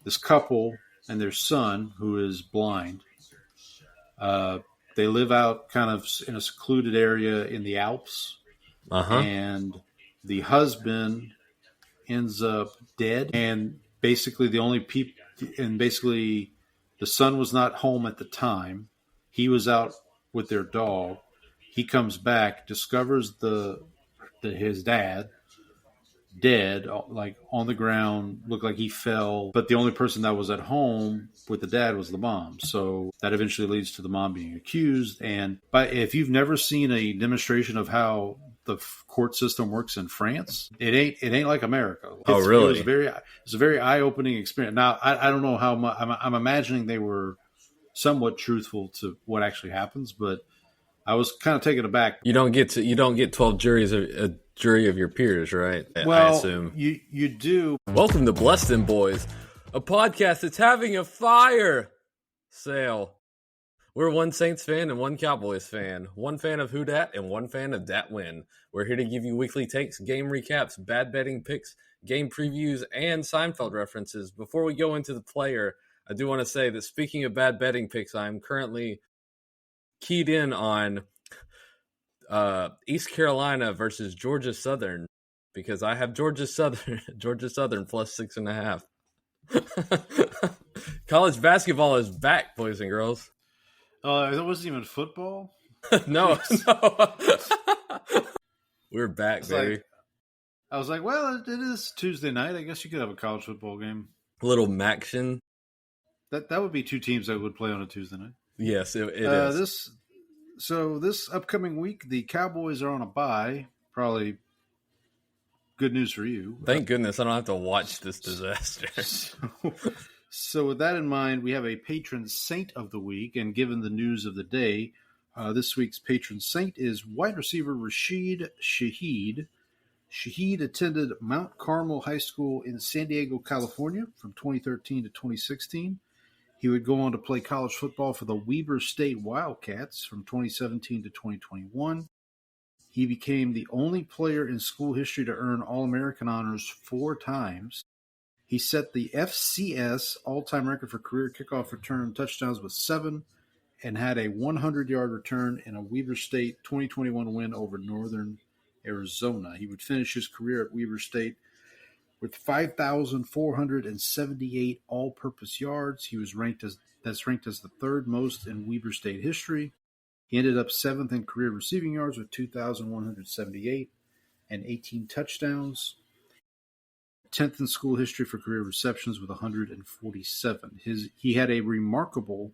this couple and their son, who is blind. They live out kind of in a secluded area in the Alps. And the husband ends up dead. And basically the son was not home at the time. He was out with their dog. He comes back, discovers his dad dead, like on the ground, looked like he fell. But the only person that was at home with the dad was the mom. So that eventually leads to the mom being accused. But if you've never seen a demonstration of how the court system works in France, it ain't like America. Really? It's a very eye-opening experience. Now, I don't know how much. I'm imagining they were somewhat truthful to what actually happens, but I was kind of taken aback. You don't get 12 juries a jury of your peers, right? Well, I assume you do. Welcome to Bless Dem Boyz, a podcast that's having a fire sale. We're one Saints fan and one Cowboys fan, one fan of Who Dat and one fan of Dat Win. We're here to give you weekly takes, game recaps, bad betting picks, game previews, and Seinfeld references. Before we go into the player, I do want to say that speaking of bad betting picks, I'm currently keyed in on East Carolina versus Georgia Southern because I have Georgia Southern plus 6.5. College basketball is back, boys and girls. That wasn't even football? No. We're back, baby. I was like, well, it is Tuesday night. I guess you could have a college football game. A little Maction. That would be two teams that would play on a Tuesday night. Yes, it is. This upcoming week, the Cowboys are on a bye. Probably good news for you. Thank goodness I don't have to watch this disaster. So with that in mind, we have a patron saint of the week, and given the news of the day, this week's patron saint is wide receiver Rashid Shaheed. Shaheed attended Mount Carmel High School in San Diego, California from 2013 to 2016. He would go on to play college football for the Weber State Wildcats from 2017 to 2021. He became the only player in school history to earn All-American honors 4 times. He set the FCS all-time record for career kickoff return touchdowns with 7 and had a 100-yard return in a Weber State 2021 win over Northern Arizona. He would finish his career at Weber State with 5,478 all-purpose yards. He was ranked as the third most in Weber State history. He ended up 7th in career receiving yards with 2,178 and 18 touchdowns. 10th in school history for career receptions with 147. He had a remarkable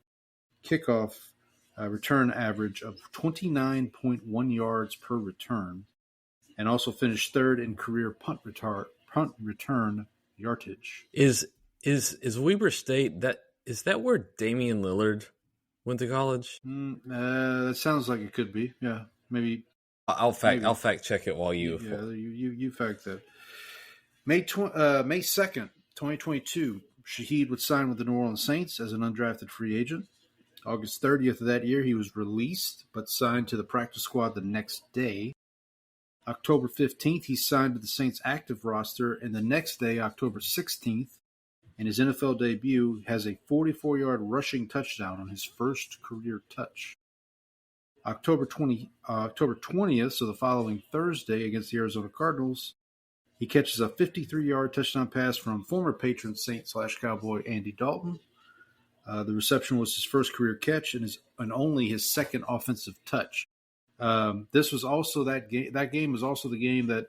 kickoff return average of 29.1 yards per return, and also finished 3rd in career punt return yardage. Is Weber State is that where Damian Lillard went to college? That sounds like it could be. Yeah, maybe. I'll fact check it while you. Yeah, you fact that. May 2nd, 2022, Shaheed would sign with the New Orleans Saints as an undrafted free agent. August 30th of that year, he was released, but signed to the practice squad the next day. October 15th, he signed to the Saints active roster, and the next day, October 16th, in his NFL debut, has a 44-yard rushing touchdown on his first career touch. October 20th, so the following Thursday against the Arizona Cardinals, he catches a 53-yard touchdown pass from former patron Saint/Cowboy Andy Dalton. The reception was his first career catch and only his second offensive touch. This was also that game. That game was also the game that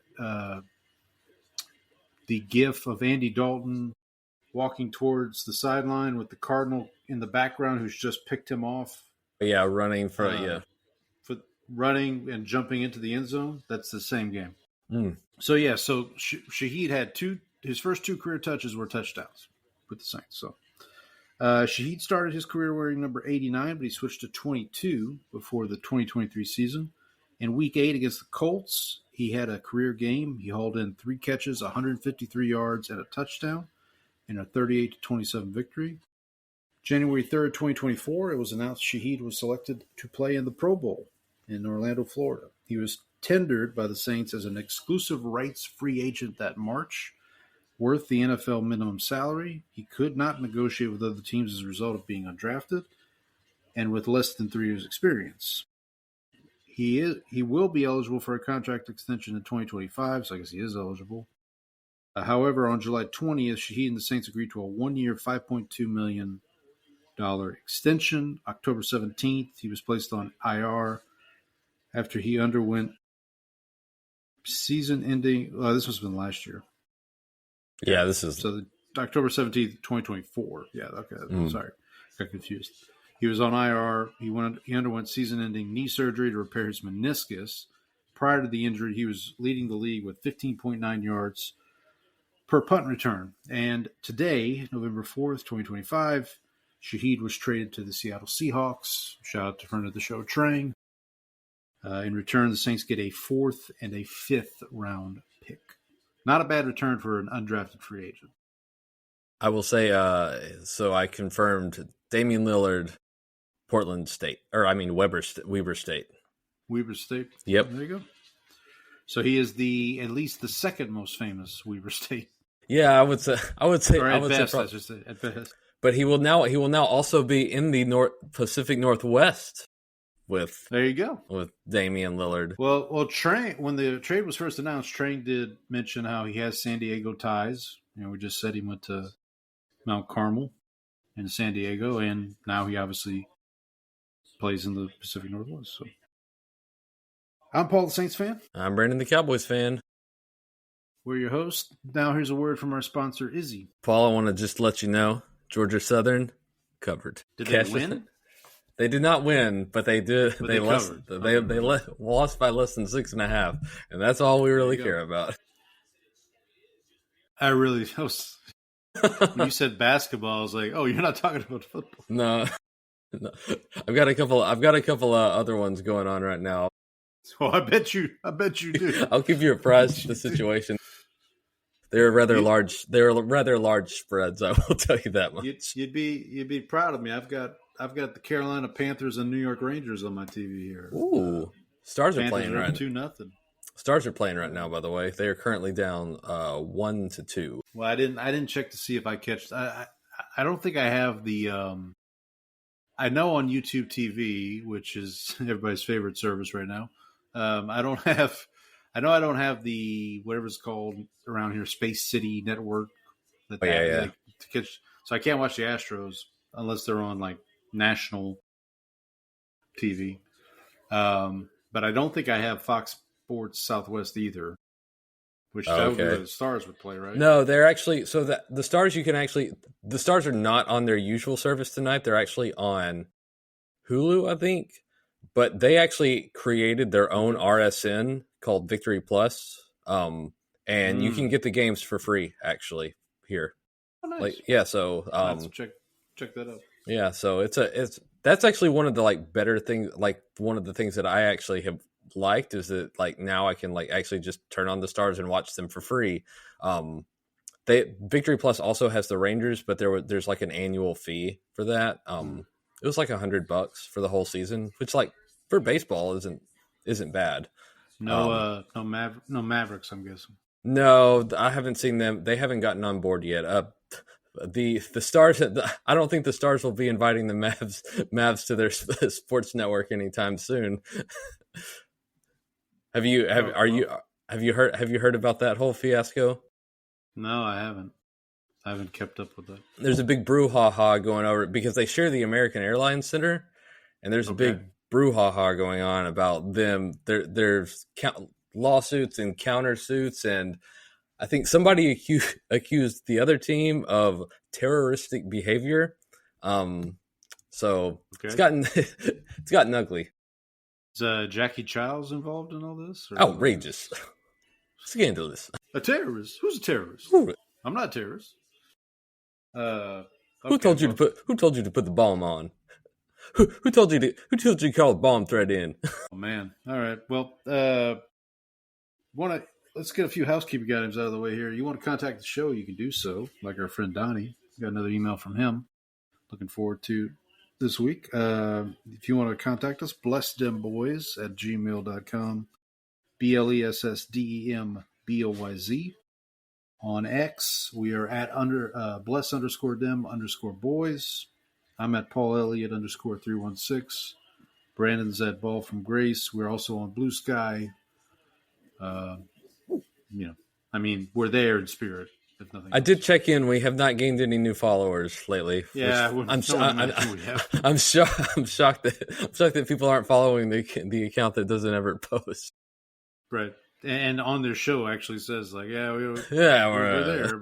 the gif of Andy Dalton walking towards the sideline with the Cardinal in the background, who's just picked him off. Yeah, running for running and jumping into the end zone. That's the same game. So Shaheed had his first 2 career touches were touchdowns with the Saints. So Shaheed started his career wearing number 89, but he switched to 22 before the 2023 season. In Week 8 against the Colts, he had a career game. He hauled in 3 catches, 153 yards, and a touchdown in a 38-27 victory. January 3rd, 2024, it was announced Shaheed was selected to play in the Pro Bowl in Orlando, Florida. He was tendered by the Saints as an exclusive rights free agent that March, worth the NFL minimum salary. He could not negotiate with other teams as a result of being undrafted and with less than 3 years' experience. He will be eligible for a contract extension in 2025, so I guess he is eligible. However, on July 20th, Shaheed and the Saints agreed to a 1-year, $5.2 million extension. October 17th, he was placed on IR after he underwent season-ending. This must have been last year. Yeah, this is October 17th, 2024. Yeah, okay. Sorry, got confused. He was on IR. He underwent season-ending knee surgery to repair his meniscus. Prior to the injury, he was leading the league with 15.9 yards per punt return. And today, November 4th, 2025, Shaheed was traded to the Seattle Seahawks. Shout out to friend of the show, Trang. In return, the Saints get a 4th and a 5th round pick. Not a bad return for an undrafted free agent. I will say, so I confirmed Damian Lillard, Portland State. Weber State. Weber State? Yep. There you go. So he is at least the second most famous Weber State. Yeah, I would say. Or at best, I should say. At best. But he will now also be in the Pacific Northwest with. There you go. With Damian Lillard. Well, Trang, when the trade was first announced, Trang did mention how he has San Diego ties. We just said he went to Mount Carmel in San Diego, and now he obviously plays in the Pacific Northwest. So, I'm Paul, the Saints fan. I'm Brandon, the Cowboys fan. We're your hosts. Now here's a word from our sponsor, Izzy. Paul, I want to just let you know, Georgia Southern covered. Did they win? They did not win, but they did. But they lost. They lost by less than 6.5, and that's all we really care about. I really was. When you said basketball, I was like, "Oh, you're not talking about football." No. I've got a couple other ones going on right now. Well, I bet you do. I'll keep you apprised of the situation. They're rather large. They're rather large spreads. I will tell you that much. You'd be proud of me. I've got the Carolina Panthers and New York Rangers on my TV here. Ooh, Stars are playing right now. 2-0. Stars are playing right now. By the way, they are currently down 1-2. Well, I didn't check to see if I catch. I don't think I have the. I know on YouTube TV, which is everybody's favorite service right now. I don't have the whatever it's called around here, Space City Network. To catch, so I can't watch the Astros unless they're on like national TV. But I don't think I have Fox Sports Southwest either, which that would be where the Stars would play, right? No, they're actually the Stars. The Stars are not on their usual service tonight. They're actually on Hulu, I think. But they actually created their own RSN called Victory Plus, and you can get the games for free actually here. Oh, nice. Like, yeah, so check that out. Yeah, so that's actually one of the like better things. Like one of the things that I actually have liked is that like now I can like actually just turn on the Stars and watch them for free. Victory Plus also has the Rangers, but there's like an annual fee for that. It was like $100 for the whole season, which like for baseball isn't bad. No Mavericks, I'm guessing. No, I haven't seen them. They haven't gotten on board yet. The Stars. I don't think the Stars will be inviting the Mavs to their sports network anytime soon. Have you heard about that whole fiasco? No, I haven't. I haven't kept up with that. There's a big brouhaha going over it because they share the American Airlines Center, and there's a big brouhaha going on about them. There's lawsuits and countersuits, and I think somebody accused the other team of terroristic behavior. It's gotten ugly. Is Jackie Childs involved in all this? Outrageous, scandalous. A terrorist? Who's a terrorist? Ooh. I'm not a terrorist. Who told you to put the bomb on? Who told you to call a bomb threat in? Oh man! All right. Well, let's get a few housekeeping items out of the way here. You want to contact the show? You can do so, like our friend Donnie. Got another email from him. Looking forward to this week. If you want to contact us, blessdemboyz@gmail.com. BLESSDEMBOYZ. On X, we are at Bless _Dem _Boys. I'm at Paul Elliott _316. Brandon's at Ball from Grace. We're also on Blue Sky. We're there in spirit. If nothing I else. did check in. We have not gained any new followers lately. Yeah, I'm shocked that people aren't following the account that doesn't ever post. Right, and on their show actually says like, we're there.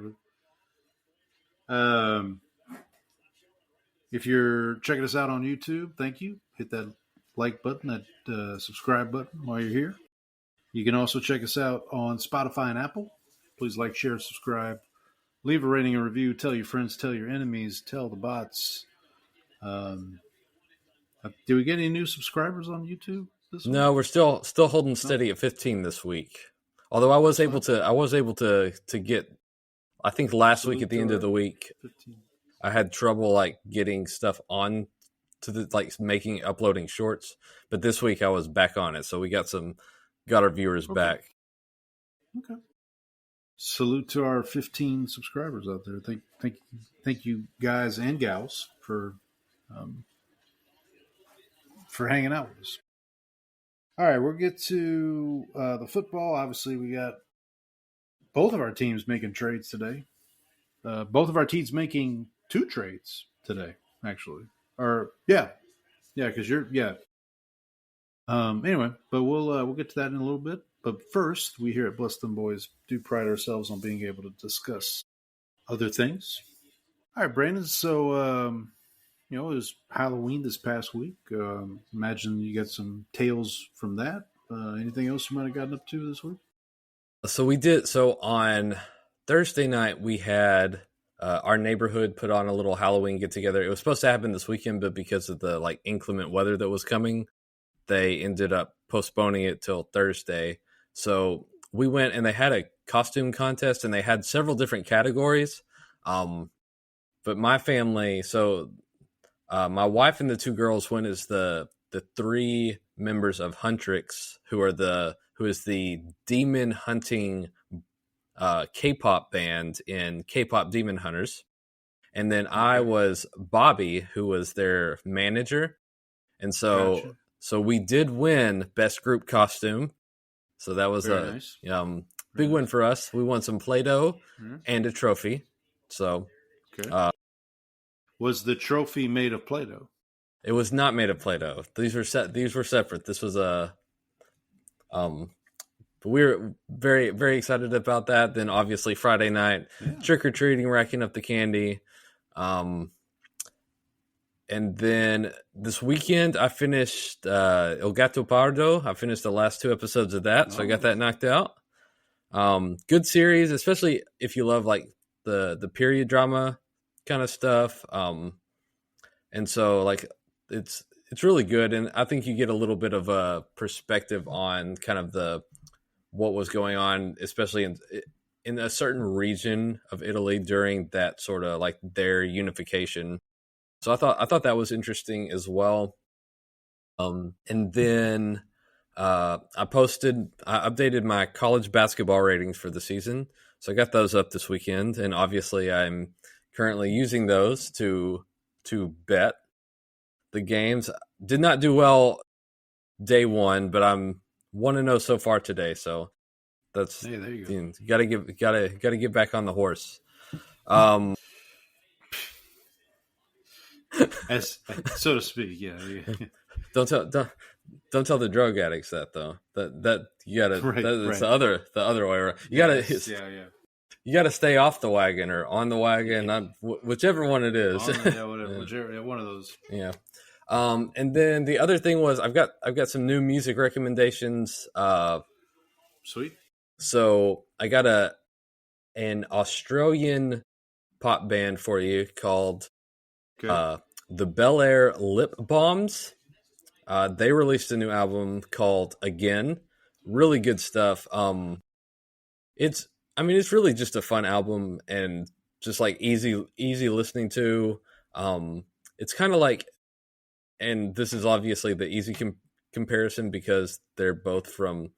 But, if you're checking us out on YouTube, thank you. Hit that like button, that subscribe button while you're here. You can also check us out on Spotify and Apple. Please like, share, subscribe. Leave a rating and review. Tell your friends, tell your enemies, tell the bots. Do we get any new subscribers on YouTube this week? No, we're still holding steady at 15 this week. Although I was able to get, I think last week at the end of the week, 15. I had trouble like getting stuff on to the uploading shorts, but this week I was back on it, so we got our viewers back. Okay. Salute to our 15 subscribers out there. Thank you guys and gals for hanging out with us. All right, we'll get to the football. Obviously, we got both of our teams making trades today. Both of our teams making 2 trades today, actually. Because anyway, but we'll get to that in a little bit. But first, we here at Bless Dem Boyz do pride ourselves on being able to discuss other things. All right, Brandon. So, it was Halloween this past week. Imagine you got some tales from that. Anything else you might have gotten up to this week? So we did. So on Thursday night, we had our neighborhood put on a little Halloween get together. It was supposed to happen this weekend, but because of the inclement weather that was coming, they ended up postponing it till Thursday. So we went and they had a costume contest and they had several different categories. But my family, my wife and the 2 girls went as the 3 members of Huntrix, who is the demon hunting K-pop band in K-pop Demon Hunters. And then I was Bobby, who was their manager. And so we did win best group costume. So that was nice. Big win for us. We won some Play-Doh and a trophy. So was the trophy made of Play-Doh? It was not made of Play-Doh. These were separate. This was we were very, very excited about that. Then obviously Friday night, trick-or-treating, racking up the candy. And then this weekend I finished El Gato Pardo. I finished the last 2 episodes of that. So I got that knocked out. Good series, especially if you love the period drama kind of stuff. And so it's really good. And I think you get a little bit of a perspective on kind of what was going on, especially in a certain region of Italy during that sort of their unification. So I thought that was interesting as well. And then I updated my college basketball ratings for the season. So I got those up this weekend. And obviously I'm currently using those to bet the games. Did not do well day 1, but I'm 1-0 so far today. So that's there you go. Gotta get back on the horse. As so to speak, yeah. Don't tell the drug addicts that though. That you gotta. It's the other way around. You gotta stay off the wagon or on the wagon, whichever one it is. Whichever one of those. Yeah. And then the other thing was I've got some new music recommendations. Sweet. So I got an Australian pop band for you called the Bel Air Lip Bombs. They released a new album called Again. Really good stuff. It's really just a fun album and just easy listening to. It's kind of and this is obviously the easy comparison because they're both from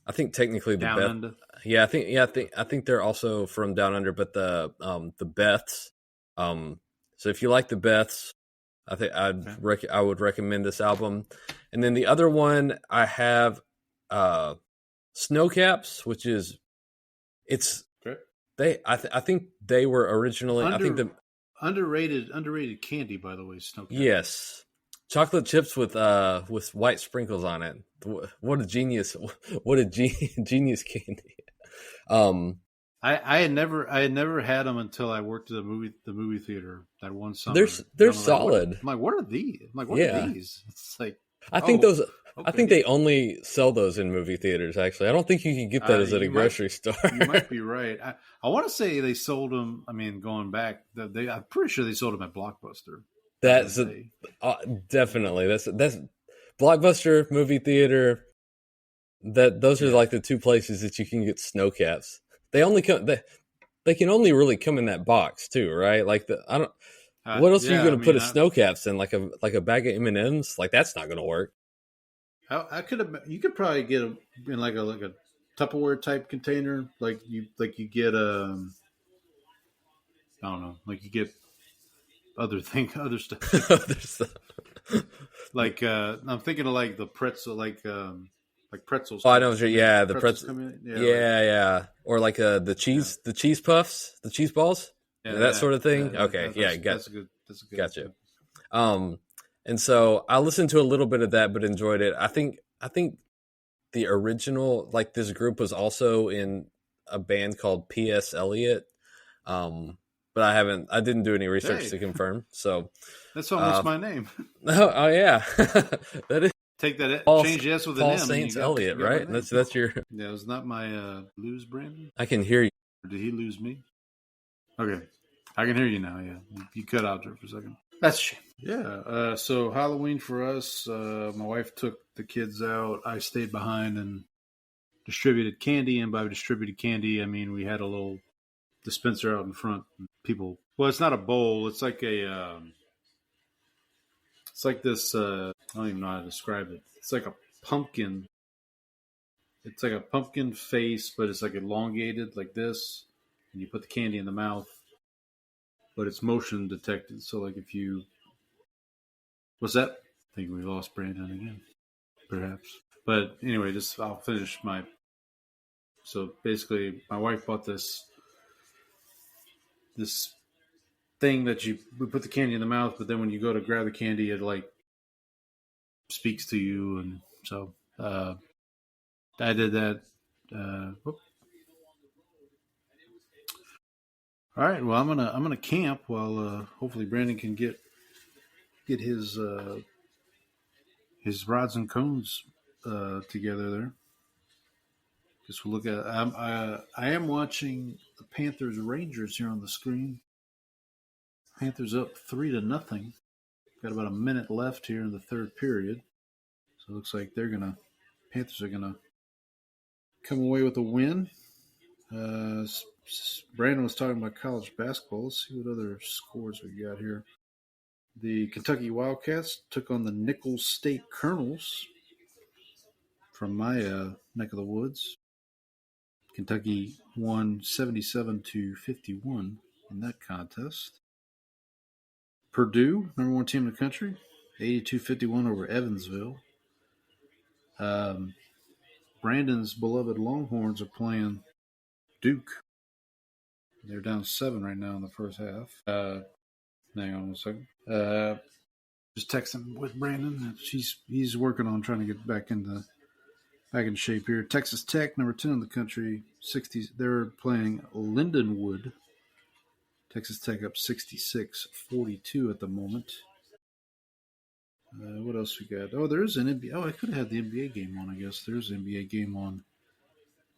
I think technically the Down Beth. under. I think they're also from down under, but the Beths. So if you like the Beths, I think I would recommend this album. And then the other one I have, Snowcaps, which is I think they were originally Underrated candy, by the way. Snowcap. Yes, chocolate chips with white sprinkles on it. What a genius! What a genius candy. I had never had them until I worked at the movie theater that one summer. They're solid. I'm like, what are these? I'm like, what are these? It's like, I think they only sell those in movie theaters. Actually, I don't think you can get those at a grocery store. You might be right. I want to say they sold them. I mean, going back, I'm pretty sure they sold them at Blockbuster. That's definitely that's Blockbuster, movie theater. Those are like the two places that you can get Snowcaps. They only come. They can only really come in that box too, right? Like what else are you going to put a Snowcaps in? Like a bag of M&Ms? Like that's not going to work. You could probably get them in like a Tupperware type container, like you get I don't know, like you get other stuff. Other stuff. Like I'm thinking of like the pretzel, like pretzels. Oh, I know. Yeah, the pretzels. Yeah. Or like the cheese puffs, the cheese balls, that sort of thing. Okay, that's a good. Gotcha. And so I listened to a little bit of that, but enjoyed it. I think the original, like this group was also in a band called P.S. Eliot, but I didn't do any research to confirm. So that's almost my name. Oh yeah, that is. Take that. Change S with Paul an M. Saints Elliott, right? That's your. Yeah, it's not my lose Brandon. I can hear you. Or did he lose me? Okay, I can hear you now. Yeah, you cut out there for a second. That's a shame. Yeah. So Halloween for us, my wife took the kids out. I stayed behind and distributed candy. And by distributed candy, I mean we had a little dispenser out in front. People. Well, it's not a bowl. It's like a. It's like this. I don't even know how to describe it. It's like a pumpkin. It's like a pumpkin face, but it's like elongated like this. And you put the candy in the mouth, but it's motion detected. So like if you, what's that? I think we lost Brandon again, perhaps. But anyway, I'll finish my. So basically, my wife bought this thing that we put the candy in the mouth, but then when you go to grab the candy, it like speaks to you, and so I did that. All right, well, I'm gonna camp while hopefully Brandon can get his rods and cones together there. Guess we'll look at. I am watching the Panthers Rangers here on the screen. Panthers up 3-0. Got about a minute left here in the third period, so it looks like Panthers are gonna come away with a win. Brandon was talking about college basketball. Let's see what other scores we got here. The Kentucky Wildcats took on the Nicholls State Colonels from my neck of the woods. Kentucky won 77-51 in that contest. Purdue, number one team in the country, 82-51 over Evansville. Brandon's beloved Longhorns are playing Duke. They're down 7 right now in the first half. Hang on a second. Just texting with Brandon. He's working on trying to get back in shape here. Texas Tech, number 10 in the country, 60s. They're playing Lindenwood. Texas Tech up 66-42 at the moment. What else we got? Oh, there's an NBA. Oh, I could have had the NBA game on, I guess. There's an NBA game on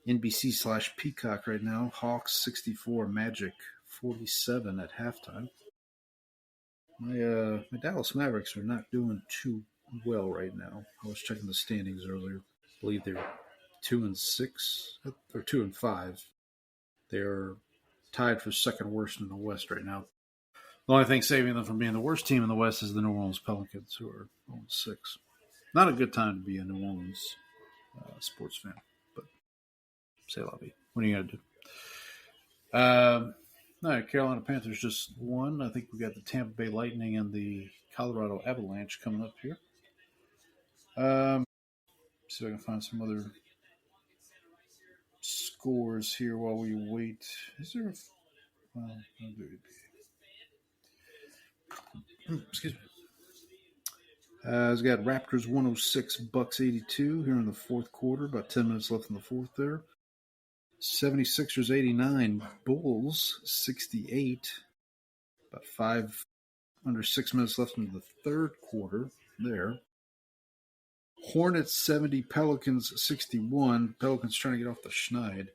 NBC/Peacock right now. Hawks 64, Magic 47 at halftime. My Dallas Mavericks are not doing too well right now. I was checking the standings earlier. I believe they're 2-6 or 2-5. They're tied for second worst in the West right now. The only thing saving them from being the worst team in the West is the New Orleans Pelicans, who are 0-6. Not a good time to be a New Orleans sports fan, but Say la vie. What are you going to do? All right, Carolina Panthers just won. I think we got the Tampa Bay Lightning and the Colorado Avalanche coming up here. See if I can find some other scores here while we wait. Is there a... Well, excuse me. It's got Raptors 106, Bucks 82 here in the fourth quarter. About 10 minutes left in the fourth there. 76ers 89, Bulls 68. About under 6 minutes left in the third quarter there. Hornets 70, Pelicans 61. Pelicans trying to get off the schneid.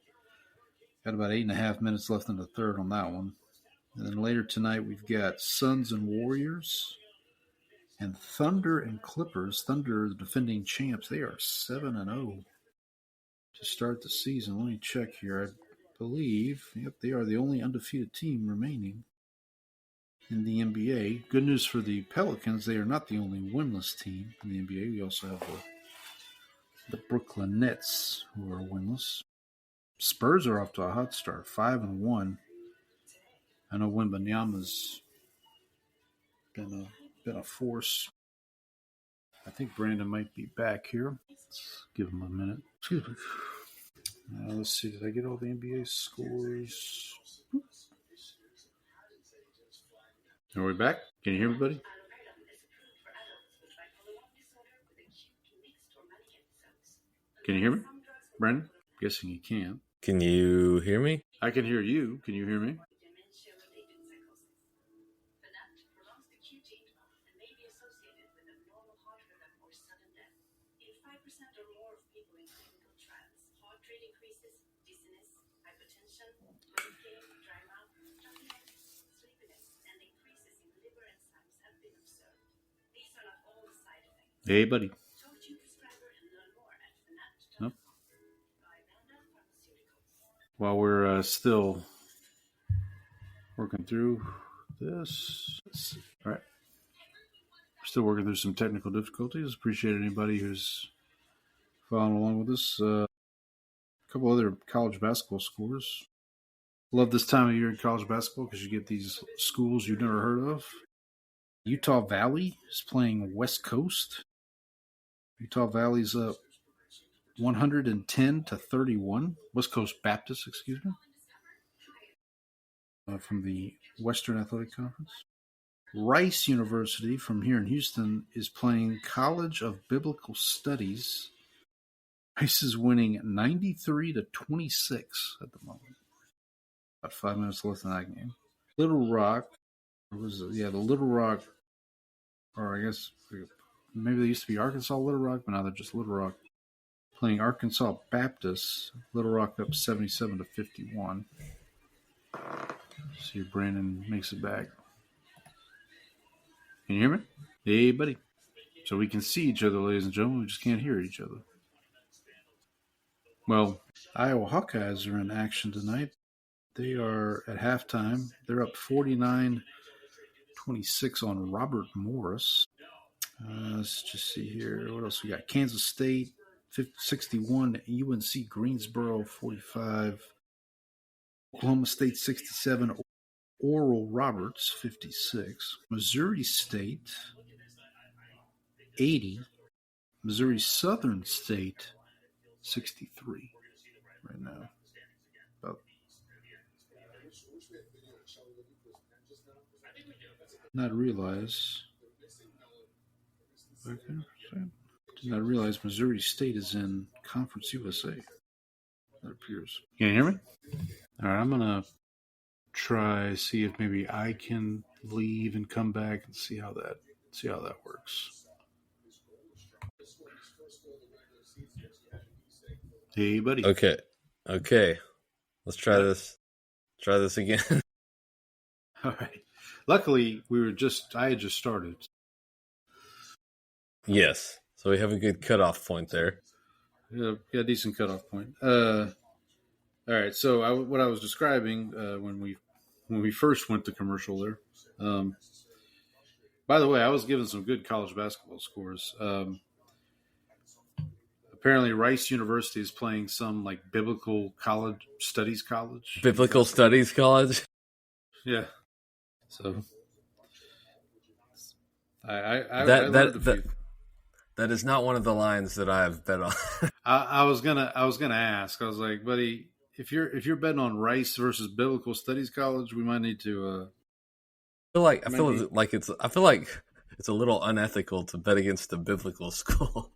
Got about 8.5 minutes left in the third on that one. And then later tonight we've got Suns and Warriors. And Thunder and Clippers. Thunder, the defending champs, they are 7-0 to start the season. Let me check here. I believe, they are the only undefeated team remaining in the NBA. Good news for the Pelicans, they are not the only winless team in the NBA. We also have the Brooklyn Nets, who are winless. Spurs are off to a hot start, 5-1. I know Wembanyama's been a force. I think Brandon might be back here. Let's give him a minute. Excuse me. Let's see. Did I get all the NBA scores? Are we back? Can you hear me, buddy? Can you hear me, Brandon? Guessing you can. Can you hear me? I can hear you. Can you hear me? Hey, buddy. Nope. While we're still working through this, all right. We're still working through some technical difficulties. Appreciate anybody who's following along with us. A couple other college basketball scores. Love this time of year in college basketball because you get these schools you've never heard of. Utah Valley is playing West Coast. Utah Valley's up 110-31. West Coast Baptist, excuse me. From the Western Athletic Conference. Rice University from here in Houston is playing College of Biblical Studies. Rice is winning 93-26 at the moment. About 5 minutes left in that game. Little Rock, the Little Rock, or I guess maybe they used to be Arkansas Little Rock, but now they're just Little Rock. Playing Arkansas Baptist. Little Rock up 77-51. See if Brandon makes it back. Can you hear me? Hey, buddy. So we can see each other, ladies and gentlemen. We just can't hear each other. Well, Iowa Hawkeyes are in action tonight. They are at halftime. They're up 49-26 on Robert Morris. Let's just see here. What else we got? Kansas State 61, UNC Greensboro 45, Oklahoma State 67, Oral Roberts 56, Missouri State 80, Missouri Southern State 63 right now. Not realize. Okay. Did not realize Missouri State is in Conference USA. That appears. Can you hear me? All right, I'm gonna see if maybe I can leave and come back and see how that works. Hey, buddy. Okay. Let's try this. Try this again. All right. Luckily, I had just started. Yes. So we have a good cutoff point there. Yeah, a decent cutoff point. All right. So what I was describing when we first went to commercial there. By the way, I was given some good college basketball scores. apparently Rice University is playing some like biblical studies college. Biblical Studies College. Yeah. So I That learned a few. that is not one of the lines that I have bet on. I was gonna ask. I was like, buddy, if you're betting on Rice versus Biblical Studies College, we might need to. I feel like it's a little unethical to bet against a biblical school.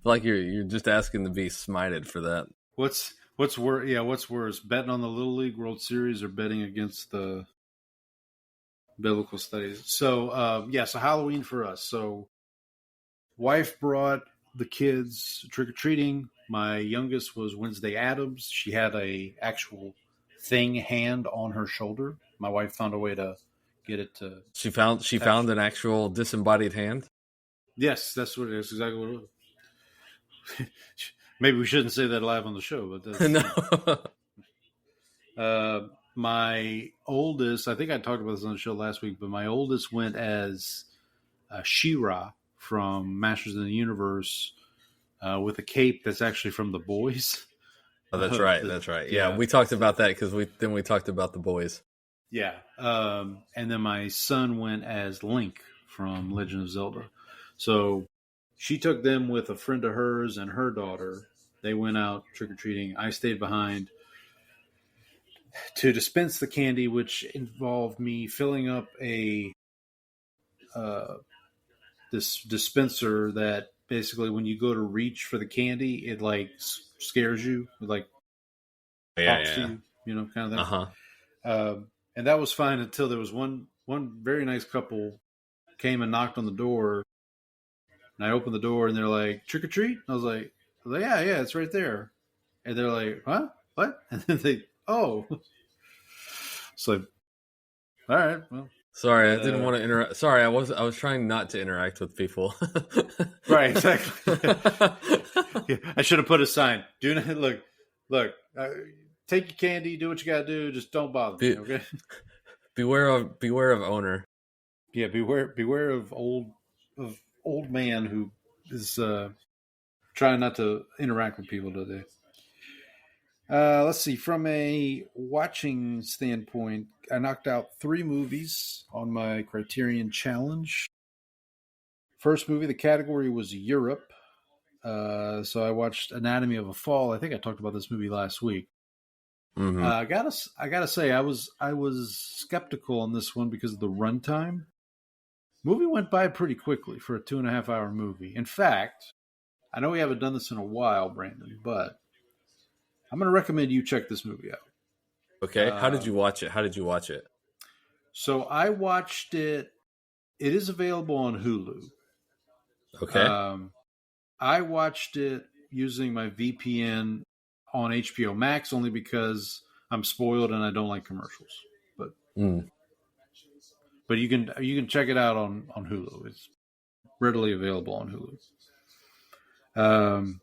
Like you're just asking to be smited for that. What's worse? Yeah, what's worse, betting on the Little League World Series or betting against the Biblical Studies? So so Halloween for us. So wife brought the kids trick or treating. My youngest was Wednesday Addams. She had a actual hand on her shoulder. My wife found a way to get it to. She found an actual disembodied hand. Yes, that's what it is. Exactly what it was. Maybe we shouldn't say that live on the show, but that's No. My oldest, I think I talked about this on the show last week, but my oldest went as She-Ra from Masters of the Universe with a cape that's actually from The Boys. Oh, that's right. That's right. Yeah, we talked about that because we talked about The Boys. Yeah. And then my son went as Link from Legend of Zelda. So she took them with a friend of hers and her daughter. They went out trick-or-treating. I stayed behind to dispense the candy, which involved me filling up this dispenser that basically when you go to reach for the candy, it like scares you. It like talks to you, kind of thing. Uh-huh. And that was fine until there was one very nice couple came and knocked on the door. And I opened the door and they're like, trick or treat? I was like, yeah, it's right there. And they're like, huh? What? And then oh. So, all right. Well, sorry, I didn't want to interact. Sorry, I was trying not to interact with people. Right, exactly. Yeah, I should have put a sign. Do not look. Take your candy. Do what you got to do. Just don't bother me. Okay. Beware of owner. Yeah, beware of old man who is trying not to interact with people today. Let's see. From a watching standpoint, I knocked out 3 movies on my Criterion Challenge. First movie, the category was Europe. So I watched Anatomy of a Fall. I think I talked about this movie last week. Mm-hmm. I gotta say, I was skeptical on this one because of the runtime. Movie went by pretty quickly for a 2.5-hour movie. In fact, I know we haven't done this in a while, Brandon, but I'm going to recommend you check this movie out. Okay. How did you watch it? So I watched it. It is available on Hulu. Okay. I watched it using my VPN on HBO Max only because I'm spoiled and I don't like commercials. But you can check it out on Hulu. It's readily available on Hulu.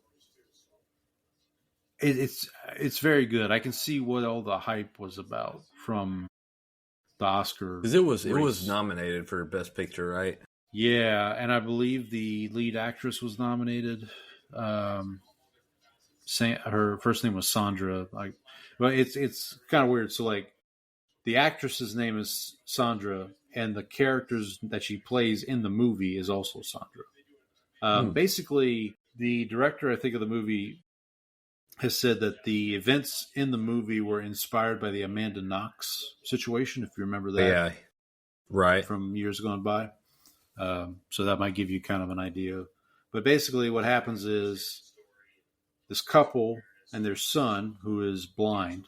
It's very good. I can see what all the hype was about from the Oscar. Because it was nominated for Best Picture, right? Yeah, and I believe the lead actress was nominated. Her first name was Sandra. But it's kind of weird. So like, the actress's name is Sandra, and the characters that she plays in the movie is also Sandra. Basically, the director, I think, of the movie has said that the events in the movie were inspired by the Amanda Knox situation, if you remember that. Yeah, right. From years gone by. So that might give you kind of an idea. But basically what happens is this couple and their son, who is blind,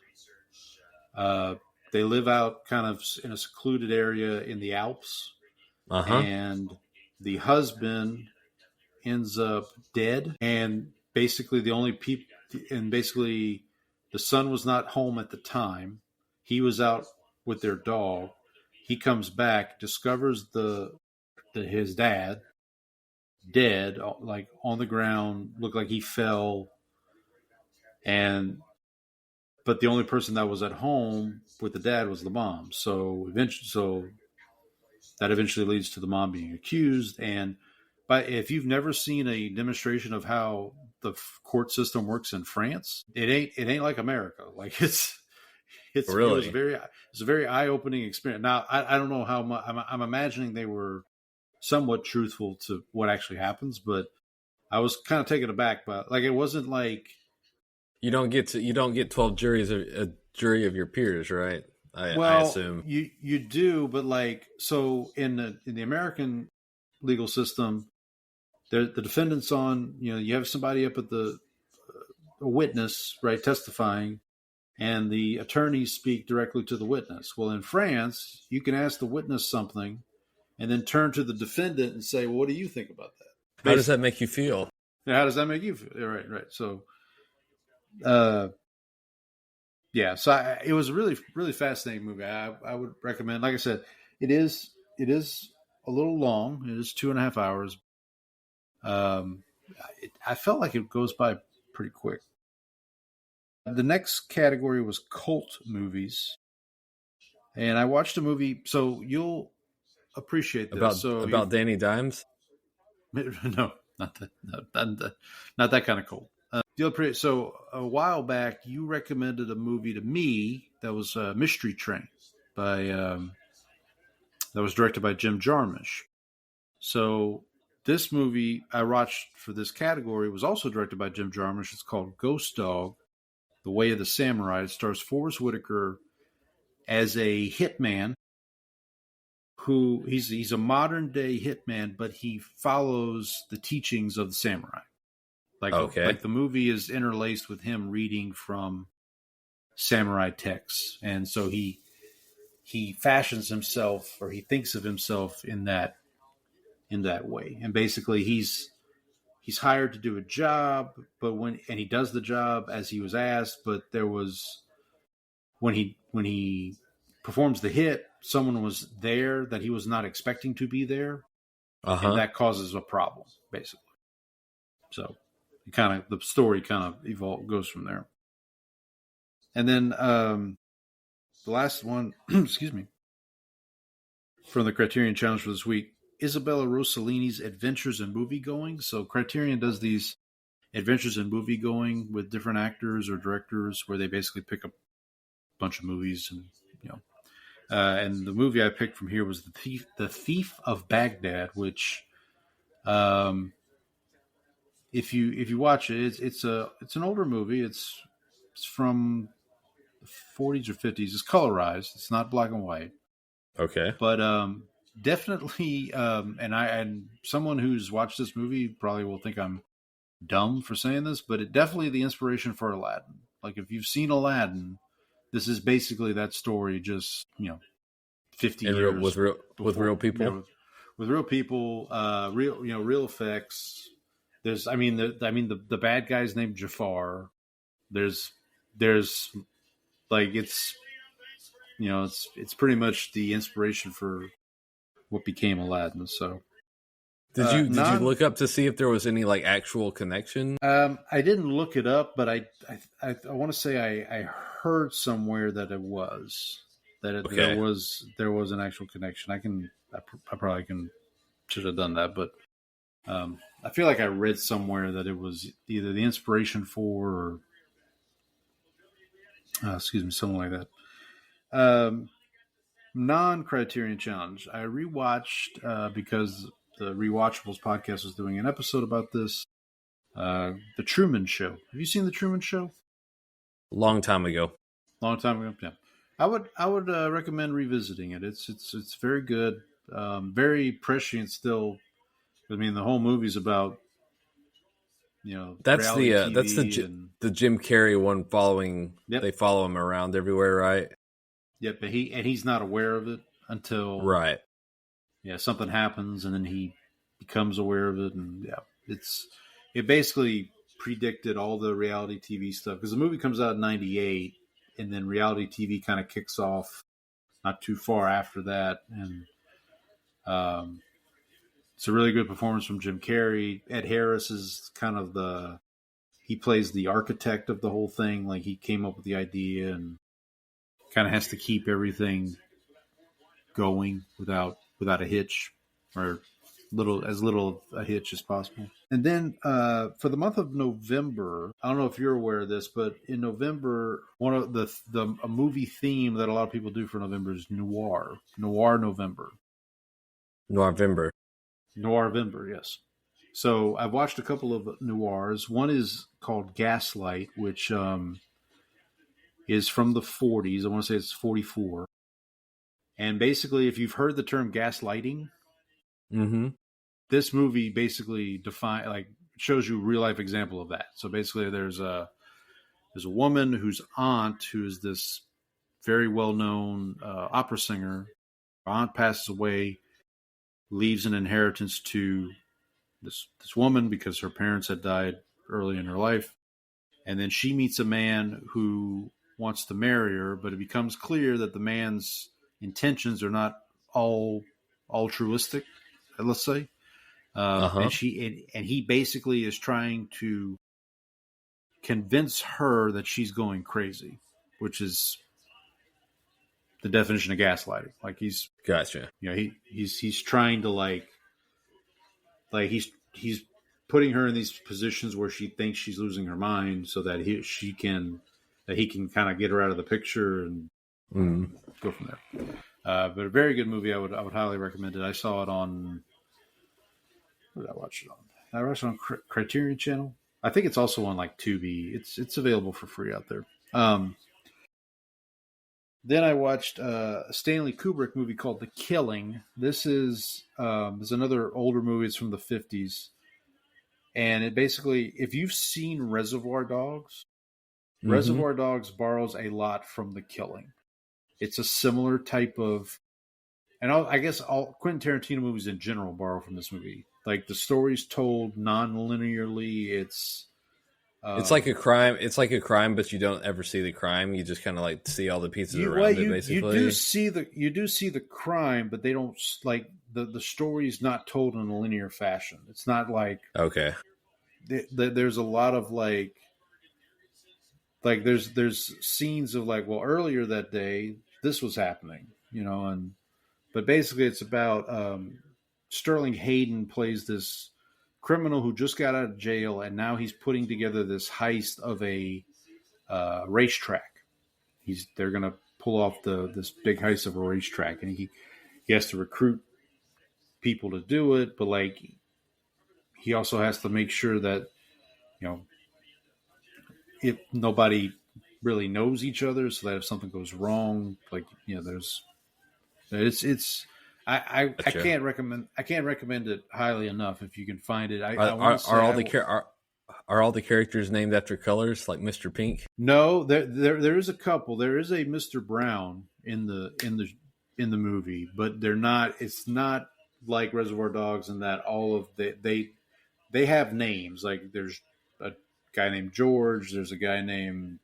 they live out kind of in a secluded area in the Alps. Uh-huh. And the husband ends up dead. And basically the son was not home at the time. He was out with their dog. He comes back, discovers his dad dead, like on the ground, looked like he fell. But the only person that was at home with the dad was the mom. So that eventually leads to the mom being accused. But if you've never seen a demonstration of how the court system works in France, it ain't like America. Like Really? It's a very eye opening experience. Now I don't know how much I'm imagining they were somewhat truthful to what actually happens, but I was kind of taken aback by like it wasn't like You don't get 12 juries a jury of your peers, right? I assume. you do, but like so in the American legal system, the defendants on you have somebody up at a witness, right, testifying, and the attorneys speak directly to the witness. Well, in France, you can ask the witness something and then turn to the defendant and say, well, what do you think about that? How does that make you feel? How does that make you feel? Right. So, yeah. So it was a really, really fascinating movie. I would recommend. Like I said, it is a little long. It is 2.5 hours. I felt like it goes by pretty quick. The next category was cult movies, and I watched a movie. So you'll appreciate this. About Danny Dimes. No, not that kind of cult. So a while back, you recommended a movie to me that was Mystery Train that was directed by Jim Jarmusch. So this movie I watched for this category was also directed by Jim Jarmusch. It's called Ghost Dog: The Way of the Samurai. It stars Forrest Whitaker as a hitman who he's a modern day hitman, but he follows the teachings of the samurai. Like the movie is interlaced with him reading from samurai texts, and so he fashions himself, or he thinks of himself in that way. And basically, he's hired to do a job, but he does the job as he was asked. But there was when he performs the hit, someone was there that he was not expecting to be there, and that causes a problem, basically. So the story kind of goes from there. And then the last one, excuse me, from the Criterion Challenge for this week, Isabella Rossellini's Adventures in Moviegoing. So Criterion does these adventures in moviegoing with different actors or directors, where they basically pick up a bunch of movies, and and the movie I picked from here was The Thief of Baghdad, which, if you watch it, it's an older movie. It's from the 40s or 50s. It's colorized. It's not black and white. Okay, but definitely, and someone who's watched this movie probably will think I'm dumb for saying this, but it definitely the inspiration for Aladdin. Like if you've seen Aladdin, this is basically that story, just 50 years with real people, with real people, real effects. There's, the bad guy's named Jafar. There's like it's pretty much the inspiration for what became Aladdin. So did you look up to see if there was any like actual connection? I didn't look it up, but I want to say I heard somewhere that it was there was an actual connection. I probably should have done that, but I feel like I read somewhere that it was either the inspiration for, or something like that. Non-Criterion Challenge. I rewatched because the Rewatchables podcast was doing an episode about this. The Truman Show. Have you seen The Truman Show? Long time ago. Yeah. I would recommend revisiting it. It's very good. Very prescient still. I mean, the whole movie's about that's reality that's the Jim Carrey one. Following, They follow him around everywhere, right? Yeah, but he's not aware of it until something happens, and then he becomes aware of it, and it basically predicted all the reality TV stuff, because the movie comes out in '98, and then reality TV kind of kicks off not too far after that, and it's a really good performance from Jim Carrey. Ed Harris is kind of he plays the architect of the whole thing. Like, he came up with the idea and kind of has to keep everything going without a hitch, or little a hitch as possible. And then for the month of November, I don't know if you're aware of this, but in November, one of a movie theme that a lot of people do for November is noir November. November. Noirvember, yes. So I've watched a couple of noirs. One is called Gaslight, which is from the 40s. I want to say it's 44. And basically, if you've heard the term gaslighting, this movie basically shows you a real life example of that. So basically, there's a woman whose aunt, who is this very well known opera singer. Her aunt passes away, leaves an inheritance to this woman because her parents had died early in her life, and then she meets a man who wants to marry her, but it becomes clear that the man's intentions are not all altruistic, let's say. And he basically is trying to convince her that she's going crazy, which is the definition of gaslighting. Like he's gotcha. He's trying to he's putting her in these positions where she thinks she's losing her mind, so that he can kind of get her out of the picture and go from there. But a very good movie. I would highly recommend it. I saw it on. What did I watch it on? I watched it on Criterion Channel. I think it's also on Tubi. It's available for free out there. Then I watched a Stanley Kubrick movie called The Killing. This is another older movie. It's from the 50s. And it basically, if you've seen Reservoir Dogs, Reservoir Dogs borrows a lot from The Killing. It's a similar type of, and I guess all Quentin Tarantino movies in general borrow from this movie. Like the story's told non-linearly. It's like a crime. It's like a crime, but you don't ever see the crime. You just kind of see all the pieces around it. Basically, you do see the crime, but they don't the story's not told in a linear fashion. It's not okay. There's a lot of there's scenes of earlier that day this was happening, but basically it's about Sterling Hayden plays this criminal who just got out of jail, and now he's putting together this heist of a racetrack. They're going to pull off this big heist of a racetrack, and he has to recruit people to do it, but he also has to make sure that if nobody really knows each other, so that if something goes wrong, there's I can't recommend it highly enough if you can find it. Are all the characters named after colors like Mr. Pink? No, there is a couple. There is a Mr. Brown in the movie, but they're not. It's not like Reservoir Dogs in that all of they have names. Like there's a guy named George. There's a guy named.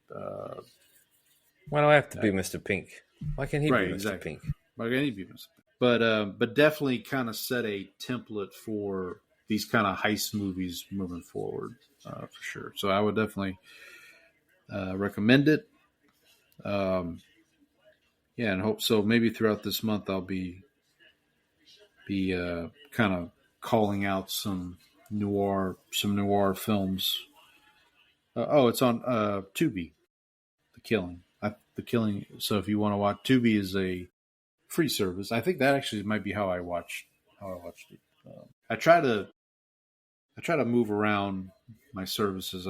Why do I have to be Mr. Pink? Why can't he be Mr. Exactly. Pink? Why can't he be Mr. Pink? But definitely kind of set a template for these kind of heist movies moving forward, for sure. So I would definitely recommend it. And hope so. Maybe throughout this month I'll be kind of calling out some noir films. It's on Tubi. The Killing. So if you want to watch, Tubi is a free service. I think that actually might be how I watched it. I try to move around my services.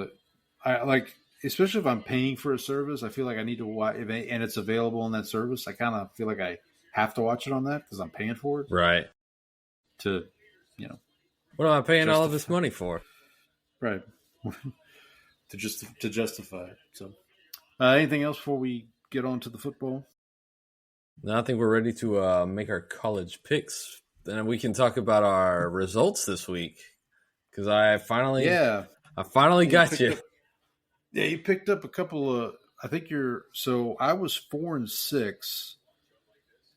I like, especially if I'm paying for a service, I feel like I need to watch, and it's available on that service. I kind of feel like I have to watch it on that because I'm paying for it. Right. To, what am I paying all of this money for? Right. to justify it. So, anything else before we get on to the football? Now I think we're ready to make our college picks. Then we can talk about our results this week. Because I finally got you. You picked up a couple of. I think so I was 4-6.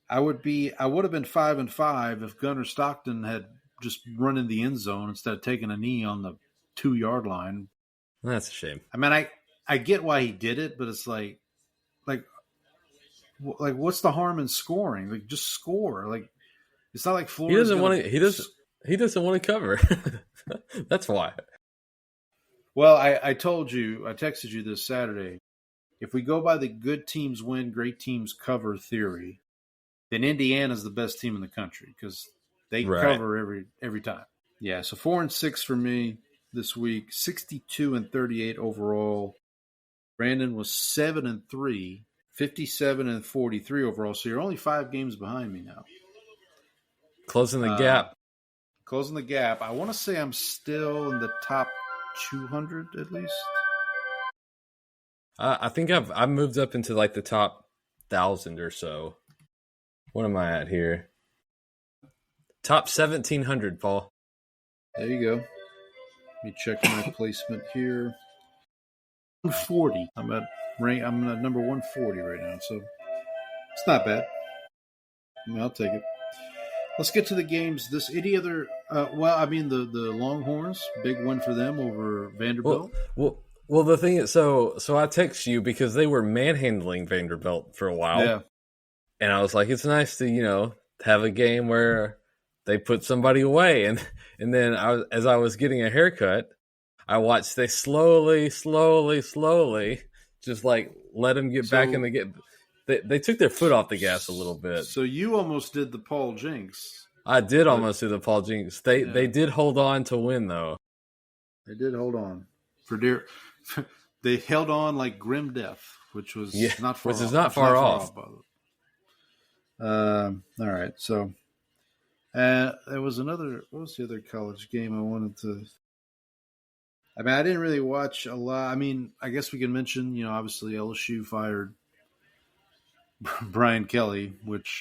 I would have been 5-5 if Gunnar Stockton had just run in the end zone instead of taking a knee on the 2-yard line. That's a shame. I mean, I get why he did it, but it's like what's the harm in scoring? Just score. It's not like Florida. He He doesn't want to cover. That's why. Well, I told you, I texted you this Saturday. If we go by the good teams win, great teams cover theory, then Indiana's the best team in the country because they cover every time. Yeah, so 4-6 for me this week, 62-38 overall. Brandon was 7-3, 57-43 overall. So you're only 5 games behind me now. Closing the gap. Closing the gap. I want to say I'm still in the top 200 at least. I think I've moved up into like the top 1,000 or so. What am I at here? Top 1,700, Paul. There you go. Let me check my placement here. 140. I'm at number 140 right now, so it's not bad. I mean, I'll take it. Let's get to the games. Any other? The Longhorns, big win for them over Vanderbilt. Well, the thing is, so I text you because they were manhandling Vanderbilt for a while. Yeah. And I was like, it's nice to, have a game where they put somebody away. And then as I was getting a haircut, I watched they slowly, just like let them get back in the game. They took their foot off the gas a little bit. So you almost did the Paul Jinx. I did almost do the Paul Jinx. They did hold on to win, though. They did hold on. They held on like grim death, which was not far off. Which is not far off. All right, so there was another. What was the other college game I wanted to? I mean, I didn't really watch a lot. I mean, I guess we can mention, obviously LSU fired Brian Kelly, which.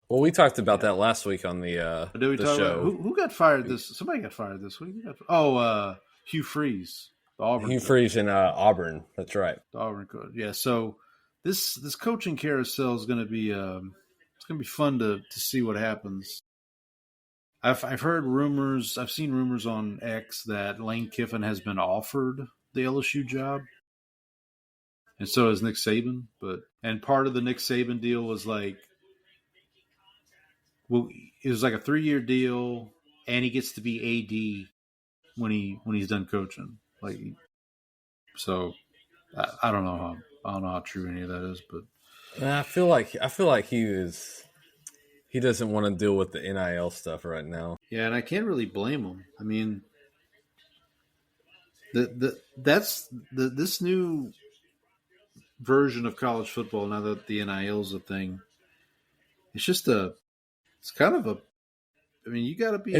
Well, we talked about that last week on the show. Who got fired this? Somebody got fired this week. Hugh Freeze, the Auburn. Hugh Freeze in Auburn. That's right. The Auburn coach. Yeah. So this coaching carousel is going to be it's going to be fun to see what happens. I've heard rumors. I've seen rumors on X that Lane Kiffin has been offered the LSU job, and so has Nick Saban. And part of the Nick Saban deal was like. Well, it was like a 3-year deal, and he gets to be AD when he's done coaching. I don't know how true any of that is, but I feel like he doesn't want to deal with the NIL stuff right now. Yeah, and I can't really blame him. I mean, this new version of college football now that the NIL is a thing. It's kind of you got to be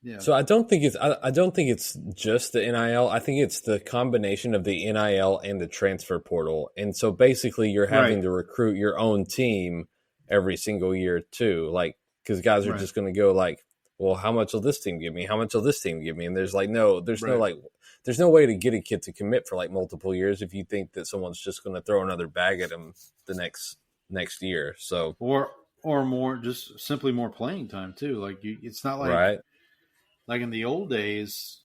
yeah. So I don't think it's just the NIL. I think it's the combination of the NIL and the transfer portal. And so basically you're having to recruit your own team every single year too. Like, because guys are just going to go like, well, how much will this team give me? How much will this team give me? And there's no way to get a kid to commit for like multiple years if you think that someone's just going to throw another bag at him the next year. So or more, just simply more playing time too. Like it's not like like in the old days,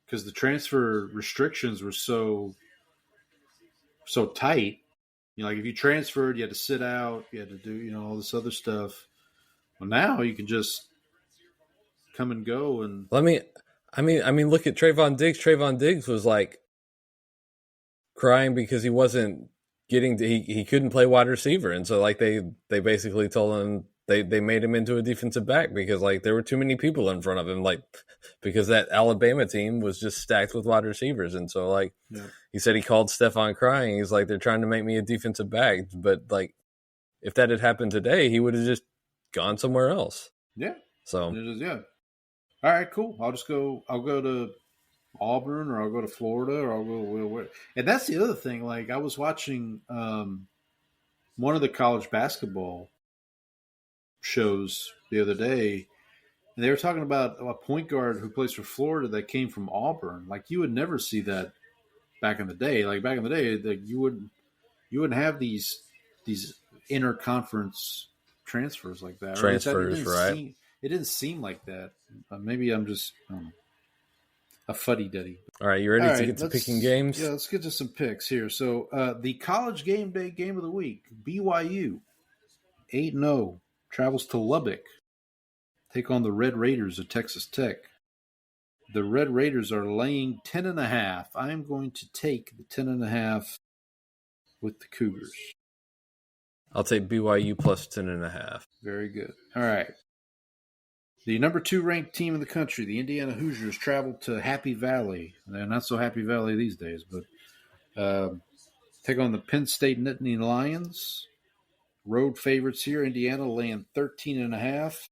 because the transfer restrictions were so tight. Like if you transferred, you had to sit out, you had to do all this other stuff. Well, now you can just come and go. And I mean, look at Trayvon Diggs. Trayvon Diggs was like crying because he wasn't he couldn't play wide receiver, and so like they basically told him they made him into a defensive back because like there were too many people in front of him, like because that Alabama team was just stacked with wide receivers, and so like he said he called Stephon crying. He's like, they're trying to make me a defensive back, but like if that had happened today, he would have just gone somewhere else. Yeah. So all right, cool. I'll go to Auburn, or I'll go to Florida, or I'll go. And that's the other thing. Like I was watching one of the college basketball shows the other day, and they were talking about a point guard who plays for Florida that came from Auburn. Like you would never see that back in the day. Like back in the day, like you wouldn't have these interconference transfers like that. It didn't seem like that. Maybe I'm just a fuddy-duddy. All right, you ready to get to picking games? Yeah, let's get to some picks here. So the college game day game of the week, BYU, 8-0, travels to Lubbock take on the Red Raiders of Texas Tech. The Red Raiders are laying 10.5. I'm going to take the 10.5 with the Cougars. I'll take BYU plus 10.5. Very good. All right. The number 2 ranked team in the country, the Indiana Hoosiers, traveled to Happy Valley. They're not so Happy Valley these days, but take on the Penn State Nittany Lions. Road favorites here. Indiana laying 13.5.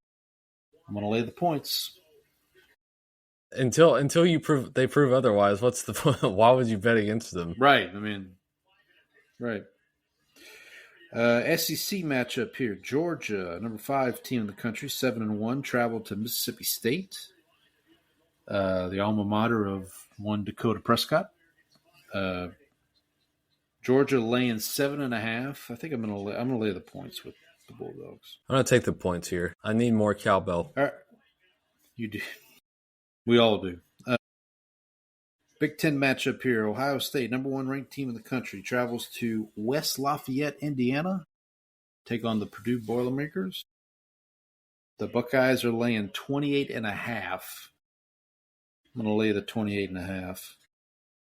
I'm going to lay the points. Until they prove otherwise, what's the point? Why would you bet against them? Right. Right. SEC matchup here. Georgia, number 5 team in the country, 7-1, traveled to Mississippi State, the alma mater of one Dakota Prescott. Georgia laying 7.5. I think I'm gonna lay the points with the Bulldogs. I'm gonna take the points here. I need more cowbell. All right. You do. We all do. Big Ten matchup here. Ohio State, number 1 ranked team in the country, travels to West Lafayette, Indiana, take on the Purdue Boilermakers. The Buckeyes are laying 28.5. I'm going to lay the 28.5.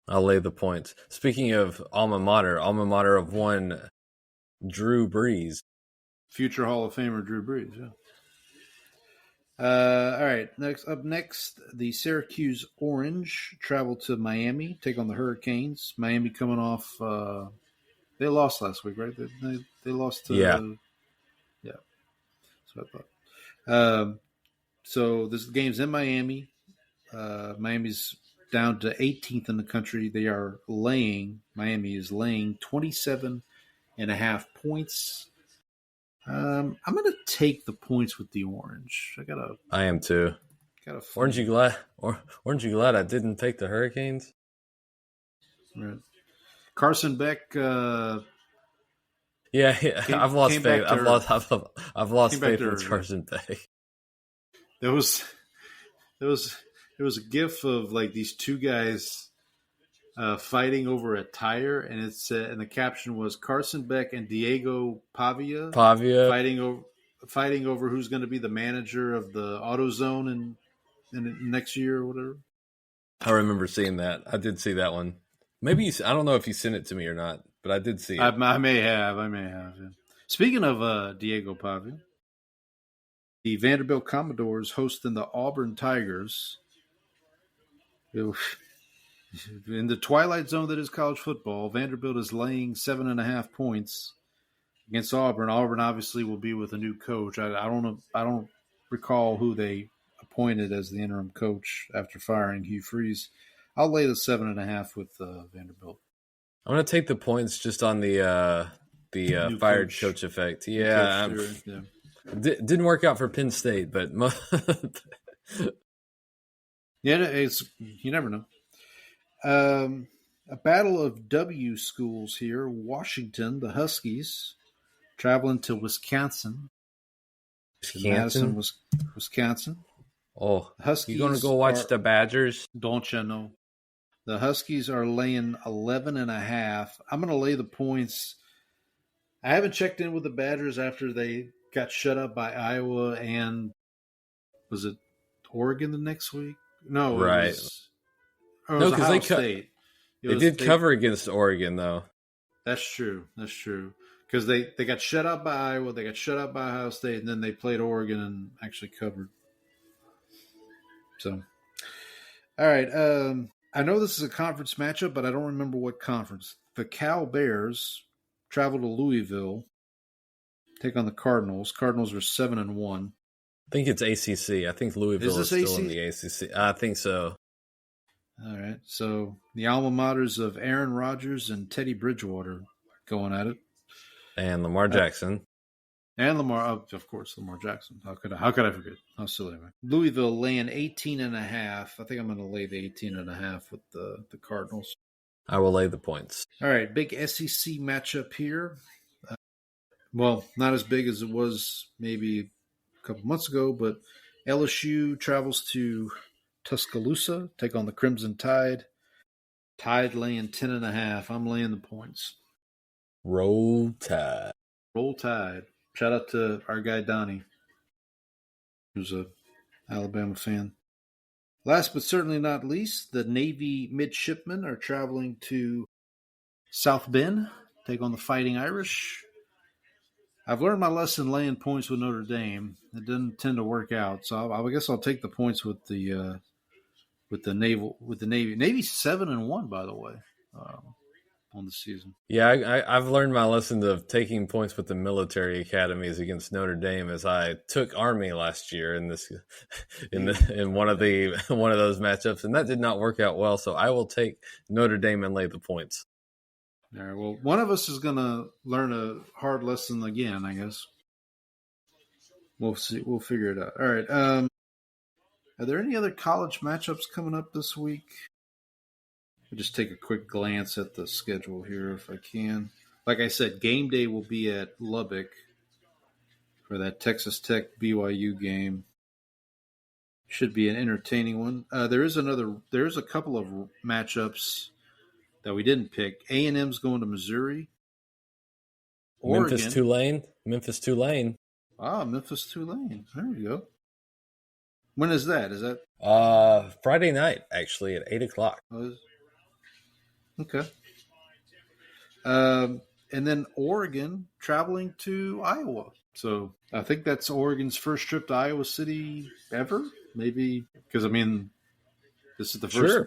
I'll lay the points. Speaking of alma mater of one Drew Brees. Future Hall of Famer Drew Brees, yeah. All right, next, the Syracuse Orange travel to Miami, take on the Hurricanes. Miami coming off, they lost last week, right? They lost to, yeah. That's what I thought. So this game's in Miami. Miami's down to 18th in the country. Miami is laying 27.5 points. I'm going to take the points with the Orange. I am too. Aren't you glad I didn't take the Hurricanes? Right. Carson Beck. I've lost faith. I've lost faith with Carson Beck. There was a gif of like these two guys fighting over a tire, and and the caption was Carson Beck and Diego Pavia fighting over who's going to be the manager of the AutoZone in next year or whatever. I remember seeing that. I did see that one. Maybe I don't know if you sent it to me or not, but I did see it. I may have. Yeah. Speaking of Diego Pavia, the Vanderbilt Commodores hosting the Auburn Tigers. In the twilight zone that is college football, Vanderbilt is laying 7.5 points against Auburn. Auburn obviously will be with a new coach. I don't recall who they appointed as the interim coach after firing Hugh Freeze. I'll lay the 7.5 with Vanderbilt. I'm going to take the points just on the fired coach effect. Yeah, didn't work out for Penn State, but you never know. A battle of W schools here. Washington, the Huskies, traveling to Wisconsin. Madison, Wisconsin. Oh, Huskies, you going to go watch the Badgers? Don't you know? The Huskies are laying 11.5. I'm going to lay the points. I haven't checked in with the Badgers after they got shut up by Iowa and was it Oregon the next week? No, right. No, because they did cover against Oregon, though. That's true. Because they got shut out by Iowa, they got shut out by Ohio State, and then they played Oregon and actually covered. So, all right. I know this is a conference matchup, but I don't remember what conference. The Cal Bears travel to Louisville, take on the Cardinals. Cardinals are 7-1. I think it's ACC. I think Louisville is still in the ACC. I think so. All right, so the alma maters of Aaron Rodgers and Teddy Bridgewater going at it, and Lamar Jackson, and Lamar Jackson. How could I forget? How silly am I? Louisville laying 18.5. I think I'm going to lay the 18.5 with the Cardinals. I will lay the points. All right, big SEC matchup here. Well, not as big as it was maybe a couple months ago, but LSU travels to Tuscaloosa, take on the Crimson Tide. Tide laying 10.5. I'm laying the points. Roll Tide. Roll Tide. Shout out to our guy Donnie, who's a Alabama fan. Last but certainly not least, the Navy midshipmen are traveling to South Bend, take on the Fighting Irish. I've learned my lesson laying points with Notre Dame. It doesn't tend to work out, so I guess I'll take the points with the Navy. Navy's 7-1, by the way, on the season. Yeah, I've learned my lesson of taking points with the military academies against Notre Dame, as I took Army last year in one of those matchups, and that did not work out well. So I will take Notre Dame and lay the points. All right. Well, one of us is going to learn a hard lesson again, I guess. We'll see. We'll figure it out. All right. Are there any other college matchups coming up this week? I'll just take a quick glance at the schedule here if I can. Like I said, game day will be at Lubbock for that Texas Tech BYU game. Should be an entertaining one. There is a couple of matchups that we didn't pick. A&M's going to Missouri. Oregon. Memphis Tulane. Ah, Memphis Tulane. There we go. When is that? Is that Friday night, actually, at 8:00. Okay. And then Oregon traveling to Iowa. So I think that's Oregon's first trip to Iowa City ever. Maybe because this is the first. Sure.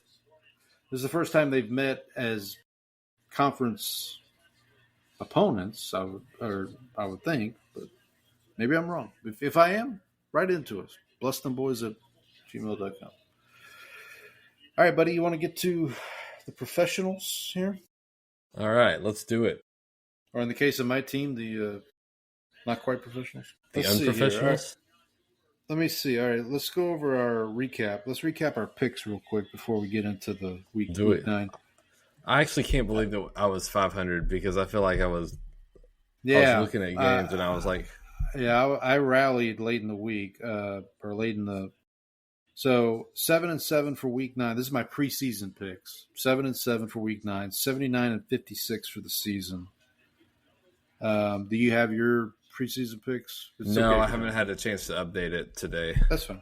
This is the first time they've met as conference opponents. I would think, but maybe I'm wrong. If I am, write into us. Bless Dem Boyz at gmail.com. All right, buddy. You want to get to the professionals here? All right, let's do it. Or in the case of my team, the not quite professionals. The unprofessionals? Let me see. All right, let's go over our recap. Let's recap our picks real quick before we get into the week 9. I actually can't believe that I was 500 because I feel like I was looking at games and I was like... Yeah, I rallied late in the week, So 7-7 for week 9. This is my preseason picks. 7-7 for week 9. 79-56 for the season. Do you have your preseason picks? No, I haven't had a chance to update it today. That's fine.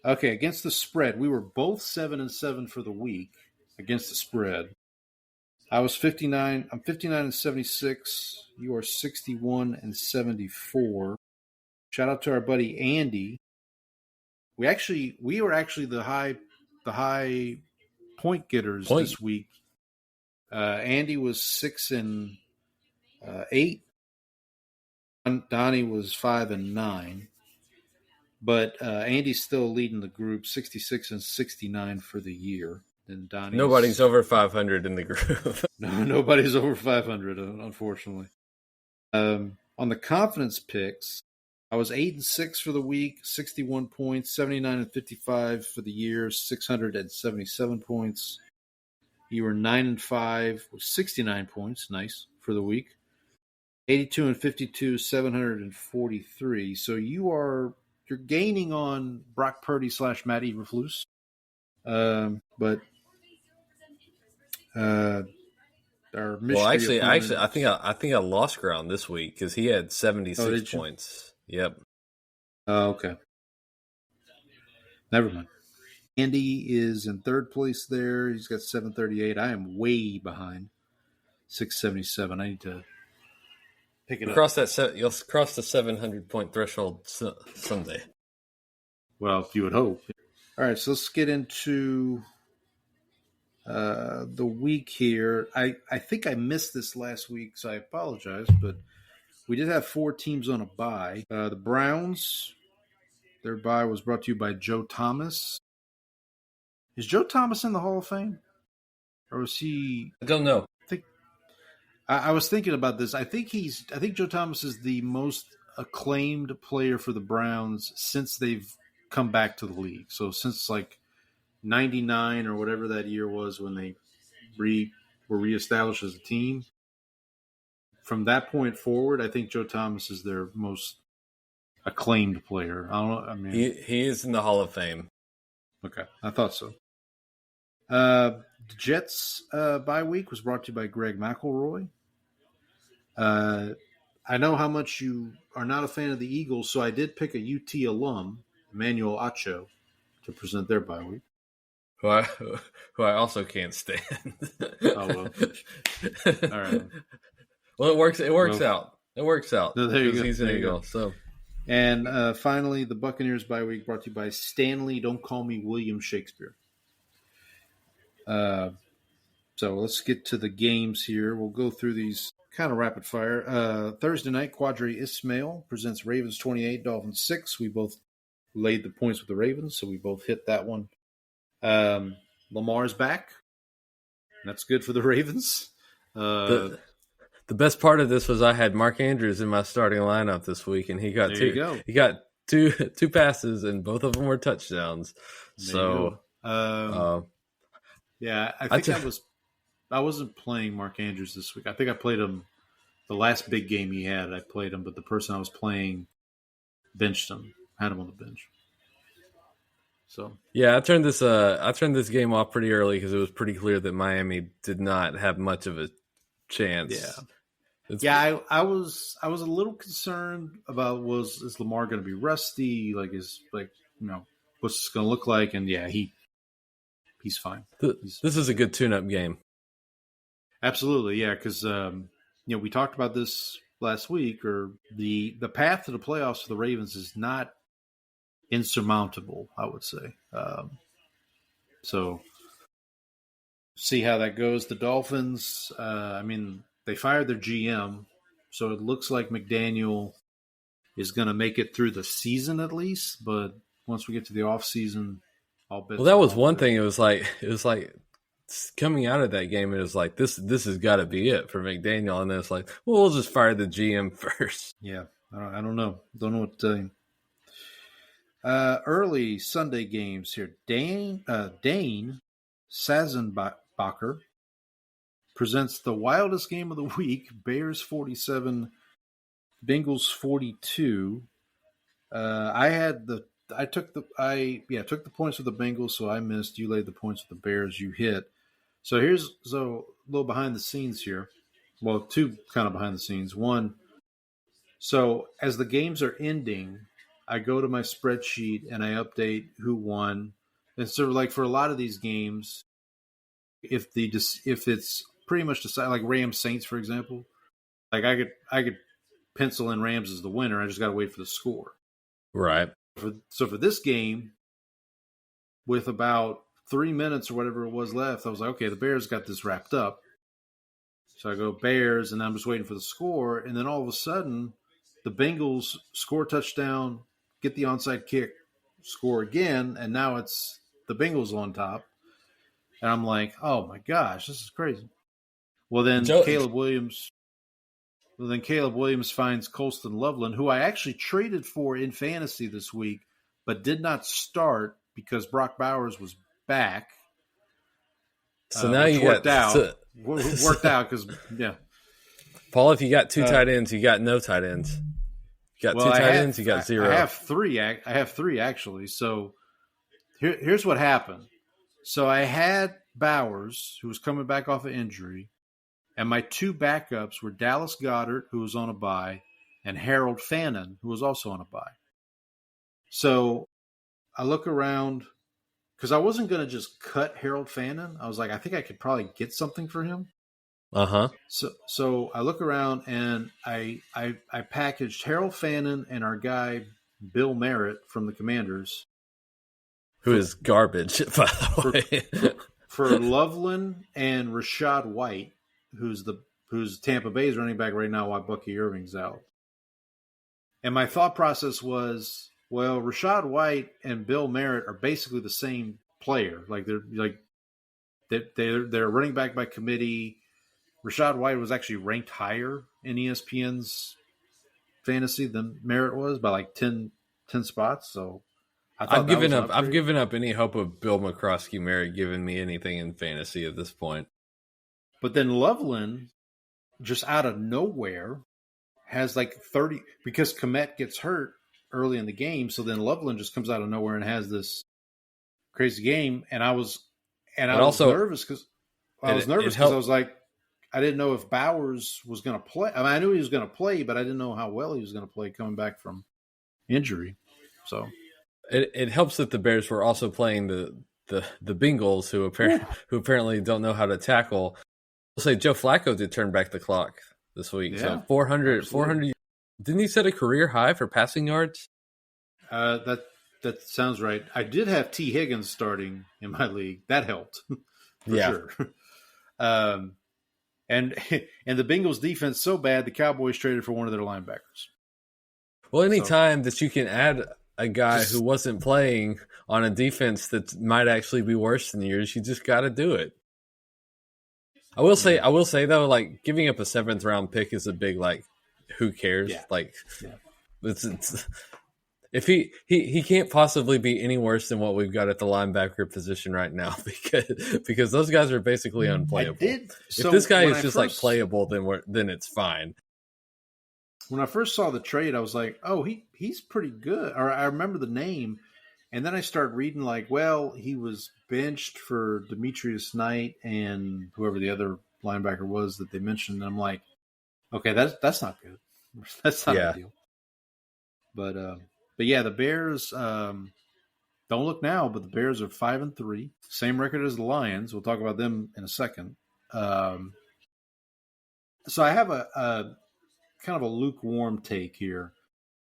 Okay, against the spread, we were both 7-7 for the week against the spread. I was 59. I'm 59-76. You are 61-74. Shout out to our buddy Andy. We were actually the high point getters this week. Andy was 6-8. Donnie was 5-9. But Andy's still leading the group, 66-69 for the year. And Donnie's, nobody's over 500 in the group. No, nobody's over 500, unfortunately. On the confidence picks, I was 8-6 for the week, 61 points, 79-55 for the year, 677 points. You were 9-5 with 69 points, nice for the week. 82-52, 743. So you're gaining on Brock Purdy / Matt Eberflus. But our mystery opponent, I think I lost ground this week because he had 76 points. Yep. Oh, okay. Never mind. Andy is in third place there. He's got 738. I am way behind. 677. I need to pick it up. You'll cross the 700 point threshold someday. Well, you would hope. All right, so let's get into the week here. I think I missed this last week, so I apologize, but we did have 4 teams on a bye. The Browns, their bye was brought to you by Joe Thomas. Is Joe Thomas in the Hall of Fame? Or was he... I don't know. I was thinking about this. I think Joe Thomas is the most acclaimed player for the Browns since they've come back to the league. So since like 99 or whatever that year was when they were reestablished as a team. From that point forward, I think Joe Thomas is their most acclaimed player. I don't know. I mean, he is in the Hall of Fame. Okay, I thought so. The Jets bye week was brought to you by Greg McElroy. I know how much you are not a fan of the Eagles, so I did pick a UT alum Emmanuel Acho to present their bye week. Who I also can't stand. Oh, well. All right. Well, it works out. It works out. No, there you go. He's an Eagle. So, and finally, the Buccaneers bye week brought to you by Stanley. Don't call me William Shakespeare. So let's get to the games here. We'll go through these kind of rapid fire. Thursday night, Quadri Ismail presents Ravens 28, Dolphins 6. We both laid the points with the Ravens, so we both hit that one. Lamar's back. That's good for the Ravens. The best part of this was I had Mark Andrews in my starting lineup this week, and he got two passes, and both of them were touchdowns. So, yeah, I think I wasn't playing Mark Andrews this week. I think I played him the last big game he had. I played him, but the person I was playing benched him. Had him on the bench. So yeah, I turned this game off pretty early because it was pretty clear that Miami did not have much of a chance. Yeah. I was a little concerned about is Lamar going to be rusty? What's this going to look like? And yeah, he's fine. This is a good tune-up game. Absolutely, yeah, because we talked about this last week. Or the path to the playoffs for the Ravens is not insurmountable, I would say. So see how that goes. The Dolphins, they fired their GM, so it looks like McDaniel is going to make it through the season at least. But once we get to the off season, I'll bet. Well, that was one thing. It was like coming out of that game. It was like this has got to be it for McDaniel, and then it's like, well, we'll just fire the GM first. Yeah, I don't know. Don't know what to tell you. Early Sunday games here. Dane Sazenbacher presents the wildest game of the week. Bears 47, Bengals 42. I took the points with the Bengals, so I missed. You laid the points with the Bears. You hit. So here's a little behind the scenes here. Well, two kind of behind the scenes. One, so as the games are ending, I go to my spreadsheet and I update who won. And so, like for a lot of these games, if it's pretty much decided, like Rams Saints, for example, like I could pencil in Rams as the winner. I just got to wait for the score. Right. So for this game, with about 3 minutes or whatever it was left, I was like, okay, the Bears got this wrapped up. So I go Bears, and I'm just waiting for the score. And then all of a sudden, the Bengals score a touchdown, get the onside kick, score again, and now it's the Bengals on top. And I'm like, oh my gosh, this is crazy. Well, then Caleb Williams finds Colston Loveland, who I actually traded for in fantasy this week, but did not start because Brock Bowers was back. So now you worked out. Worked out because, yeah. Paul, if you got two tight ends, you got no tight ends. You got two tight ends, you got zero. I have three actually. So here's what happened. So I had Bowers, who was coming back off an injury, and my two backups were Dallas Goedert, who was on a bye, and Harold Fannin, who was also on a bye. So I look around because I wasn't going to just cut Harold Fannin. I was like, I think I could probably get something for him. Uh-huh. So I look around and I packaged Harold Fannin and our guy Bill Merritt from the Commanders, who is garbage, by the way, for Loveland and Rashad White, who's Tampa Bay's running back right now while Bucky Irving's out. And my thought process was, well, Rashad White and Bill Merritt are basically the same player. They're running back by committee. Rashad White was actually ranked higher in ESPN's fantasy than Merritt was by like 10 spots. So I've given up. I've given up any hope of Bill McCroskey Merritt giving me anything in fantasy at this point. But then Loveland, just out of nowhere, has like 30 because Kmet gets hurt early in the game. So then Loveland just comes out of nowhere and has this crazy game. And I was nervous because I was like, I didn't know if Bowers was going to play. I mean, I knew he was going to play, but I didn't know how well he was going to play coming back from injury. So it helps that the Bears were also playing the Bengals, who apparently don't know how to tackle. I'll say Joe Flacco did turn back the clock this week. Yeah, So 400. Didn't he set a career high for passing yards? That sounds right. I did have T. Higgins starting in my league. That helped for sure. And the Bengals defense so bad, the Cowboys traded for one of their linebackers. Well, any time that you can add a guy who wasn't playing on a defense that might actually be worse than yours, you just got to do it. I will say though, like giving up a 7th round pick is a big like. Who cares? Yeah. Like, it's if he can't possibly be any worse than what we've got at the linebacker position right now because those guys are basically unplayable. If this guy is just like playable, then it's fine. When I first saw the trade, I was like, oh, he's pretty good. Or I remember the name, and then I started reading like, well, he was benched for Demetrius Knight and whoever the other linebacker was that they mentioned. And I'm like, okay, that's not good. That's not a deal. But yeah, the Bears don't look now, but the Bears are 5-3, same record as the Lions. We'll talk about them in a second. So I have a kind of a lukewarm take here.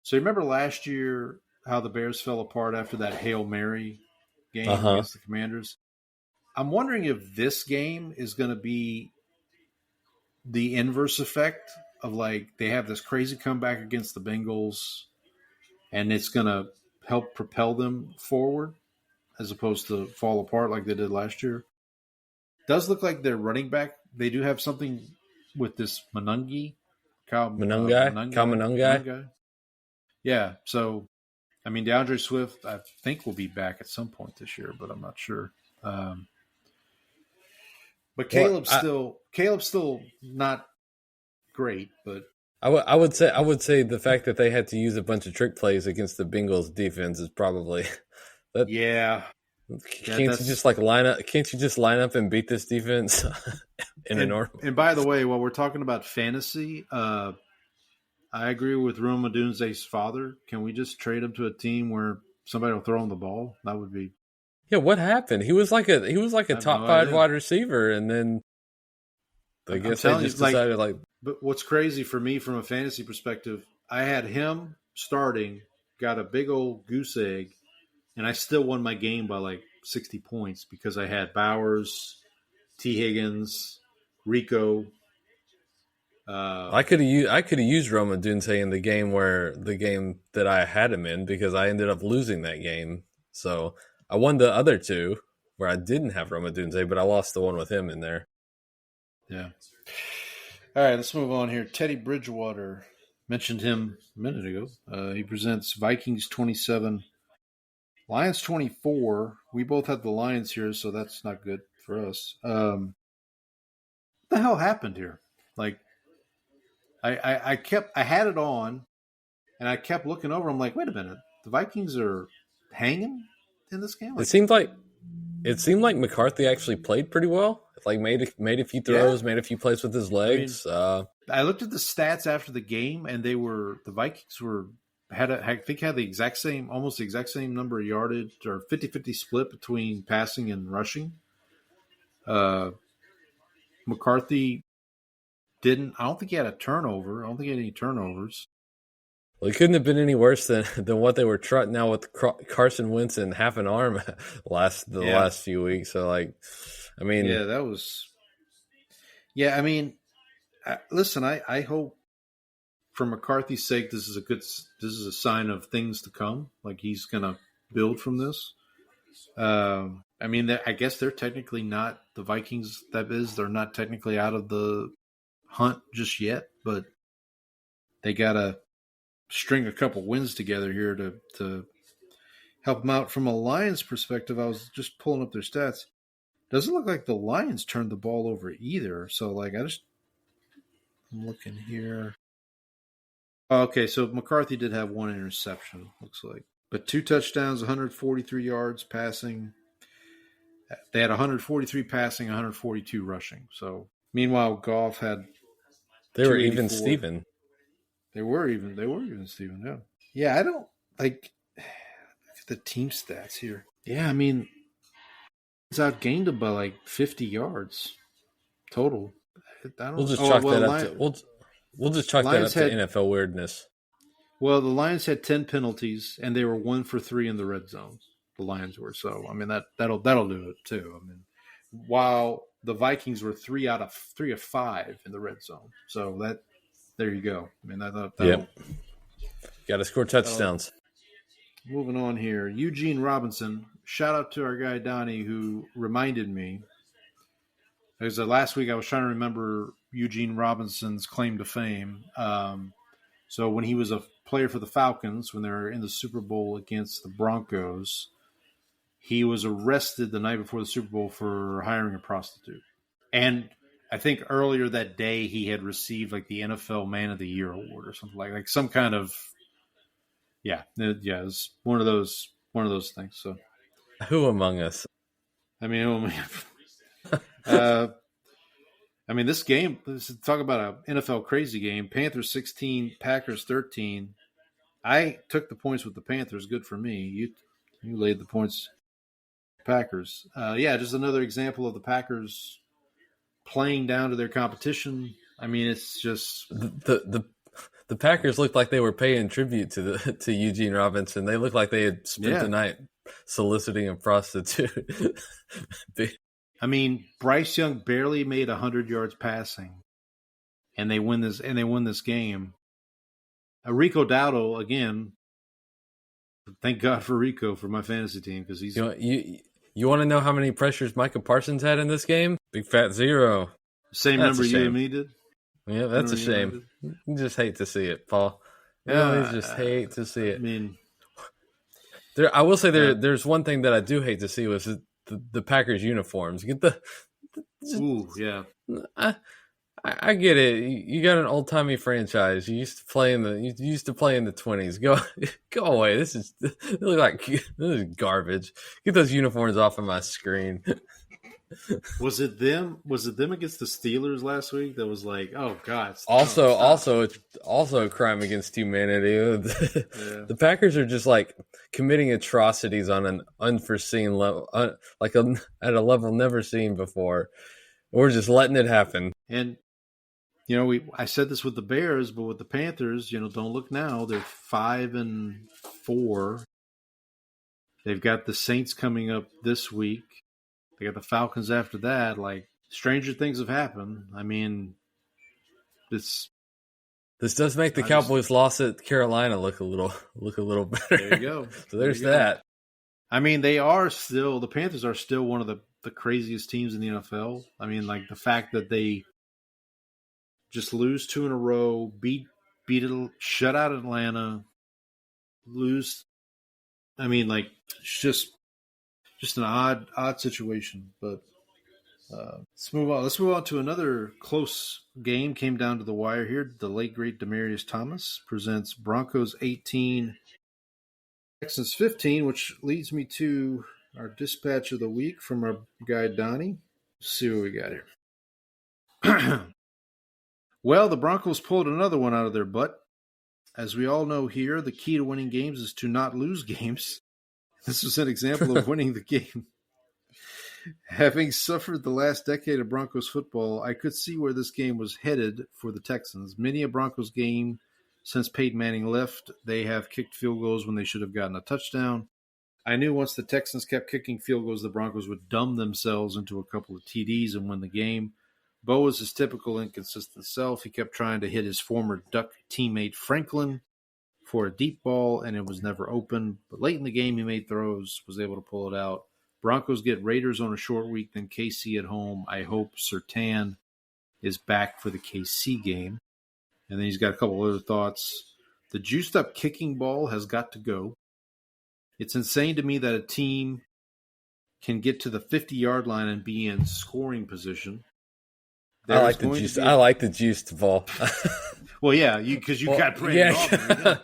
So you remember last year how the Bears fell apart after that Hail Mary game against the Commanders? I'm wondering if this game is going to be the inverse effect of like they have this crazy comeback against the Bengals and it's going to help propel them forward as opposed to fall apart like they did last year. Does look like their running back, they do have something with this Monungai. Yeah, so, I mean, DeAndre Swift, I think will be back at some point this year, but I'm not sure. But Caleb's still not great, but I would say the fact that they had to use a bunch of trick plays against the Bengals defense is probably that. Yeah. Can't you just line up and beat this defense in a normal? And by the way, while we're talking about fantasy, I agree with Rome Odunze's father. Can we just trade him to a team where somebody will throw him the ball? That would be. Yeah, what happened? He was like a top 5 wide receiver, and then I guess they just decided like. But what's crazy for me from a fantasy perspective, I had him starting, got a big old goose egg, and I still won my game by like 60 points because I had Bowers, T. Higgins, Rico. I could have used Roma Dunze in the game that I had him in because I ended up losing that game. So I won the other 2 where I didn't have Roma Dunze, but I lost the one with him in there. Yeah. All right, let's move on here. Teddy Bridgewater, mentioned him a minute ago. He presents Vikings 27, Lions 24. We both had the Lions here, so that's not good for us. What the hell happened here? Like, I had it on, and I kept looking over. I'm like, wait a minute, the Vikings are hanging in this game. Like, it seemed like McCarthy actually played pretty well. Like made a few throws, made a few plays with his legs. I looked at the stats after the game, and the Vikings had almost the exact same number of yardage or 50-50 split between passing and rushing. McCarthy I don't think he had a turnover. I don't think he had any turnovers. Well, it couldn't have been any worse than what they were trotting out with Carson Wentz and half an arm last few weeks. So, like, I mean, yeah, that was. Yeah, I mean, listen, I hope for McCarthy's sake, this is a sign of things to come. Like he's gonna build from this. I mean, I guess they're technically not the Vikings. They're not technically out of the hunt just yet, but they gotta string a couple wins together here to help them out. From a Lions perspective, I was just pulling up their stats. Doesn't look like the Lions turned the ball over either. So, like, I'm looking here. Okay, so McCarthy did have 1 interception, looks like. But 2 touchdowns, 143 yards passing. They had 143 passing, 142 rushing. So, meanwhile, Goff had. They were even Steven. They were even Steven, yeah. Yeah, I don't like. The team stats here. Yeah, I mean, it's outgained them by like 50 yards total. I don't. We'll just Oh chalk well, that up to we'll just chalk that up Lions to had NFL weirdness. well the Lions had 10 penalties and they were 1 for 3 in the red zone. The Lions were so. I mean that'll do it too. I mean, while the Vikings were 3 of 5 in the red zone. So that there you go. I mean that'll Got to score touchdowns. Moving on here, Eugene Robinson. Shout out to our guy Donnie who reminded me. Because last week I was trying to remember Eugene Robinson's claim to fame. So when he was a player for the Falcons, when they were in the Super Bowl against the Broncos, he was arrested the night before the Super Bowl for hiring a prostitute. And I think earlier that day he had received like the NFL Man of the Year award or something like some kind of it's one of those things. So Who among us? I mean, this game, talk about an NFL crazy game. Panthers 16, Packers 13. I took the points with the Panthers. Good for me. You laid the points. Packers. Just another example of the Packers playing down to their competition. I mean, it's just the Packers looked like they were paying tribute to Eugene Robinson. They looked like they had spent the night soliciting a prostitute. I mean, Bryce Young barely made 100 yards passing, and they win this game. Rico Dowdle again. Thank God for Rico for my fantasy team because he's. You want to know how many pressures Micah Parsons had in this game? Big fat 0. Same number you and me did. Yeah, that's a shame. You just hate to see it, Paul. Yeah, you just hate to see it. I mean, I will say there's one thing that I do hate to see was the Packers uniforms. Get I get it. You got an old timey franchise. You used to play in the 20s. Go away. This is garbage. Get those uniforms off of my screen. Was it them against the Steelers last week? That was like, oh God. Also a crime against humanity. The Packers are just like committing atrocities on an unforeseen level, at a level never seen before. We're just letting it happen. And I said this with the Bears, but with the Panthers, don't look now. They're 5-4. They've got the Saints coming up this week. They got the Falcons after that. Like, stranger things have happened. I mean, this does make the Cowboys' loss at Carolina look a little better. There you go. So there's that. I mean, the Panthers are still one of the craziest teams in the NFL. I mean, like the fact that they just lose 2 in a row, shut out Atlanta, lose. I mean, like it's just an odd situation. But let's move on. Let's move on to another close game. Came down to the wire here. The late great Demaryius Thomas presents Broncos 18, Texans 15, which leads me to our dispatch of the week from our guy Donnie. Let's see what we got here. Well, the Broncos pulled another one out of their butt. As we all know here, the key to winning games is to not lose games. This was an example of winning the game. Having suffered the last decade of Broncos football, I could see where this game was headed for the Texans. Many a Broncos game since Peyton Manning left, they have kicked field goals when they should have gotten a touchdown. I knew once the Texans kept kicking field goals, the Broncos would dumb themselves into a couple of TDs and win the game. Bo was his typical inconsistent self. He kept trying to hit his former Duck teammate Franklin for a deep ball, and it was never open. But late in the game, he made throws, was able to pull it out. Broncos get Raiders on a short week, then KC at home. I hope Surtain is back for the KC game. And then he's got a couple other thoughts. The juiced-up kicking ball has got to go. It's insane to me that a team can get to the 50-yard line and be in scoring position. I like the juiced ball. Well, yeah, because you got Brandon Aubrey.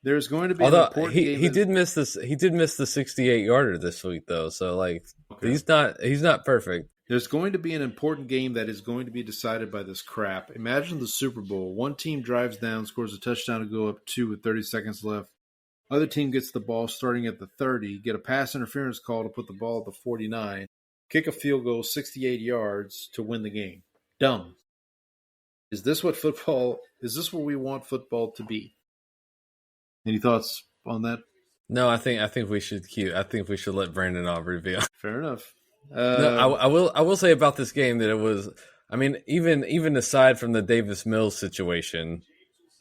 There's going to be an important game. He did miss this. He did miss the 68-yarder this week, though. So he's not perfect. There's going to be an important game that is going to be decided by this crap. Imagine the Super Bowl. One team drives down, scores a touchdown to go up 2 with 30 seconds left. Other team gets the ball starting at the 30, get a pass interference call to put the ball at the 49, kick a field goal 68 yards to win the game. Dumb. Is this what we want football to be? Any thoughts on that? No, I think we should let Brandon Aubrey be on. Fair enough. No, I will say about this game that it was. I mean, even aside from the Davis Mills situation,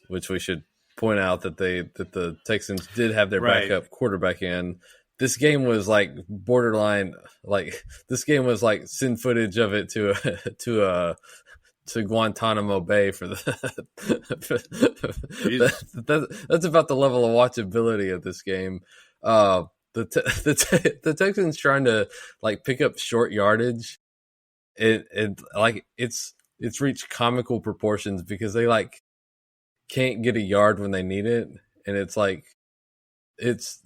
which we should point out that the Texans did have their backup quarterback in. This game was like borderline. Like this game was like send footage of it to Guantanamo Bay for the. That's about the level of watchability of this game. The Texans trying to like pick up short yardage. It's reached comical proportions because they like can't get a yard when they need it, and it's like it's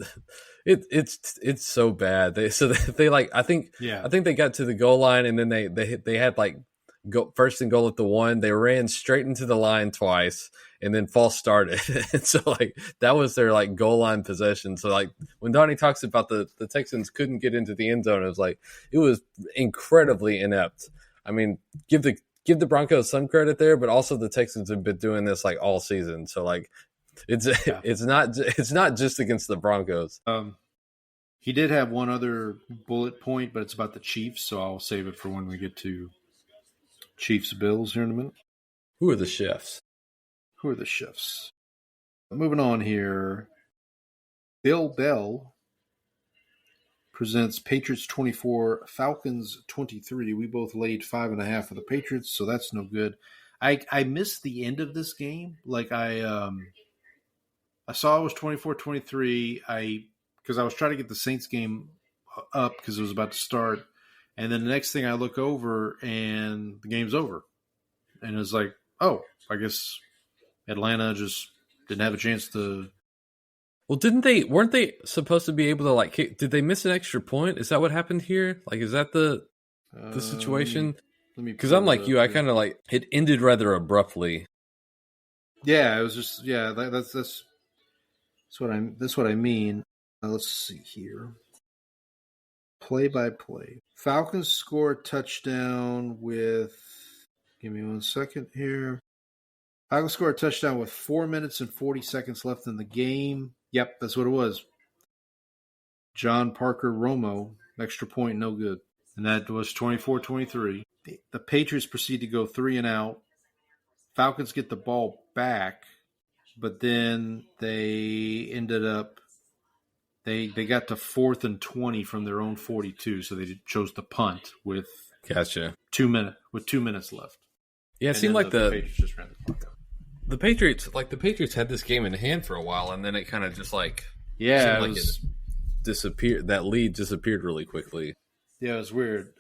so bad. They like I think they got to the goal line and then they had like first and goal at the 1. They ran straight into the line twice and then false started. And so like that was their like goal line possession. So like when Donnie talks about the Texans couldn't get into the end zone, it was incredibly inept. I mean, give the Broncos some credit there, but also the Texans have been doing this like all season. So like it's not just against the Broncos. He did have one other bullet point, but it's about the Chiefs, so I'll save it for when we get to Chiefs Bills here in a minute. Who are the chefs? Moving on here. Bill Bell presents Patriots 24, Falcons 23. We both laid 5.5 for the Patriots, so that's no good. I missed the end of this game. Like I saw it was 24-23. Because I was trying to get the Saints game up because it was about to start. And then the next thing I look over and the game's over. And it was like, oh, I guess Atlanta just didn't have a chance to. Well, weren't they supposed to be able to like kick? Did they miss an extra point? Is that what happened here? Like, is that the situation? Because I'm like you, I kind of like it ended rather abruptly. Yeah, it was just that's what I mean. Let's see here. Play by play. Falcons score a touchdown with. Give me 1 second here. Falcons score a touchdown with 4 minutes and 40 seconds left in the game. Yep, that's what it was. John Parker Romo, extra point, no good. And that was 24-23. The Patriots proceed to go 3 and out. Falcons get the ball back, but then they ended up. They got to 4th and 20 from their own 42, so they chose to punt with 2 minutes left. Yeah, it seemed like the Patriots just ran the clock out. The Patriots had this game in hand for a while, and then it kind of just like it disappeared. That lead disappeared really quickly. Yeah, it was weird.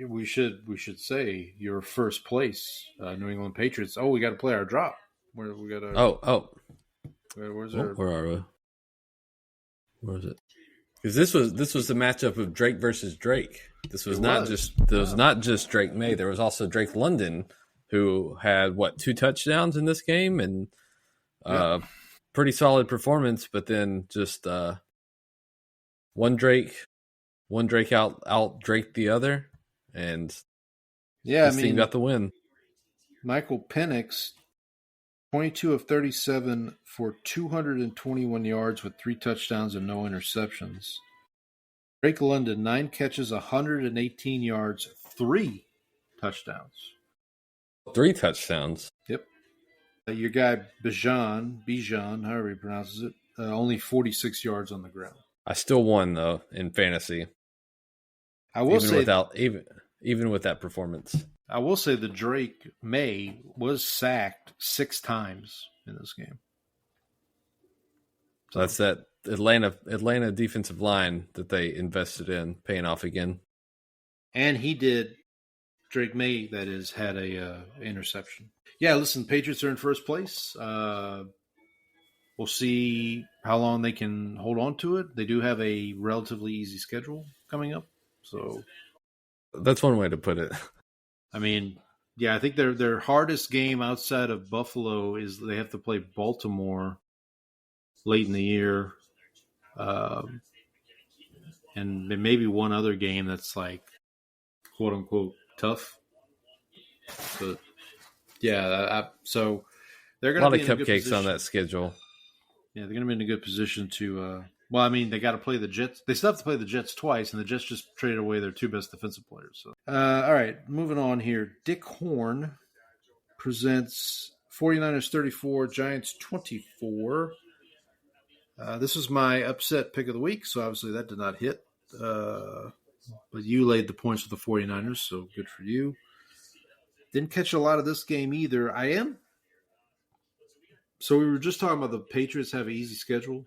We should say your first place, New England Patriots. Oh, we got to play our drop. Where we got to? Where's our? Where are we? Where is it? Because this was the matchup of Drake versus Drake. This was not just Drake May. There was also Drake London, who had 2 touchdowns in this game and pretty solid performance. But then just one Drake out Drake the other, and this team got the win. Michael Penix. 22 of 37 for 221 yards with 3 touchdowns and no interceptions. Drake London, 9 catches, 118 yards, 3 touchdowns. 3 touchdowns? Yep. Your guy, Bijan, however he pronounces it, only 46 yards on the ground. I still won, though, in fantasy. I will say even with that performance. I will say that Drake May was sacked 6 times in this game. So that's that Atlanta defensive line that they invested in paying off again. And Drake May, that is, had a interception. Yeah, listen, Patriots are in first place. We'll see how long they can hold on to it. They do have a relatively easy schedule coming up. So that's one way to put it. I mean, yeah, I think their hardest game outside of Buffalo is they have to play Baltimore late in the year. And maybe one other game that's like quote unquote tough. But yeah, so they're A going to lot be of in a good cupcakes position. on that schedule. Yeah, they're going to be in a good position to. Well, I mean, they got to play the Jets. They still have to play the Jets twice, and the Jets just traded away their two best defensive players. So, all right, moving on here. Dick Horn presents 49ers 34, Giants 24. This was my upset pick of the week, so obviously that did not hit. But you laid the points with the 49ers, so good for you. Didn't catch a lot of this game either. So we were just talking about the Patriots have an easy schedule.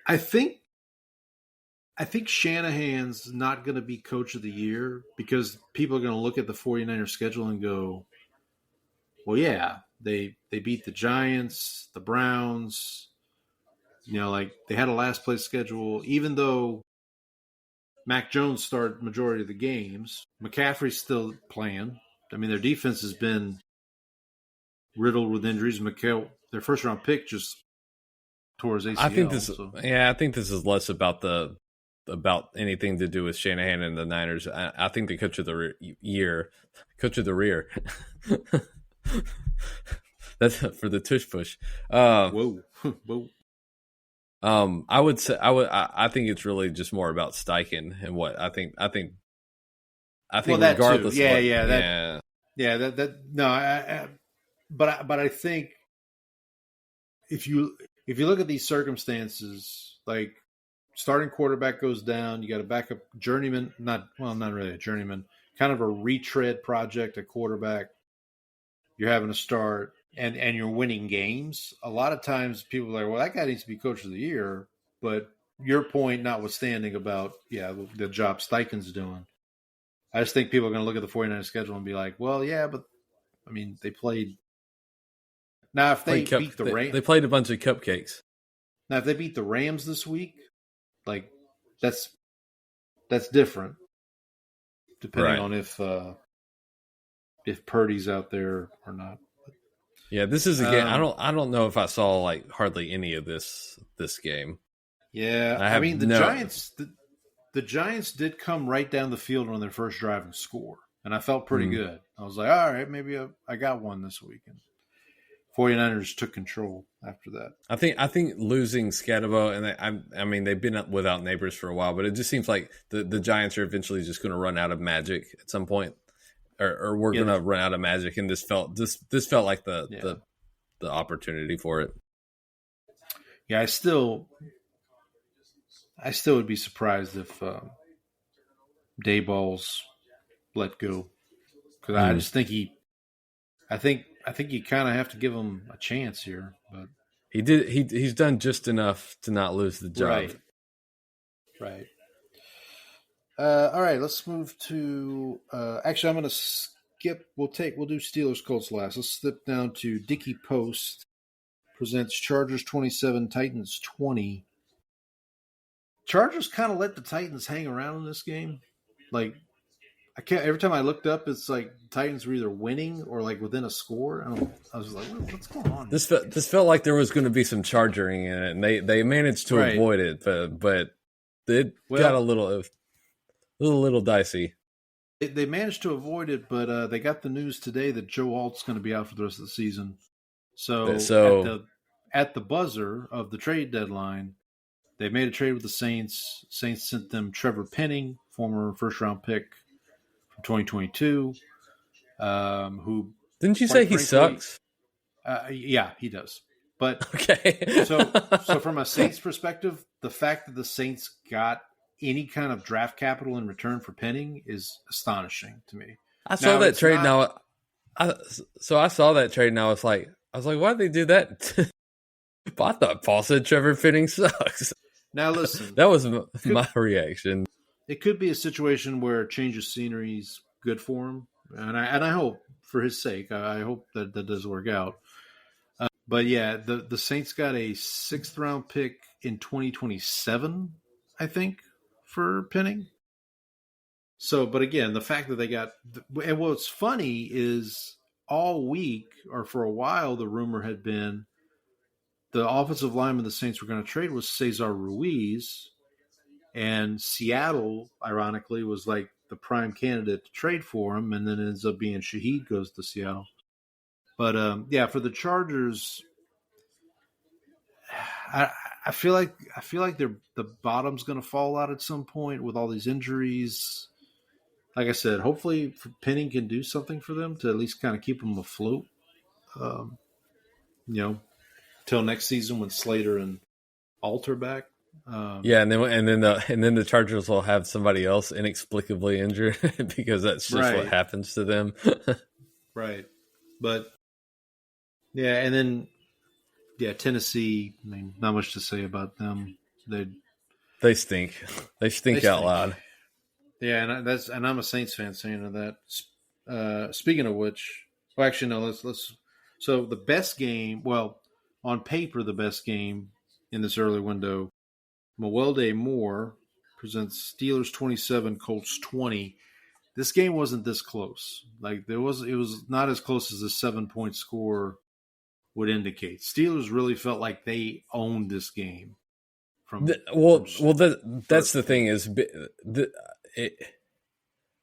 I think Shanahan's not going to be coach of the year because people are going to look at the 49ers schedule and go, well, yeah, they beat the Giants, the Browns, like they had a last place schedule, even though Mac Jones started majority of the games. McCaffrey's still playing. I mean, their defense has been riddled with injuries. Their first round pick just tore his ACL. I think this is less about anything to do with Shanahan and the Niners. I think the coach of the rear. That's for the tush push. Whoa. I think it's really just more about Steichen and what I think. Well, regardless. That too. But I think if you look at these circumstances, like starting quarterback goes down, you got a backup journeyman, not really a journeyman, kind of a retread project at quarterback. You're having to start and you're winning games. A lot of times people are like, well, that guy needs to be coach of the year. But your point notwithstanding about, the job Steichen's doing, I just think people are going to look at the 49ers schedule and be like, well, yeah, but I mean, they played. Now, if they beat the Rams, they played a bunch of cupcakes. Now, if they beat the Rams this week, like that's different, depending on if Purdy's out there or not. Yeah, this is a game. I don't know if I saw like hardly any of this game. Yeah, I mean the Giants. The Giants did come right down the field on their first drive and score, and I felt pretty good. I was like, all right, maybe I got one this weekend. 49ers took control after that. I think losing Scatabo, and they've been without Neighbors for a while, but it just seems like the Giants are eventually just going to run out of magic at some point, or we're going to run out of magic, and this felt like the opportunity for it. Yeah, I still would be surprised if Dayball's let go, because I just think I think you kind of have to give him a chance here, but he's done just enough to not lose the job. Right. All right, let's move to. Actually, I'm going to skip. We'll do Steelers Colts last. Let's slip down to Dickie Post presents Chargers 27, Titans 20. Chargers kind of let the Titans hang around in this game. Like, I can't. Every time I looked up, it's like the Titans were either winning or like within a score. I was like, "What's going on?" This felt like there was going to be some charging in it, and they managed to avoid it, but it got a little dicey. They managed to avoid it, but they got the news today that Joe Alt's going to be out for the rest of the season. So at the buzzer of the trade deadline, they made a trade with the Saints. Saints sent them Trevor Penning, former first-round pick from 2022. Who didn't you say he sucks? Yeah, he does. But okay. so from a Saints perspective, the fact that the Saints got any kind of draft capital in return for Penning is astonishing to me. I saw that trade. I saw that trade, and I was like, why'd they do that? I thought Paul said Trevor Penning sucks. Now listen, that was my reaction. It could be a situation where change of scenery is good for him, and I hope for his sake, I hope that does work out. But yeah, the Saints got a 6th round pick in 2027, I think, for Penning. So, but again, the fact that they got, and what's funny is all week or for a while, the rumor had been the offensive lineman the Saints were going to trade was Cesar Ruiz, and Seattle, ironically, was like the prime candidate to trade for him, and then it ends up being Shaheed goes to Seattle. But for the Chargers, I feel like the bottom's going to fall out at some point with all these injuries. Like I said, hopefully Penning can do something for them to at least kind of keep them afloat. Till next season when Slater and Alter back. And then the Chargers will have somebody else inexplicably injured because that's just what happens to them. Right. But yeah, and then Tennessee, I mean, not much to say about them. They stink. They stink out loud. Yeah, and I'm a Saints fan saying that. Speaking of which, well, actually no, let's so the best game, well, on paper the best game in this early window, Mewelde Moore presents Steelers 27, Colts 20. This game wasn't this close. Like it was not as close as the 7-point score would indicate. Steelers really felt like they owned this game. That's the thing is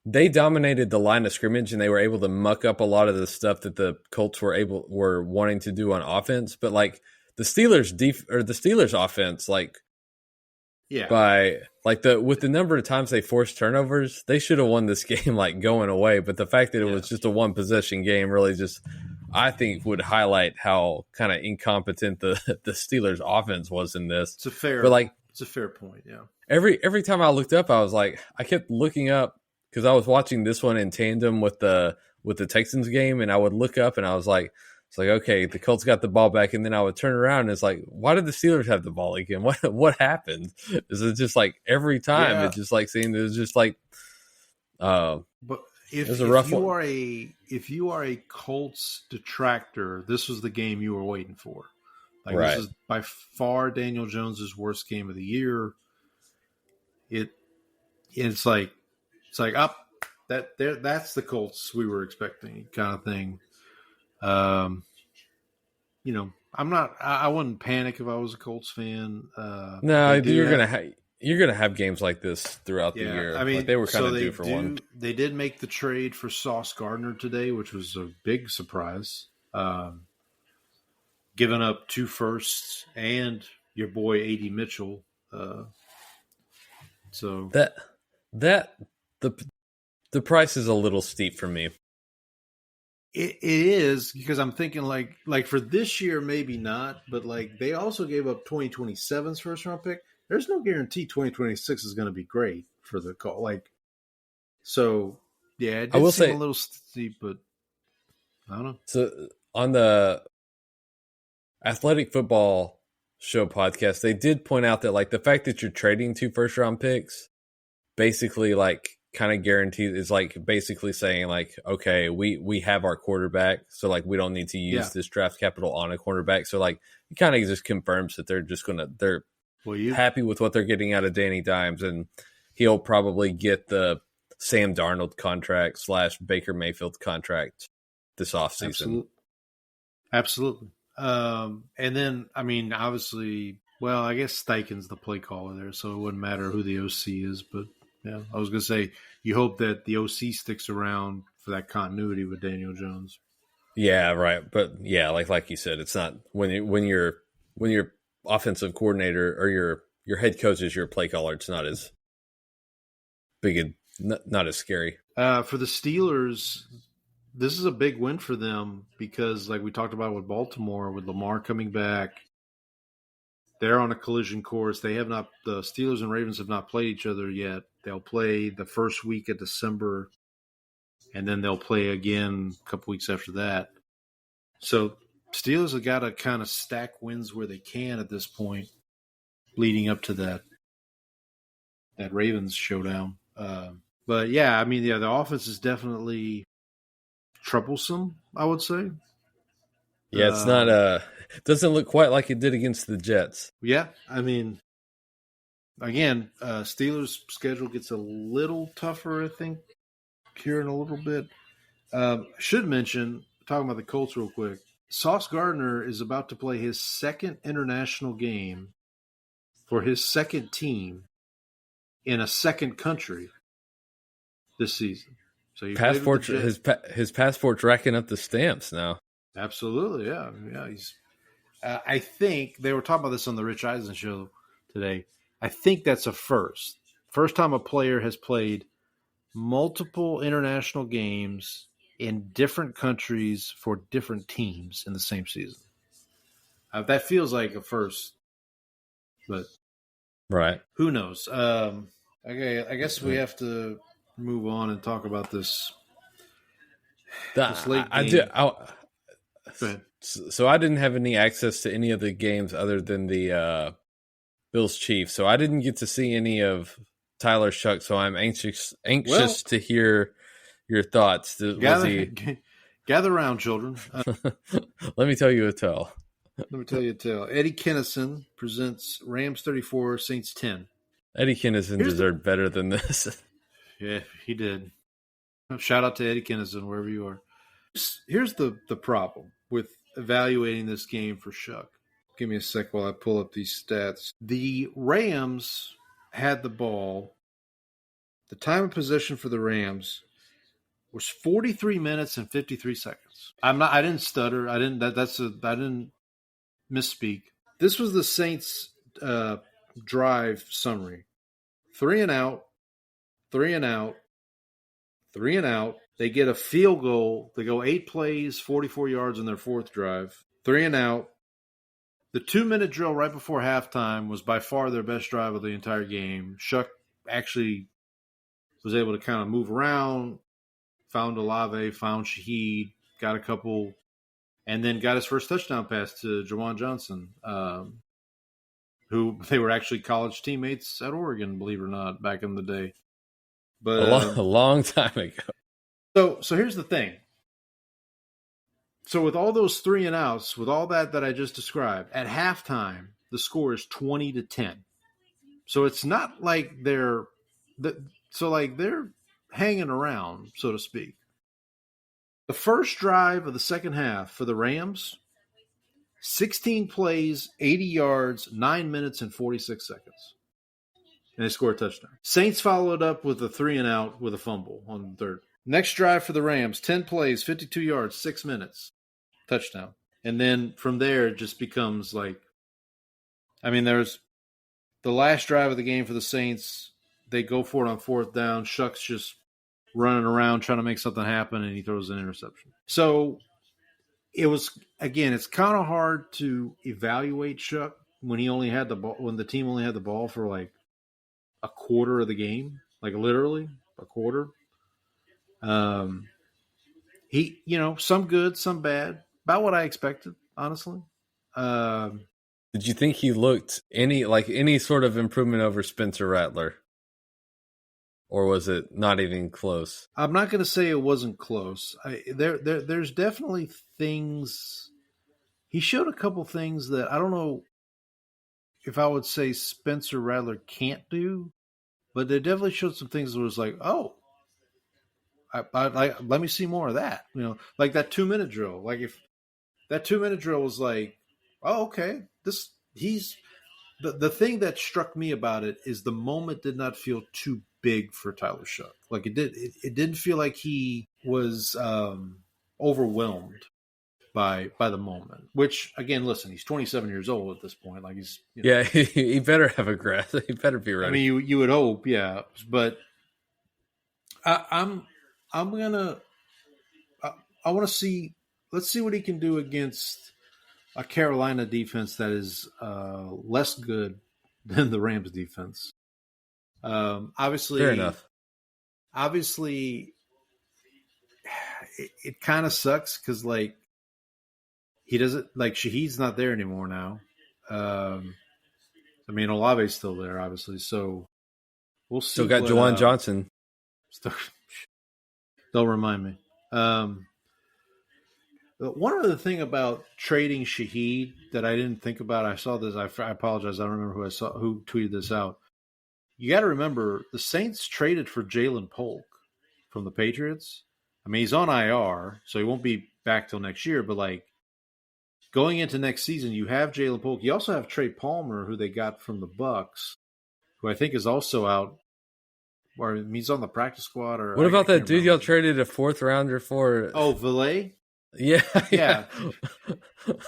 they dominated the line of scrimmage and they were able to muck up a lot of the stuff that the Colts were wanting to do on offense. But like the Steelers offense, like with the number of times they forced turnovers, they should have won this game like going away. But the fact that it was just a one possession game really just, I think, would highlight how kind of incompetent the Steelers offense was in this. It's a fair point. Yeah. Every time I looked up, I kept looking up because I was watching this one in tandem with the Texans game, and I would look up and I was like, it's like, okay, the Colts got the ball back, and then I would turn around and it's like, why did the Steelers have the ball again? What happened? Is it just like every time it just like seemed it was just like but if you are a Colts detractor, this was the game you were waiting for. Like This is by far Daniel Jones's worst game of the year. It's like that's the Colts we were expecting kind of thing. I wouldn't panic if I was a Colts fan. No, you're gonna have games like this throughout the year. I mean, like they were kind of due for one. They did make the trade for Sauce Gardner today, which was a big surprise. Giving up 2 firsts and your boy A.D. Mitchell. So the price is a little steep for me. It is because I'm thinking like for this year maybe not, but like they also gave up 2027's first round pick. There's no guarantee 2026 is going to be great for the call. Like, so yeah, it did seem a little steep, but I don't know. So on the Athletic Football Show podcast, they did point out that like the fact that you're trading 2 first round picks basically like kind of guaranteed is like basically saying like, okay, we have our quarterback, so like we don't need to use this draft capital on a quarterback. So like it kind of just confirms that they're happy with what they're getting out of Danny Dimes, and he'll probably get the Sam Darnold contract / Baker Mayfield contract this offseason. Absolutely. And then I mean obviously, well, I guess Steichen's the play caller there, so it wouldn't matter who the OC is, but yeah, I was going to say, you hope that the OC sticks around for that continuity with Daniel Jones. Yeah, right. But yeah, like you said, it's not when your offensive coordinator or your head coach is your play caller, it's not as big, not as scary. For the Steelers, this is a big win for them because, like we talked about with Baltimore, with Lamar coming back, they're on a collision course. The Steelers and Ravens have not played each other yet. They'll play the first week of December, and then they'll play again a couple weeks after that. So Steelers have got to kind of stack wins where they can at this point, leading up to that Ravens showdown. But yeah, I mean, the offense is definitely troublesome, I would say. Yeah, it's not doesn't look quite like it did against the Jets. Yeah, I mean, again, Steelers' schedule gets a little tougher, I think, here in a little bit. Should mention, talking about the Colts real quick, Sauce Gardner is about to play his second international game for his second team in a second country this season. So he played with the Jets. His passport's racking up the stamps now. Absolutely, yeah. He's. I think they were talking about this on the Rich Eisen show today. I think that's a first. First time a player has played multiple international games in different countries for different teams in the same season. That feels like a first, but right. Who knows? Okay, I guess we have to move on and talk about this. This late game. Go ahead. So I didn't have any access to any of the games other than the Bills Chiefs, so I didn't get to see any of Tyler Shuck. So I'm anxious to hear your thoughts. Gather around, children. Let me tell you a tale. Eddie Kennison presents Rams 34, Saints 10. Eddie Kennison deserved better than this. Yeah, he did. Shout out to Eddie Kennison, wherever you are. Here's the problem with evaluating this game for Shuck. Give me a sec while I pull up these stats. The Rams had the ball. The time of possession for the Rams was 43 minutes and 53 seconds. I didn't stutter. I didn't misspeak. This was the Saints drive summary. 3 and out, 3 and out, 3 and out. They get a field goal. They go 8 plays, 44 yards on their fourth drive. 3 and out. The 2-minute drill right before halftime was by far their best drive of the entire game. Shuck actually was able to kind of move around, found Olave, found Shaheed, got a couple, and then got his first touchdown pass to Jawan Johnson, who they were actually college teammates at Oregon, believe it or not, back in the day. But a long time ago. So here's the thing. So with all those 3 and outs, with all that I just described, at halftime, the score is 20-10. So it's not like they're hanging around, so to speak. The first drive of the second half for the Rams, 16 plays, 80 yards, 9 minutes and 46 seconds. And they scored a touchdown. Saints followed up with a 3 and out with a fumble on the third. Next drive for the Rams, 10 plays, 52 yards, 6 minutes, touchdown. And then from there, it just becomes like, there's the last drive of the game for the Saints. They go for it on fourth down. Shuck's just running around trying to make something happen, and he throws an interception. So it was, again, it's kind of hard to evaluate Shuck when he only had the ball, when the team only had the ball for like a quarter of the game, like literally a quarter. He, some good, some bad, about what I expected, honestly. Did you think he looked any sort of improvement over Spencer Rattler? Or was it not even close? I'm not going to say it wasn't close. There's definitely things. He showed a couple things that I don't know if I would say Spencer Rattler can't do, but they definitely showed some things that was like, oh, let me see more of that. Like that 2-minute drill. Like if that 2-minute drill was like, oh, okay, the thing that struck me about it is the moment did not feel too big for Tyler Shuck. Like it didn't feel like he was overwhelmed by the moment. Which again, listen, he's 27 years old at this point. Like he's yeah, he better have a grasp. He better be ready. You would hope, yeah. But I want to see. Let's see what he can do against a Carolina defense that is less good than the Rams defense. Obviously, fair enough. Obviously, it kind of sucks because he doesn't Shaheed's not there anymore now. Olave's still there, obviously. So we'll see. Still got Jawan Johnson. Don't remind me. One other thing about trading Shaheed that I didn't think about, I saw this. I apologize. I don't remember who tweeted this out. You got to remember the Saints traded for Jalen Polk from the Patriots. He's on IR, so he won't be back till next year. But going into next season, you have Jalen Polk. You also have Trey Palmer, who they got from the Bucks, who I think is also out. Or he's on the practice squad. Or What about that dude y'all remember. traded a 4th rounder for? Oh, Valet? Yeah.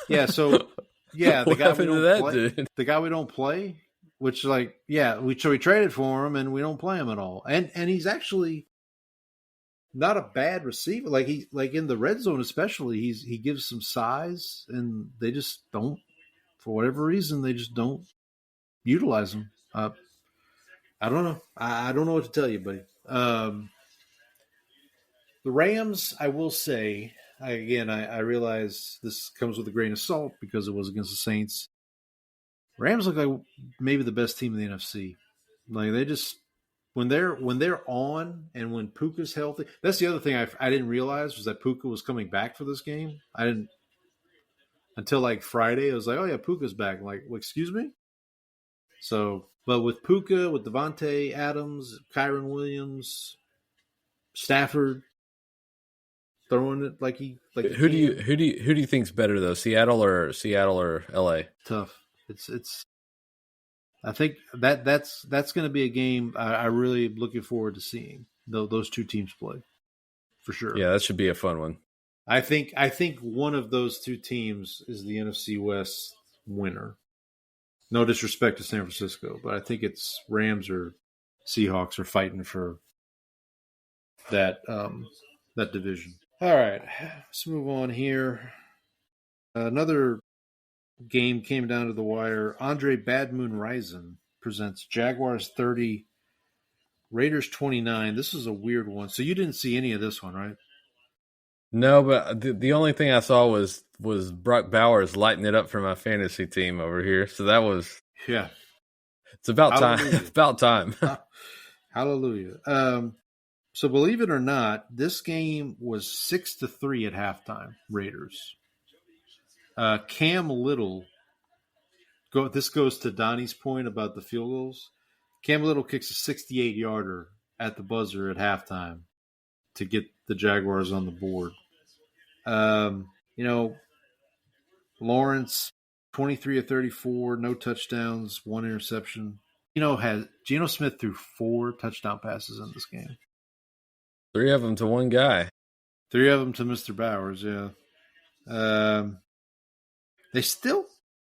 Yeah, so, yeah, the What guy we happened to don't that play. dude? The guy we don't play, which, like, yeah, we traded for him, and we don't play him at all. And he's actually not a bad receiver. Like, in the red zone especially, he gives some size, and they just don't, for whatever reason, they just don't utilize him. I don't know. I don't know what to tell you, buddy. The Rams, I will say, I realize this comes with a grain of salt because it was against the Saints. Rams look like maybe the best team in the NFC. Like, they just when they're on and when Puka's healthy. That's the other thing I didn't realize was that Puka was coming back for this game. I didn't until like Friday. I was like, oh yeah, Puka's back. I'm like, well, excuse me. So, but with Puka, with Devontae Adams, Kyron Williams, Stafford throwing it like Who do you think's better though? Seattle or LA? tough. It's. I think that's going to be a game I really am looking forward to seeing those two teams play for sure. Yeah, that should be a fun one. I think one of those two teams is the NFC West winner. No disrespect to San Francisco, but I think it's Rams or Seahawks are fighting for that division. All right, let's move on here. Another game came down to the wire. Andre Bad Moon Rising presents Jaguars 30, Raiders 29. This is a weird one. So you didn't see any of this one, right? No, but the only thing I saw was Brock Bowers lighting it up for my fantasy team over here. So that was It's about time. It's about time. Hallelujah. So believe it or not, this game was 6-3 at halftime. Raiders. Cam Little. This goes to Donnie's point about the field goals. Cam Little kicks a 68-yarder at the buzzer at halftime to get the Jaguars on the board. Lawrence, 23 of 34, no touchdowns, 1 interception. Geno Smith threw 4 touchdown passes in this game. 3 of them to one guy. 3 of them to Mr. Bowers, yeah. They still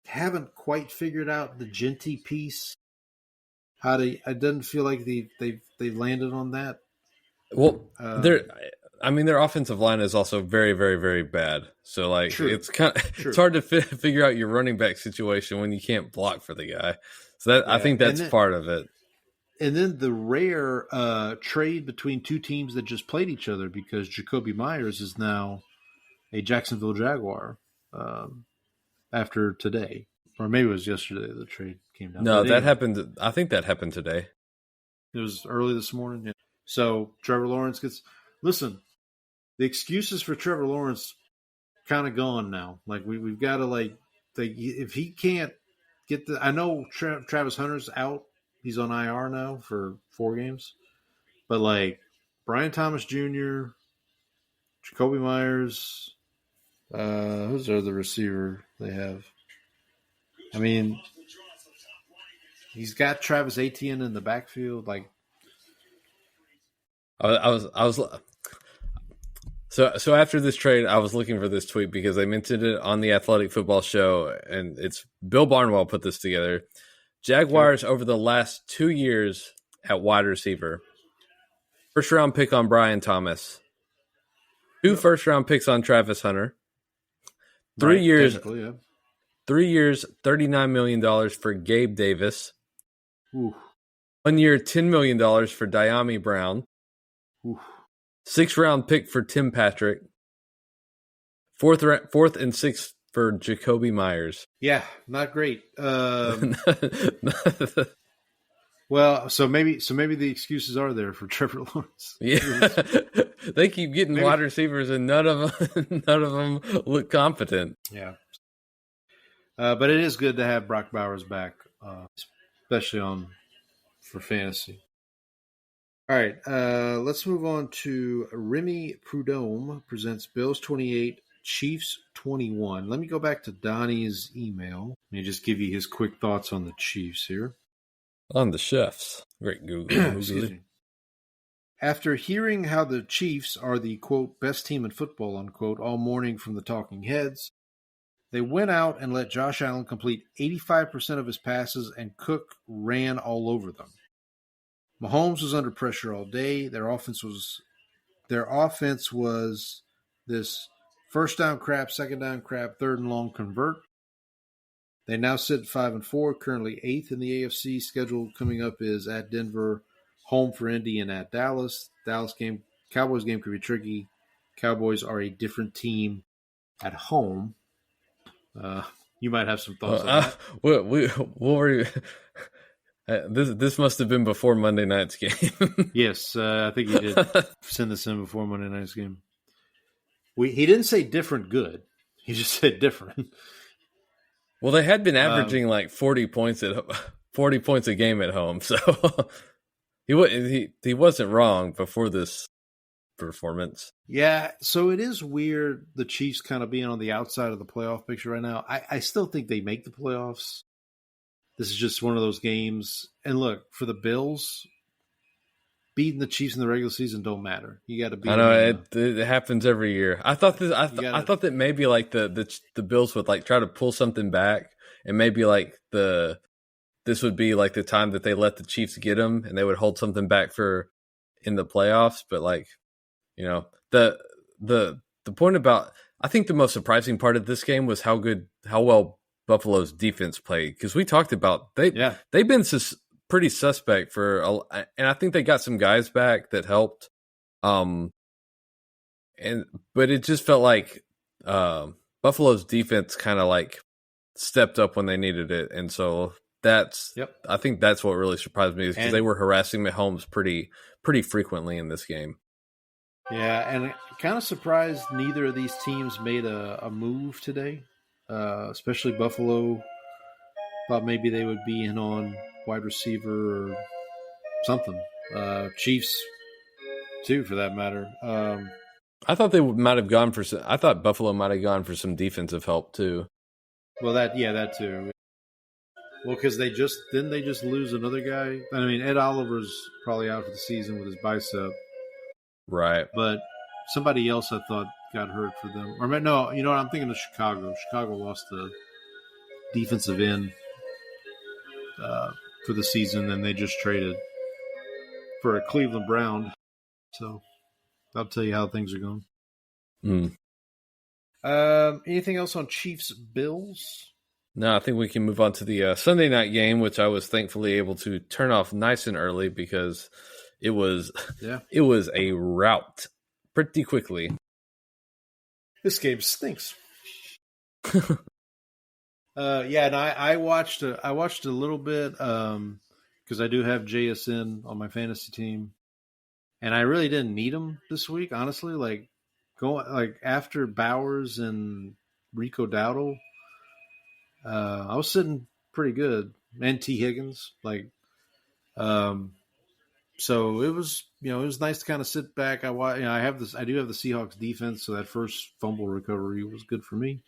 haven't quite figured out the Genty piece. It doesn't feel like they've landed on that. Well, their offensive line is also very, very, very bad. So, like, it's hard to figure out your running back situation when you can't block for the guy. So I think that's part of it. And then the rare trade between two teams that just played each other, because Jacoby Myers is now a Jacksonville Jaguar after today. Or maybe it was yesterday the trade came down. No, that happened. I think that happened today. It was early this morning. Yeah. So Trevor Lawrence gets – listen, the excuses for Trevor Lawrence kind of gone now. Like, we've got to, if he can't get the – I know Travis Hunter's out. He's on IR now for 4 games. But, Brian Thomas Jr., Jacoby Myers, who's the other receiver they have? I mean, he's got Travis Etienne in the backfield. So after this trade, I was looking for this tweet because I mentioned it on the Athletic Football Show, and it's Bill Barnwell put this together. Jaguars over the last 2 years at wide receiver. First round pick on Brian Thomas. 2 first round picks on Travis Hunter. 3 years. 3 years, $39 million for Gabe Davis. Ooh. 1 year, $10 million for Diami Brown. Ooh. 6th round pick for Tim Patrick. 4th and 6th for Jacoby Myers. Yeah, not great. Well, so maybe the excuses are there for Trevor Lawrence. Yeah, they keep getting wide receivers, and none of them look competent. Yeah, but it is good to have Brock Bowers back, especially for fantasy. All right, let's move on to Remy Prudhomme presents Bills 28, Chiefs 21. Let me go back to Donnie's email. Let me just give you his quick thoughts on the Chiefs here. On the chefs. Great Google. Excuse me. After hearing how the Chiefs are the, quote, best team in football, unquote, all morning from the talking heads, they went out and let Josh Allen complete 85% of his passes, and Cook ran all over them. Mahomes was under pressure all day. Their offense was this first down crap, second down crap, third and long convert. They now sit at 5-4, currently 8th in the AFC. Schedule coming up is at Denver, home for Indy, and at Dallas. Cowboys game could be tricky. Cowboys are a different team at home. You might have some thoughts on that. What were you? This must have been before Monday night's game. Yes, I think he did send this in before Monday night's game. He didn't say different good. He just said different. Well, they had been averaging like 40 points a game at home, so he wasn't wrong before this performance. Yeah, so it is weird the Chiefs kind of being on the outside of the playoff picture right now. I still think they make the playoffs. This is just one of those games. And look, for the Bills, beating the Chiefs in the regular season don't matter. You got to beat. I know it happens every year. I thought that maybe like the Bills would like try to pull something back, and maybe like this would be like the time that they let the Chiefs get them, and they would hold something back for in the playoffs. But like, you know, the point about, I think the most surprising part of this game was how well Buffalo's defense played, because we talked about they've been pretty suspect and I think they got some guys back that helped. But it just felt like Buffalo's defense kind of like stepped up when they needed it, and so I think that's what really surprised me, is because they were harassing Mahomes pretty frequently in this game. Yeah, and kind of surprised neither of these teams made a move today. Especially Buffalo. Thought maybe they would be in on wide receiver or something. Chiefs, too, for that matter. I thought they might have gone for some. I thought Buffalo might have gone for some defensive help too. Well, that too. Well, because they just lose another guy. I mean, Ed Oliver's probably out for the season with his bicep, right? But somebody else I thought got hurt for them. Or no, you know what? I'm thinking of Chicago. Chicago lost the defensive end for the season, and they just traded for a Cleveland Brown. So I'll tell you how things are going. Anything else on Chiefs Bills? No, I think we can move on to the Sunday night game, which I was thankfully able to turn off nice and early, because it was a rout pretty quickly. This game stinks. And I watched a little bit because I do have JSN on my fantasy team, and I really didn't need him this week, honestly. Like after Bowers and Rico Dowdle, I was sitting pretty good, and T Higgins, so it was nice to kind of sit back. I do have the Seahawks defense, so that first fumble recovery was good for me.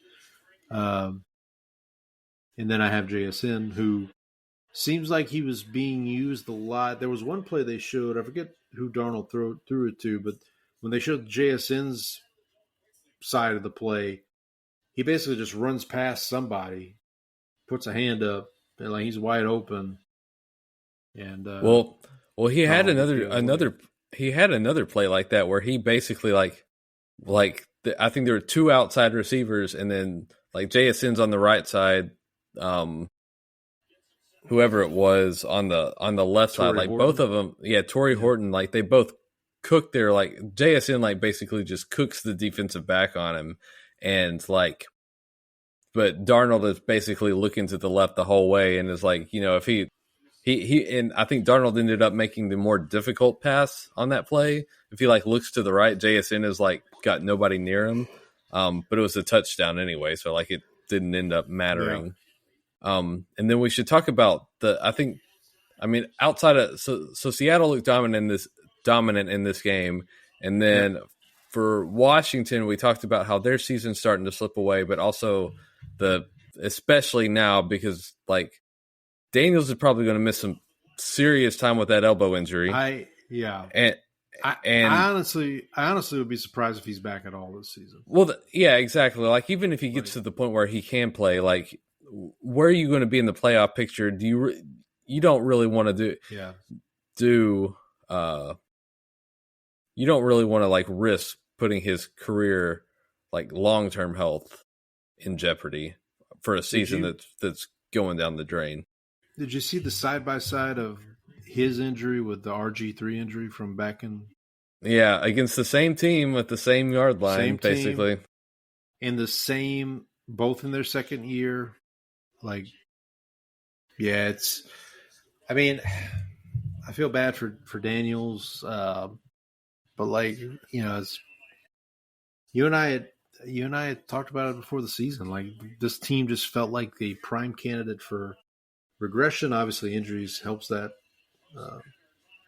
And then I have JSN, who seems like he was being used a lot. There was one play they showed, I forget who Darnold threw it to, but when they showed JSN's side of the play, he basically just runs past somebody, puts a hand up, and like he's wide open. And Well, he had another play like that where he basically I think there were two outside receivers, and then like JSN's on the right side, whoever it was on the left side, like Horton. Both of them, Torrey Horton, like they both cooked their, like JSN like basically just cooks the defensive back on him, and like, but Darnold is basically looking to the left the whole way, and is like, if he and I think Darnold ended up making the more difficult pass on that play. If he like looks to the right, JSN is like got nobody near him. But it was a touchdown anyway, so like it didn't end up mattering. Yeah. And then we should talk about outside of so Seattle looked dominant in this game, and then for Washington, we talked about how their season's starting to slip away, but also especially now because like Daniels is probably going to miss some serious time with that elbow injury. I honestly would be surprised if he's back at all this season. Well, yeah, exactly. Like even if he gets to the point where he can play, like where are you going to be in the playoff picture? You don't really want to you don't really want to like risk putting his career like long-term health in jeopardy for a season that's going down the drain. Did you see the side-by-side of his injury with the RG3 injury from back in? Yeah, against the same team with the same yard line, basically. And the same, both in their second year. Like, yeah, it's, I mean, I feel bad for Daniels, but like, you know, it's, you and I had talked about it before the season. Like, this team just felt like the prime candidate for regression. Obviously, injuries helps that,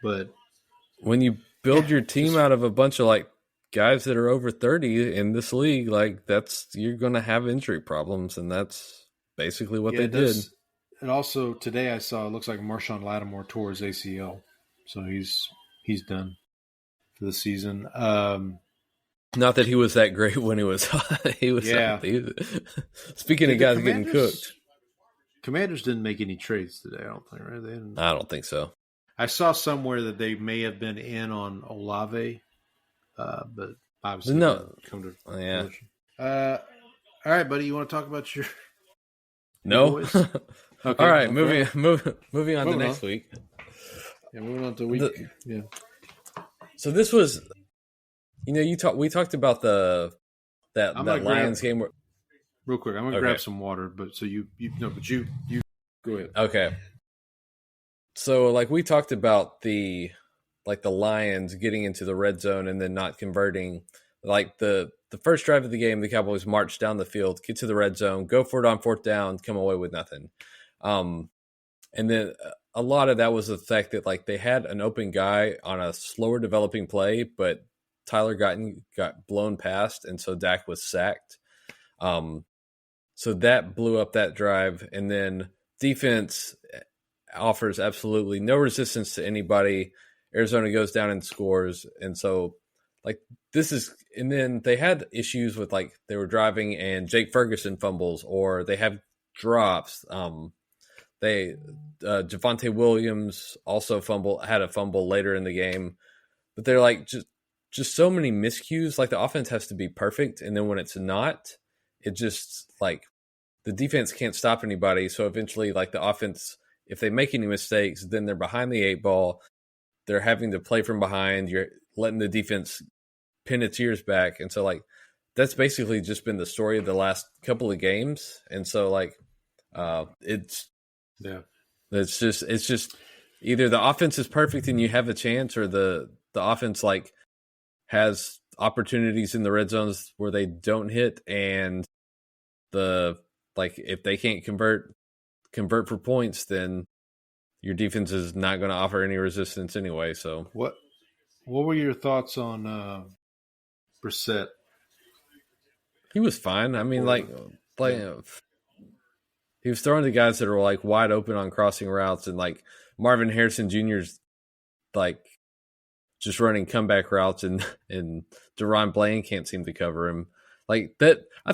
but when you build your team out of a bunch of like guys that are over 30 in this league, like you're going to have injury problems, and that's basically what they did. And also today I saw it looks like Marshawn Lattimore tore his ACL, so he's done for the season. Not that he was that great when he was speaking of guys getting cooked. Commanders didn't make any trades today, I don't think, right? I don't think so. I saw somewhere that they may have been in on Olave, but obviously no. Come to yeah. All right, buddy, you want to talk about your boys? Okay. All right, moving on to next week. Yeah, moving on to week. So this was, we talked about that Lions game. Real quick, I'm going to grab some water, but so you go ahead. Okay. So like we talked about the Lions getting into the red zone and then not converting. Like the first drive of the game, the Cowboys march down the field, get to the red zone, go for it on fourth down, come away with nothing. And then a lot of that was the fact that like they had an open guy on a slower developing play, but Tyler got blown past, and so Dak was sacked. So that blew up that drive, and then defense offers absolutely no resistance to anybody. Arizona goes down and scores, and so like and then they had issues with like they were driving and Jake Ferguson fumbles, or they have drops. Javonte Williams also had a fumble later in the game, but they're like just so many miscues. Like the offense has to be perfect, and then when it's not, it just like the defense can't stop anybody. So eventually, like the offense, if they make any mistakes, then they're behind the 8 ball. They're having to play from behind. You're letting the defense pin its ears back, and so like that's basically just been the story of the last couple of games. And so like it's just either the offense is perfect and you have a chance, or the offense like has opportunities in the red zones where they don't hit, and if they can't convert for points, then your defense is not going to offer any resistance anyway. So what were your thoughts on Brissett? He was fine. I mean, he was throwing to guys that are like wide open on crossing routes, and like Marvin Harrison Jr.'s like just running comeback routes, and Deron Bland can't seem to cover him. Like that, I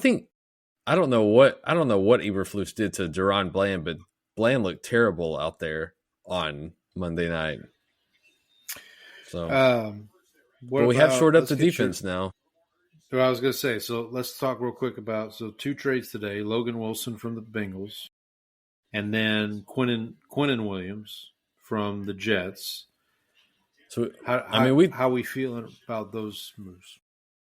don't know what Eberflus did to Deron Bland, but Bland looked terrible out there on Monday night. So, but we have shored up the defense now. Well, I was going to say, so let's talk real quick about 2 trades today: Logan Wilson from the Bengals, and then Quinnen Williams from the Jets. So, how we feeling about those moves?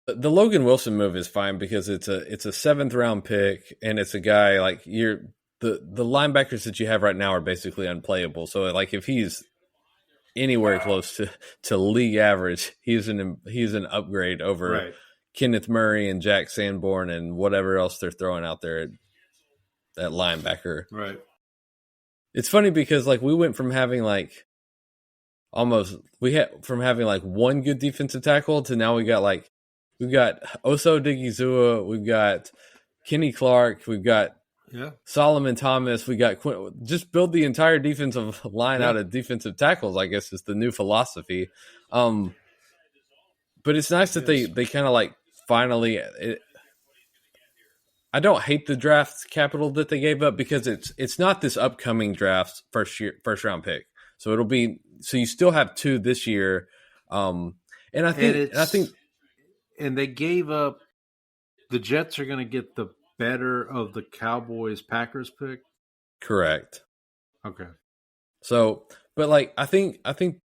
The Logan Wilson move is fine because it's a 7th round pick, and it's a guy like the linebackers that you have right now are basically unplayable. So like if he's anywhere close to league average, he's an upgrade over right. Kenneth Murray and Jack Sanborn and whatever else they're throwing out there at linebacker. Right. It's funny because like we went from having like one good defensive tackle to now we got like We've got Oso Digizua. We've got Kenny Clark. We've got Solomon Thomas. We got just build the entire defensive line out of defensive tackles, I guess is the new philosophy. But it's nice that they kind of like finally. I don't hate the draft capital that they gave up because it's not this upcoming draft first round pick. So it'll be you still have 2 this year. And I think they gave up. The Jets are going to get the better of the Cowboys Packers pick. Correct. Okay. So, but like I think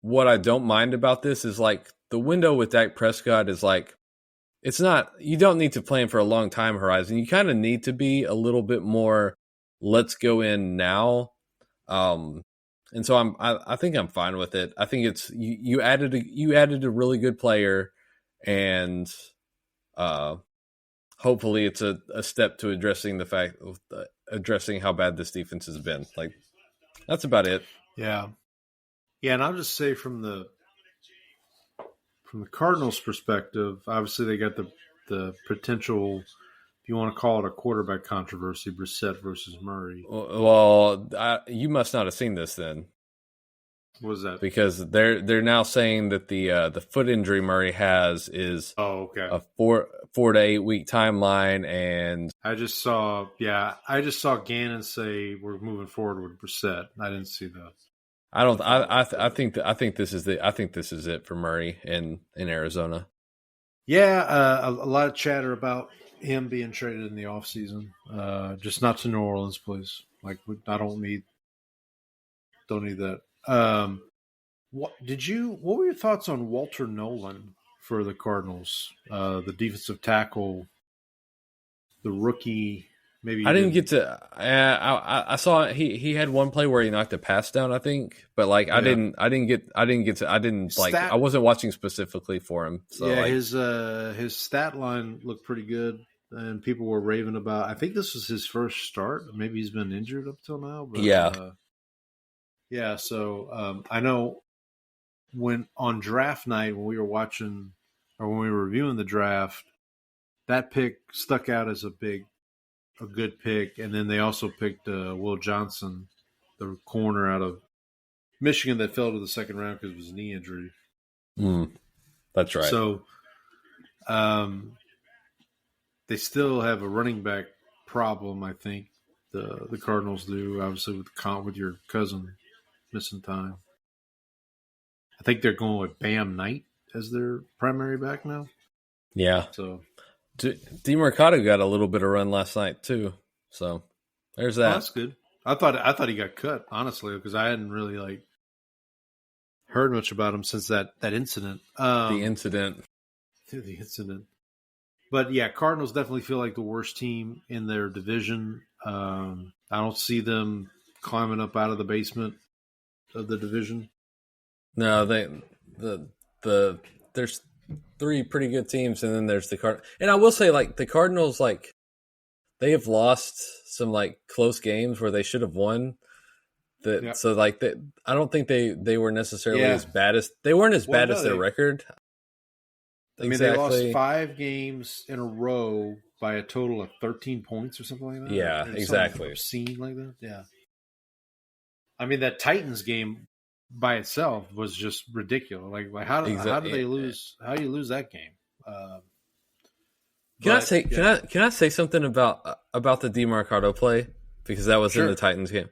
what I don't mind about this is like the window with Dak Prescott is like it's not, you don't need to plan for a long time horizon. You kind of need to be a little bit more, let's go in now. And so I think I'm fine with it. I think it's, you added a really good player and, hopefully it's a step to addressing the fact of addressing how bad this defense has been. Like that's about it. Yeah. Yeah. And I'll just say from the Cardinals' perspective, obviously they got the potential, if you want to call it a quarterback controversy, Brissett versus Murray. Well, you must not have seen this then. What was that? Because they're now saying that the foot injury Murray has is a 4 to 8 week timeline, and I just saw Gannon say we're moving forward with Brissett. I didn't see that. I think this is it for Murray in Arizona. Yeah, a lot of chatter about him being traded in the offseason. Just not to New Orleans, please. Like I don't need that. What were your thoughts on Walter Nolan for the Cardinals? The defensive tackle, the rookie. Maybe I didn't get to. I saw he had one play where he knocked a pass down, I think, but like I didn't I wasn't watching specifically for him. So yeah, his stat line looked pretty good, and people were raving about. I think this was his first start. Maybe he's been injured up till now, but yeah. So I know when on draft night when we were watching or when we were reviewing the draft, that pick stuck out as a good pick, and then they also picked Will Johnson, the corner out of Michigan that fell to the second round because of his knee injury. That's right. So they still have a running back problem, I think. The Cardinals do, obviously, with your cousin missing time. I think they're going with Bam Knight as their primary back now. Yeah. So DeMarcado got a little bit of run last night too, so there's that. Oh, that's good. I thought he got cut, honestly, because I hadn't really heard much about him since that incident. The incident. But yeah, Cardinals definitely feel like the worst team in their division. I don't see them climbing up out of the basement of the division. No, there's 3 pretty good teams, and then there's the Cardinals. And I will say, like, the Cardinals, like, they have lost some, like, close games where they should have won. So, like, I don't think they were necessarily as bad as – they weren't as bad as their record. I mean, they lost 5 games in a row by a total of 13 points or something like that. Yeah, exactly. Obscene like that, yeah. I mean, that Titans game by itself was just ridiculous. Like how did they lose? How do you lose that game? Can I say something about the DeMarcado play, because that was in the Titans game?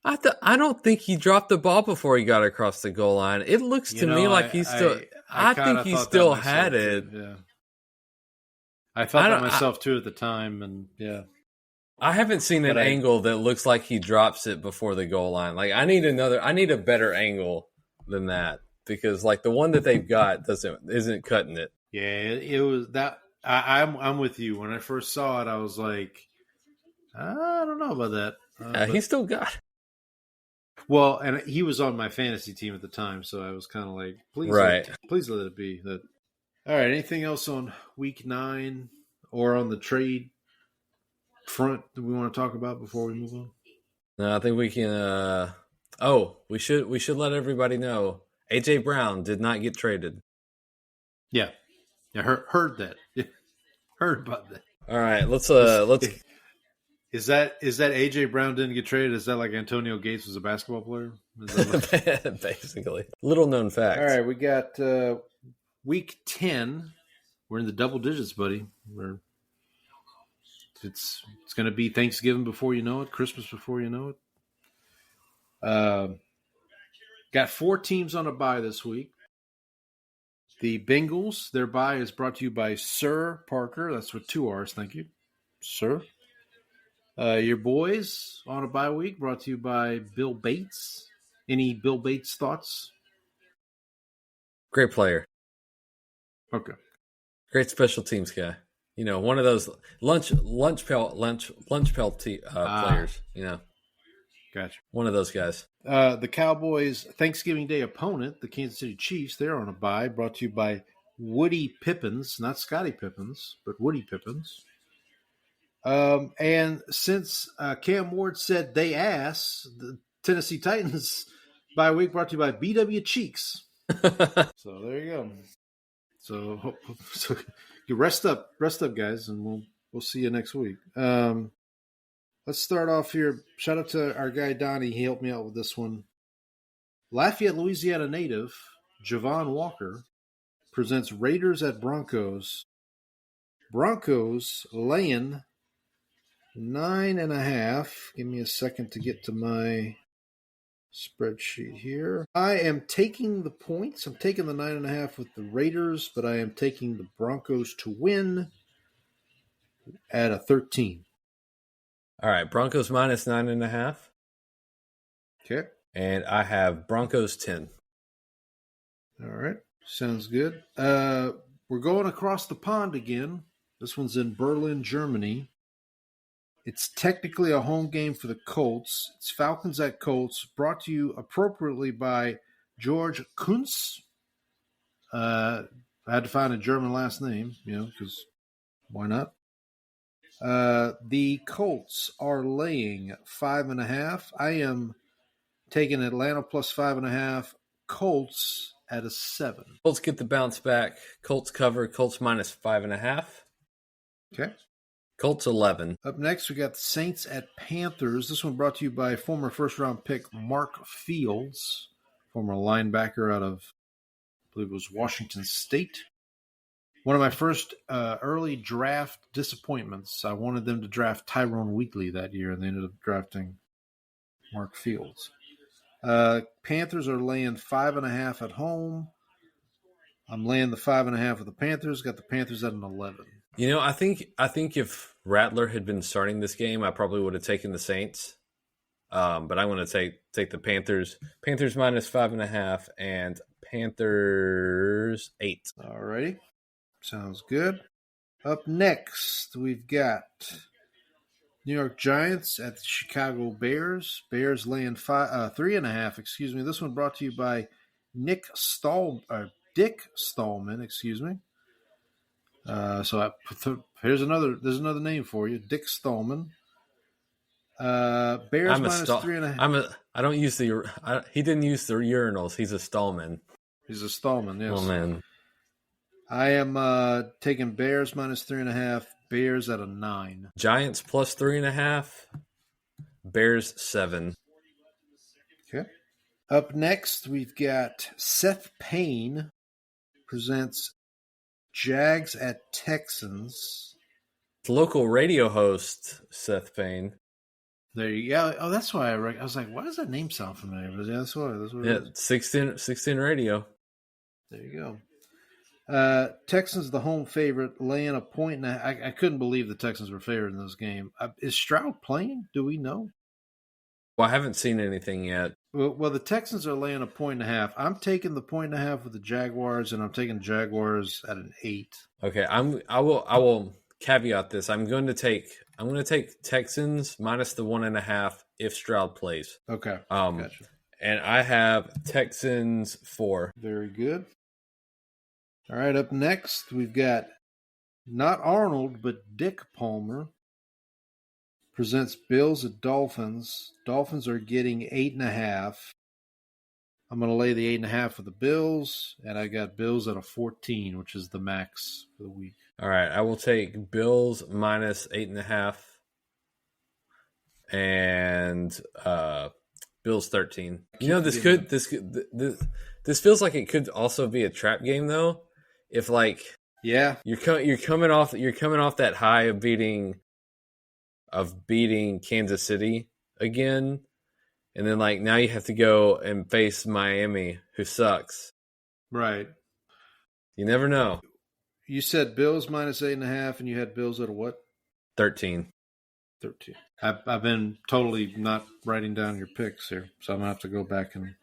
I don't think he dropped the ball before he got across the goal line. It looks to me like he still. I think he still had it. Yeah, I thought that myself too at the time, and yeah. I haven't seen an angle that looks like he drops it before the goal line. Like I need a better angle than that, because like the one that they've got isn't cutting it. Yeah, it was that. I'm with you. When I first saw it, I was like, I don't know about that. He still got it. Well, and he was on my fantasy team at the time, so I was kind of like, please let it be. That. All right. Anything else on week 9 or on the trade front that we want to talk about before we move on? No, I think we can. We should let everybody know AJ Brown did not get traded. Yeah. I heard that. Heard about that. All right, let's Is that AJ Brown didn't get traded? Is that like Antonio Gates was a basketball player? basically little known fact. All right, we got week 10. We're in the double digits, buddy. It's going to be Thanksgiving before you know it, Christmas before you know it. Got 4 teams on a bye this week. The Bengals, their bye is brought to you by Sir Parker. That's with 2 R's. Thank you, Sir. Your boys on a bye week brought to you by Bill Bates. Any Bill Bates thoughts? Great player. Okay. Great special teams guy. You know, one of those lunch pelt players. You know, gotcha. One of those guys. The Cowboys' Thanksgiving Day opponent, the Kansas City Chiefs, they're on a bye. Brought to you by Woody Pippins, not Scottie Pippins, but Woody Pippins. And since Cam Ward said they ass, the Tennessee Titans bye week brought to you by BW Cheeks. So there you go. So you rest up, guys, and we'll see you next week. Let's start off here. Shout out to our guy Donnie. He helped me out with this one. Lafayette, Louisiana native Javon Walker presents Raiders at Broncos. Broncos laying 9.5. Give me a second to get to my spreadsheet here. I am taking the points. I'm taking the 9.5 with the Raiders, but I am taking the Broncos to win at a 13. All right, Broncos minus 9.5. Okay. And I have Broncos 10. All right. Sounds good. We're going across the pond again. This one's in Berlin, Germany. It's technically a home game for the Colts. It's Falcons at Colts, brought to you appropriately by George Kuntz. I had to find a German last name, because why not? The Colts are laying 5.5. I am taking Atlanta plus 5.5. Colts at a 7. Colts get the bounce back. Colts cover. Colts minus 5.5. Okay. Colts 11. Up next, we got the Saints at Panthers. This one brought to you by former first-round pick Mark Fields, former linebacker out of, I believe it was Washington State. One of my first early draft disappointments. I wanted them to draft Tyrone Wheatley that year, and they ended up drafting Mark Fields. Panthers are laying 5.5 at home. I'm laying the 5.5 with the Panthers. Got the Panthers at an 11. You know, I think if Rattler had been starting this game, I probably would have taken the Saints. But I'm going to take the Panthers. Panthers minus 5.5 and Panthers 8. All righty. Sounds good. Up next, we've got New York Giants at the Chicago Bears. Bears laying 3.5. Excuse me. This one brought to you by Dick Stallman. Excuse me. There's another name for you, Dick Stallman. Bears minus 3.5. I don't use he didn't use the urinals. He's a Stallman. He's a Stallman, yes. Oh man. I am taking Bears minus 3.5. Bears at a 9. Giants plus 3.5. Bears 7. Okay. Up next, we've got Seth Payne presents Jags at Texans. Local radio host Seth Payne. There you go. Oh, that's why I was like, why does that name sound familiar? But yeah, that's what it is. 16 radio. There you go. Texans the home favorite, laying a point. And I couldn't believe the Texans were favored in this game. Is Stroud playing? Do we know? Well, I haven't seen anything yet. Well, the Texans are laying a 1.5. I'm taking the 1.5 with the Jaguars, and I'm taking Jaguars at an 8. Okay, I will caveat this. I'm going to take Texans minus the 1.5 if Stroud plays. Okay. Gotcha. And I have Texans 4. Very good. All right, up next, we've got not Arnold, but Dick Palmer presents Bills at Dolphins. Dolphins are getting 8.5. I'm going to lay the 8.5 for the Bills, and I got Bills at a 14, which is the max for the week. All right, I will take Bills minus 8.5 and Bills 13. You know, this feels like it could also be a trap game though. If like you're coming off that high of beating Kansas City again, and then like now you have to go and face Miami, who sucks. Right. You never know. You said Bills minus 8.5, and you had Bills at a what? 13. I've been totally not writing down your picks here, so I'm going to have to go back and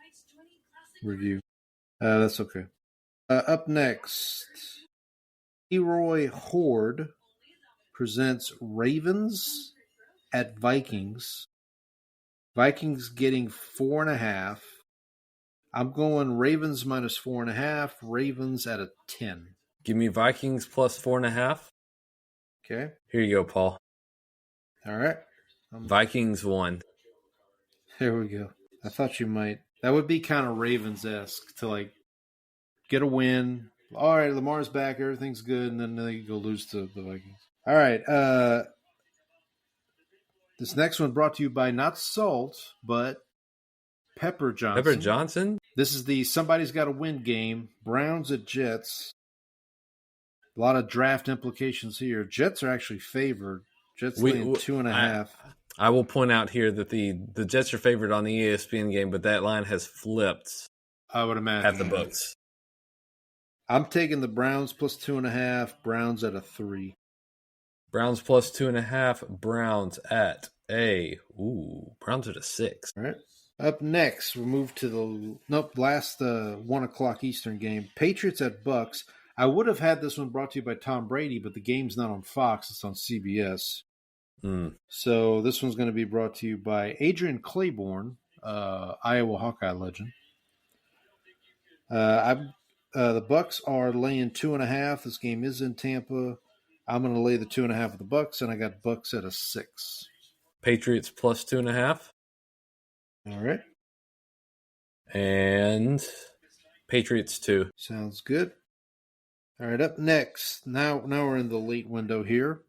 review. That's okay. Up next, Leroy Horde presents Ravens at Vikings. Vikings getting 4.5. I'm going Ravens minus 4.5. Ravens at a 10. Give me Vikings plus 4.5. Okay. Here you go, Paul. All right. Vikings won. There we go. I thought you might. That would be kind of Ravens-esque to like get a win. All right, Lamar's back. Everything's good. And then they go lose to the Vikings. All right. This next one brought to you by not Salt, but Pepper Johnson. Pepper Johnson? This is the Somebody's Got to Win game. Browns at Jets. A lot of draft implications here. Jets are actually favored. Jets laying 2.5. I will point out here that the Jets are favored on the ESPN game, but that line has flipped. I would imagine. At the books. I'm taking the Browns plus 2.5. Browns at a 3. Browns plus 2.5. Browns at Browns at a 6. All right. Up next, we'll move to the last 1 o'clock Eastern game. Patriots at Bucks. I would have had this one brought to you by Tom Brady, but the game's not on Fox. It's on CBS. So this one's going to be brought to you by Adrian Claiborne, Iowa Hawkeye legend. The Bucks are laying 2.5. This game is in Tampa. I'm going to lay the 2.5 of the Bucks, and I got Bucks at a 6. Patriots plus 2.5. All right. And Patriots 2. Sounds good. All right, up next. Now we're in the late window here.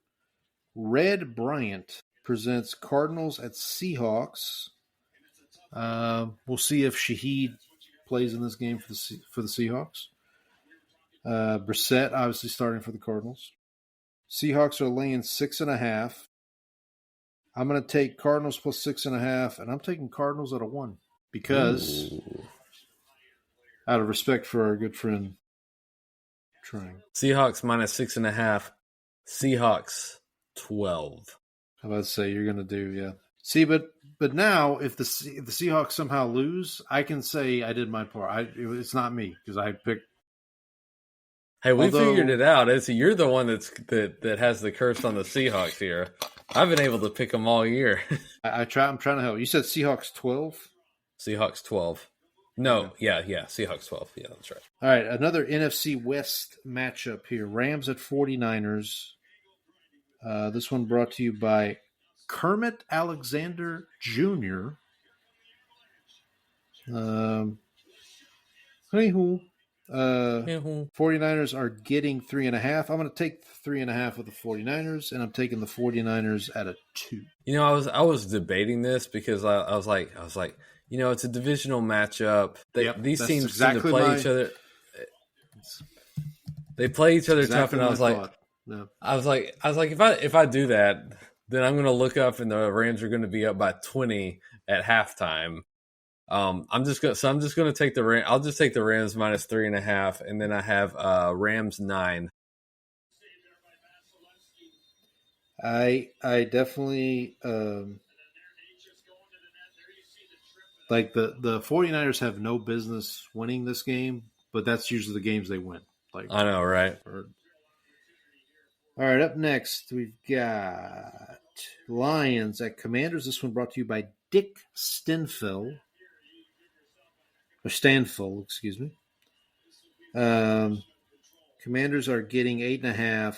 Red Bryant presents Cardinals at Seahawks. We'll see if Shaheed plays in this game for the Seahawks. Brissett obviously starting for the Cardinals. Seahawks are laying 6.5. I'm going to take Cardinals plus 6.5, and I'm taking Cardinals at a 1 because out of respect for our good friend Trying. Seahawks minus 6.5. Seahawks 12. I was about to say you're going to do, yeah. See, but now if the Seahawks somehow lose, I can say I did my part. It's not me because I picked. Hey, we figured it out. You're the one that has the curse on the Seahawks here. I've been able to pick them all year. I'm trying to help. You said Seahawks 12? Seahawks 12. No, yeah, Seahawks 12. Yeah, that's right. All right, another NFC West matchup here. Rams at 49ers. This one brought to you by Kermit Alexander Jr. Anywho, 49ers are getting 3.5. I'm going to take 3.5 of the 49ers, and I'm taking the 49ers at a 2. You know, I was debating this because I was like, you know, it's a divisional matchup. These teams seem to play each other. They play each other tough, and I was like, if I do that, then I'm going to look up and the Rams are going to be up by 20 at halftime. I'm just going to take the Rams. I'll just take the Rams minus 3.5, and then I have Rams 9. I definitely like the 49ers have no business winning this game, but that's usually the games they win. Like I know, right? All right, up next we've got Lions at Commanders. This one brought to you by Dick Stanfill, excuse me. Commanders are getting 8.5.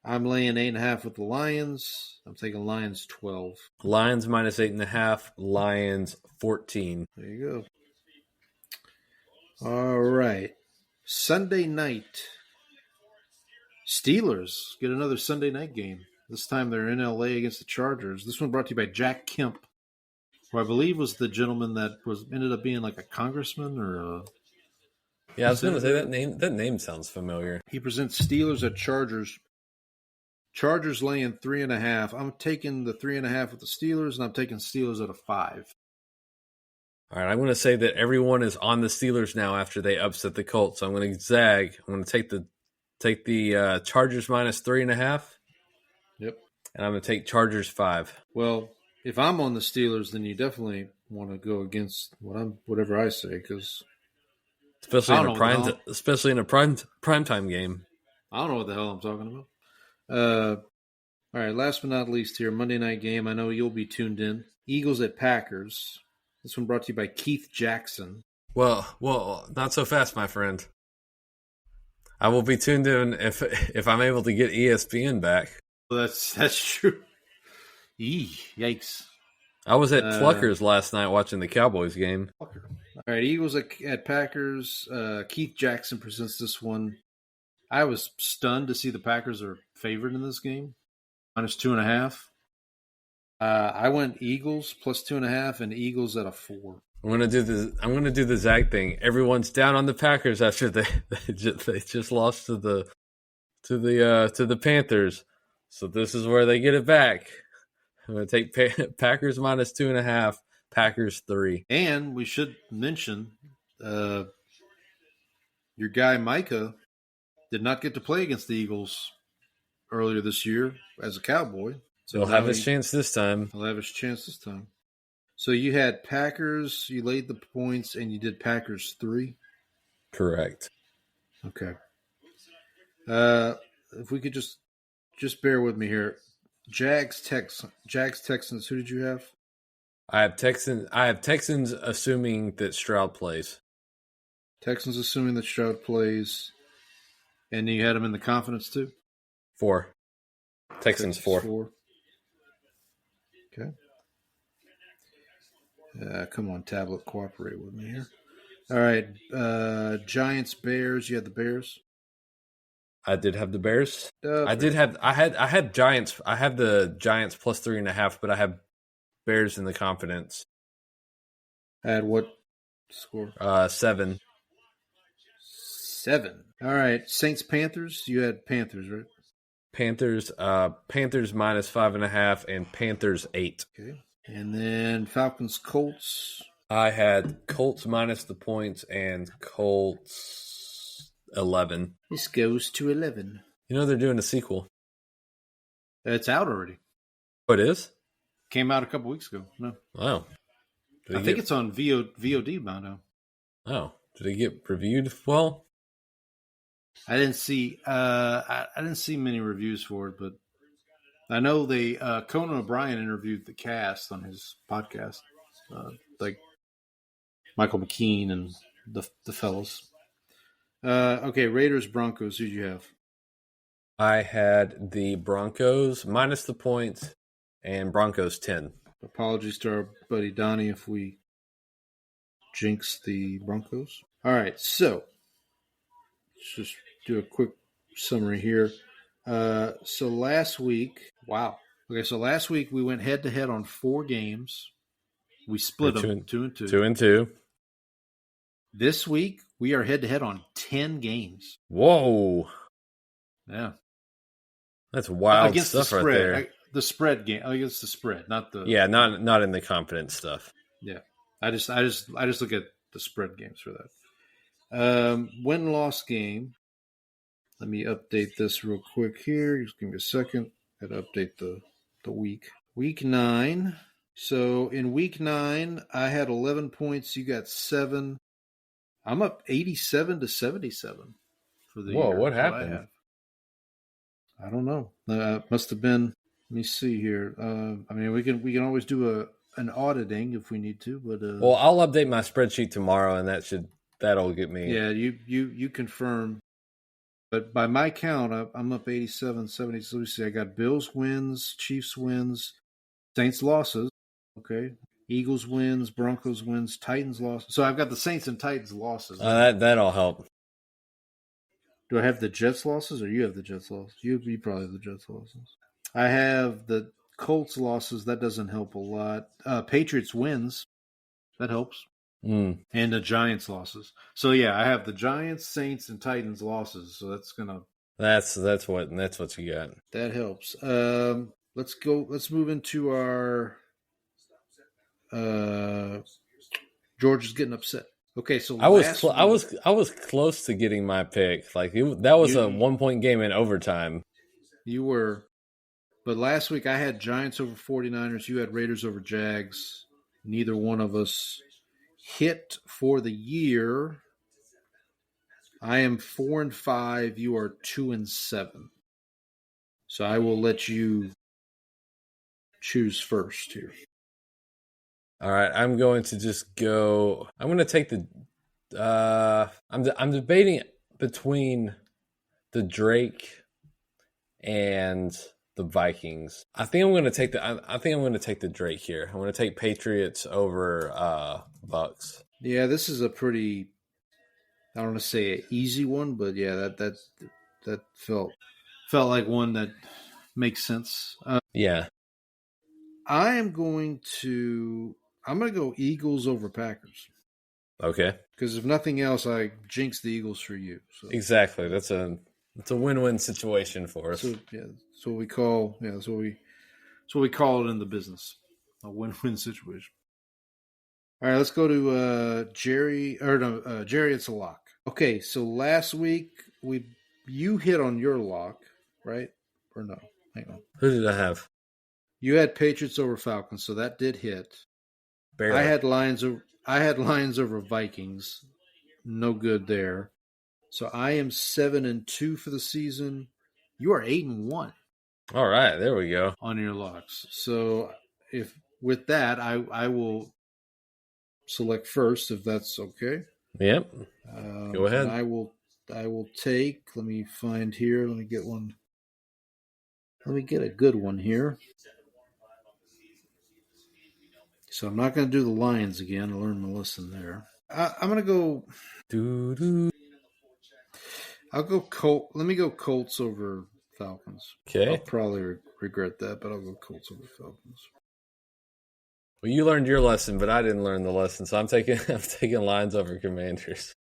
I'm laying 8.5 with the Lions. I'm taking Lions 12. Lions minus 8.5. Lions 14. There you go. All right. Sunday night. Steelers get another Sunday night game. This time they're in LA against the Chargers. This one brought to you by Jack Kemp, who I believe was the gentleman that ended up being like a congressman or a Yeah, I was going to say that name sounds familiar. He presents Steelers at Chargers. Chargers laying 3.5. I'm taking the 3.5 with the Steelers, and I'm taking Steelers at a 5. All right, I'm going to say that everyone is on the Steelers now after they upset the Colts. So I'm going to zag. I'm going to take the Chargers minus 3.5. Yep. And I'm going to take Chargers 5. Well, if I'm on the Steelers, then you definitely want to go against whatever I say, because especially in a primetime game. I don't know what the hell I'm talking about. All right, last but not least here, Monday night game. I know you'll be tuned in. Eagles at Packers. This one brought to you by Keith Jackson. Well, not so fast, my friend. I will be tuned in if I'm able to get ESPN back. Well, that's true. Yikes. I was at Plucker's last night watching the Cowboys game. All right, Eagles at Packers. Keith Jackson presents this one. I was stunned to see the Packers are favored in this game, minus 2.5. I went Eagles plus 2.5 and Eagles at a 4. I'm gonna do the Zag thing. Everyone's down on the Packers after they just lost to the Panthers. So this is where they get it back. I'm gonna take Packers minus 2.5. Packers 3. And we should mention your guy Micah did not get to play against the Eagles earlier this year as a Cowboy. So he'll have his chance this time. He'll have his chance this time. So you had Packers, you laid the points, and you did Packers 3? Correct. Okay. If we could just bear with me here. Jags Texans, who did you have? I have Texans assuming that Stroud plays. Texans assuming that Stroud plays. And you had him in the confidence too? 4. Texans 4. Okay. Come on, tablet, cooperate with me here. All right. Giants, Bears. You had the Bears? I did have the Bears. I had Giants. I have the Giants plus 3.5, but I have Bears in the confidence. I had what score? 7. 7. All right. Saints, Panthers. You had Panthers, right? Panthers minus 5.5 and Panthers 8. Okay. And then Falcons, Colts. I had Colts minus the points and Colts 11. This goes to 11. You know they're doing a sequel. It's out already. Oh, it is? Came out a couple weeks ago. No. Wow. I think it's on VOD by now. Oh. Did it get reviewed well? I didn't see many reviews for it, but I know they Conan O'Brien interviewed the cast on his podcast, like Michael McKean and the fellows. Okay, Raiders Broncos. Who'd you have? I had the Broncos minus the points and Broncos 10. Apologies to our buddy Donnie if we jinx the Broncos. All right, so let's just do a quick summary here. So last week, wow. Okay, so last week we went head-to-head on 4 games. We split them 2 and 2. 2 and 2. This week, we are head-to-head on 10 games. Whoa. Yeah. That's wild against stuff the spread, right there. The spread game. Against the spread, not the... Yeah, not in the confidence stuff. Yeah. I just look at the spread games for that. Win-loss game. Let me update this real quick here. Just give me a second. Got to update the week. Week 9. So in week 9, I had 11 points. You got 7. I'm up 87 to 77 for the year. Whoa, what happened? I don't know. Must have been. Let me see here. I mean, we can always do an auditing if we need to, but well, I'll update my spreadsheet tomorrow, and that'll get me. Yeah, you confirm. But by my count, I'm up 87, 70. So let me see. I got Bills wins, Chiefs wins, Saints losses. Okay. Eagles wins, Broncos wins, Titans losses. So I've got the Saints and Titans losses. That'll help. Do I have the Jets losses, or you have the Jets losses? You probably have the Jets losses. I have the Colts losses. That doesn't help a lot. Patriots wins. That helps. Mm. And the Giants losses. So yeah, I have the Giants, Saints, and Titans losses. So that's gonna. That's what you got. That helps. Let's go. Let's move into our. George is getting upset. Okay, so I was close to getting my pick. Like that was a 1-point game in overtime. You were, but last week I had Giants over 49ers. You had Raiders over Jags. Neither one of us hit for the year. I am 4-5. You are 2-7. So I will let you choose first here. All right, I'm going to just go. I'm going to take the. I'm debating between the Drake and the Vikings. I think I'm going to take the Drake here. I'm going to take Patriots over Bucks. Yeah, this is a pretty. I don't want to say an easy one, but yeah, that felt like one that makes sense. Yeah, I'm going to go Eagles over Packers. Okay. Because if nothing else, I jinx the Eagles for you. So. Exactly. That's a win-win situation for us. So yeah, that's what we call that's what we call it in the business, a win-win situation. All right, let's go to Jerry. Jerry, it's a lock. Okay, so last week you hit on your lock, right? Or no? Hang on. Who did I have? You had Patriots over Falcons, so that did hit. Barely. I had Lions over Vikings. No good there. So I am 7-2 for the season. You are 8-1. All right, there we go. On your locks. So if with that, I will select first, if that's okay. Yep. Go ahead. I will take. Let me find here. Let me get one. Let me get a good one here. So I'm not going to do the Lions again. I learned my lesson there. I'm going to go. I'll go Colt. Let me go Colts over Falcons. Okay. I'll probably regret that, but I'll go Colts over Falcons. Well, you learned your lesson, but I didn't learn the lesson, so I'm taking Lions over Commanders.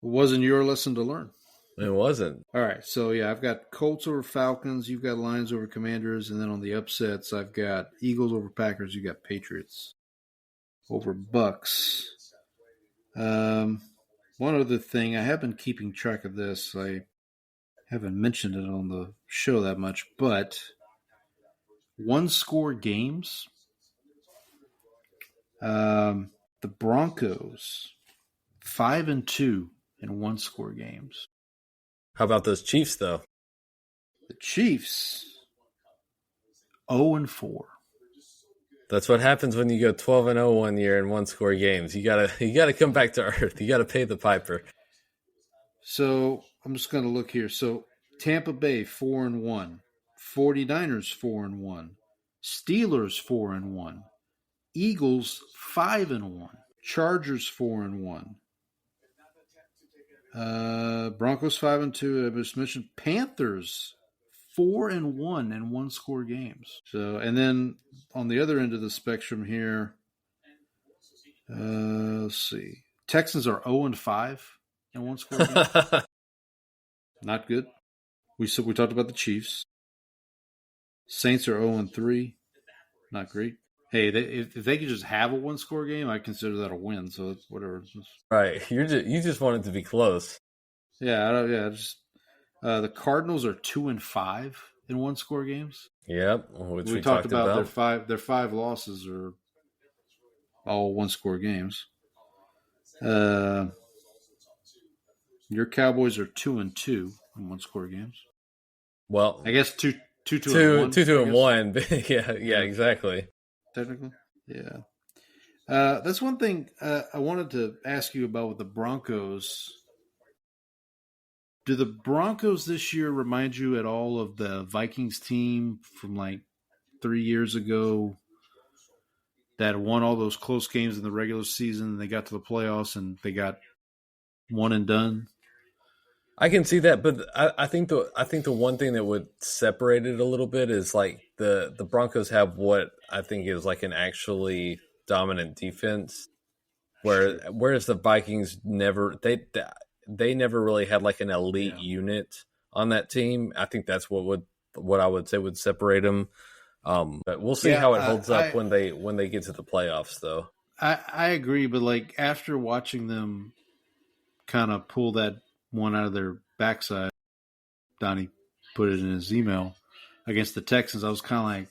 It wasn't your lesson to learn. It wasn't. All right, so yeah, I've got Colts over Falcons. You've got Lions over Commanders, and then on the upsets, I've got Eagles over Packers. You got Patriots over Bucks. One other thing, I have been keeping track of this. I haven't mentioned it on the show that much, but one-score games. The Broncos 5-2 in one-score games. How about those Chiefs, though? The Chiefs 0-4. That's what happens when you go 12-0 one year in one-score games. You gotta come back to earth. You gotta pay the piper. So I'm just gonna look here. So Tampa Bay 4-1, 49ers 4-1, Steelers 4-1, Eagles 5-1, Chargers 4-1. Broncos 5-2. I just mentioned Panthers 4-1 in one-score games. So, and then on the other end of the spectrum here, let's see, Texans are 0-5 in one-score games. Not good. We talked about the Chiefs. Saints are 0-3. Not great. Hey, if they could just have a one-score game, I consider that a win. So it's whatever. Right, you just want it to be close. Yeah, the Cardinals are 2-5 in one-score games. Yep, which we talked about. Their five losses are all one-score games. Your Cowboys are 2-2 in one-score games. Well, I guess 2-1. 2-1. Yeah, exactly. Technically, yeah. That's one thing I wanted to ask you about with the Broncos. Do the Broncos this year remind you at all of the Vikings team from like 3 years ago? that won all those close games in the regular season, and they got to the playoffs and they got one and done. I can see that, but I think the one thing that would separate it a little bit is like the Broncos have what I think is like an actually dominant defense, whereas the Vikings never they never really had like an elite unit on that team. I think that's what I would say would separate them. But we'll see how it holds up when they get to the playoffs, though. I agree, but like after watching them kind of pull that one out of their backside, Donnie put it in his email against the Texans, I was kind of like,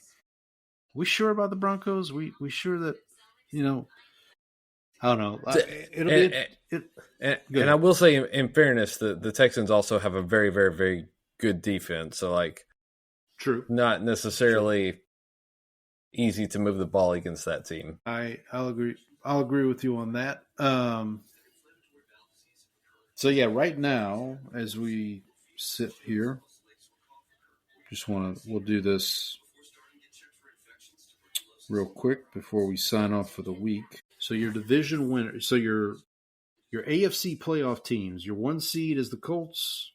we sure about the Broncos? We sure that, I don't know. And I will say, in fairness, the Texans also have a very, very, very good defense. So, like, true, not necessarily easy to move the ball against that team. I'll agree. I'll agree with you on that. So yeah, right now as we sit here, we'll do this real quick before we sign off for the week. So your division winner, so your AFC playoff teams, your 1 seed is the Colts,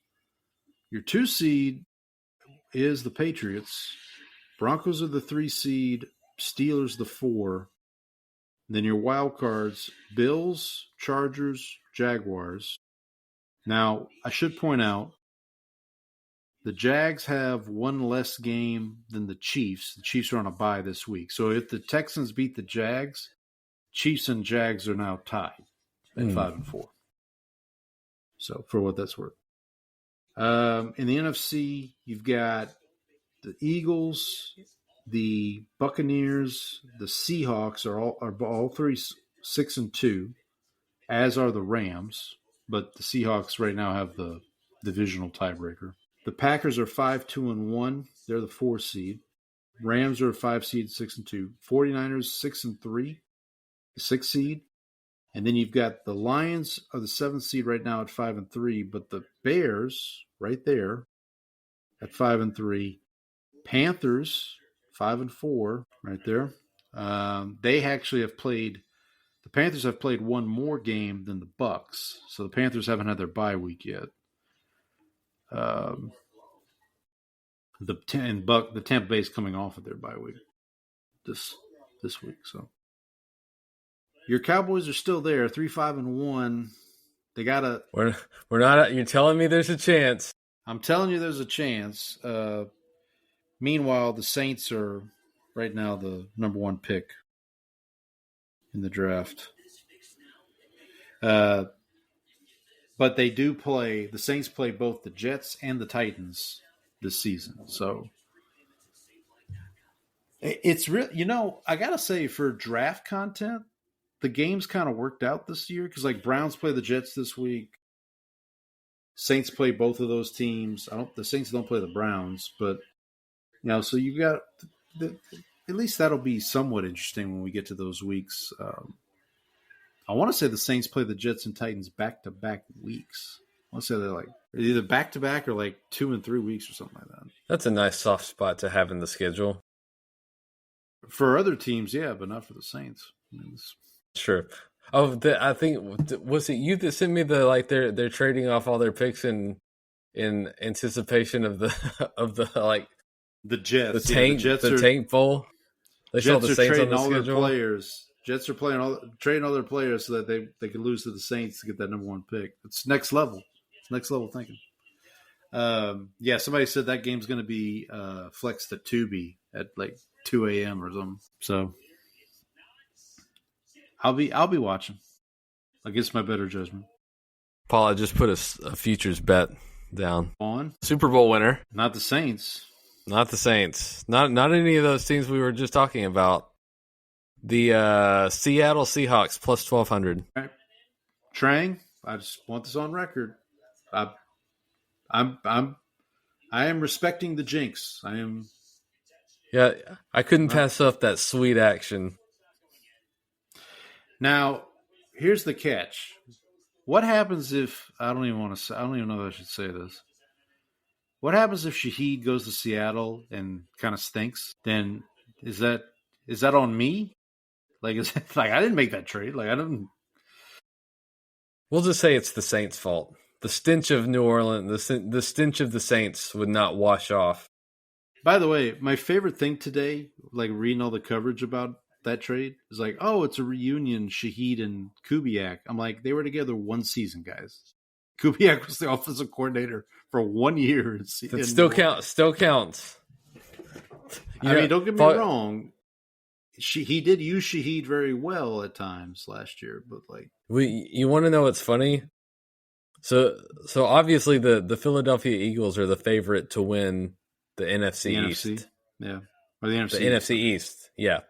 your 2 seed is the Patriots, Broncos are the 3 seed, Steelers the 4, then your wild cards, Bills, Chargers, Jaguars. Now, I should point out, the Jags have one less game than the Chiefs. The Chiefs are on a bye this week. So if the Texans beat the Jags, Chiefs and Jags are now tied at 5-4. So for what that's worth. In the NFC, you've got the Eagles, the Buccaneers, the Seahawks are all three 6-2, as are the Rams. But the Seahawks right now have the divisional tiebreaker. The Packers are 5-2-1. They're the 4 seed. Rams are a 5 seed, 6-2. 49ers 6-3, the 6 seed. And then you've got the Lions are the 7th seed right now at 5-3, but the Bears right there at 5-3. Panthers 5-4 right there. They actually have played. The Panthers have played one more game than the Bucks, so the Panthers haven't had their bye week yet. The Tampa Bay is coming off of their bye week this week. So your Cowboys are still there, 3-5-1. They gotta. We're not. You're telling me there's a chance. I'm telling you, there's a chance. Meanwhile, the Saints are right now the number 1 pick in the draft. But they do play. The Saints play both the Jets and the Titans this season. So it's real. I gotta say, for draft content, the game's kind of worked out this year because like Browns play the Jets this week. Saints play both of those teams. The Saints don't play the Browns, but so you got at least that'll be somewhat interesting when we get to those weeks. I want to say the Saints play the Jets and Titans back-to-back weeks. I want to say they're like either back-to-back or like 2 and 3 weeks or something like that. That's a nice soft spot to have in the schedule. For other teams, yeah, but not for the Saints. Sure. I think was it you that sent me they're trading off all their picks in anticipation of the like the Jets, the tank bowl. They saw the Saints on the schedule. Their players. Jets are trading all their players so that they could lose to the Saints to get that number 1 pick. It's next level. It's next level thinking. Somebody said that game's going to be flexed to Tubi at like 2 a.m. or something. So I'll be watching against my better judgment. Paul, I just put a futures bet down on Super Bowl winner. Not the Saints. Not the Saints. Not any of those teams we were just talking about. The Seattle Seahawks plus 1,200. Right. Trang, I just want this on record. I am respecting the jinx. I am. Yeah, I couldn't pass up that sweet action. Now, here's the catch. What happens if I don't even know if I should say this. What happens if Shaheed goes to Seattle and kind of stinks? Then is that on me? Like, it's like I didn't make that trade. Like, I don't. We'll just say it's the Saints' fault. The stench of New Orleans, the stench of the Saints would not wash off. By the way, my favorite thing today, like reading all the coverage about that trade, is like, oh, it's a reunion, Shaheed and Kubiak. I'm like, they were together one season, guys. Kubiak was the offensive coordinator for 1 year. That still counts. Still counts. I mean, don't get me wrong. He did use Shaheed very well at times last year, but like, you want to know what's funny? So obviously the Philadelphia Eagles are the favorite to win the NFC East. NFC? Yeah, or the NFC. The NFC East. Yeah.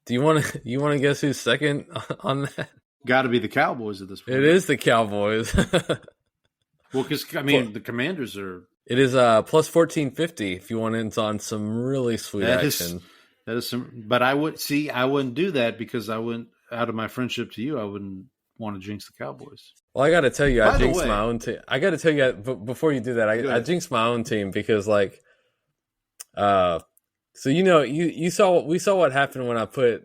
Do you want to guess who's second on that? Got to be the Cowboys at this point. It is the Cowboys. Well, because I mean, the Commanders are. It is plus 1450 if you want into on some really sweet action. That is some, but I wouldn't do that because I wouldn't, out of my friendship to you, I wouldn't want to jinx the Cowboys. Well, I got to tell you, I jinxed my own team. I got to tell you, before you do that, I jinxed my own team because, like, so we saw what happened when I put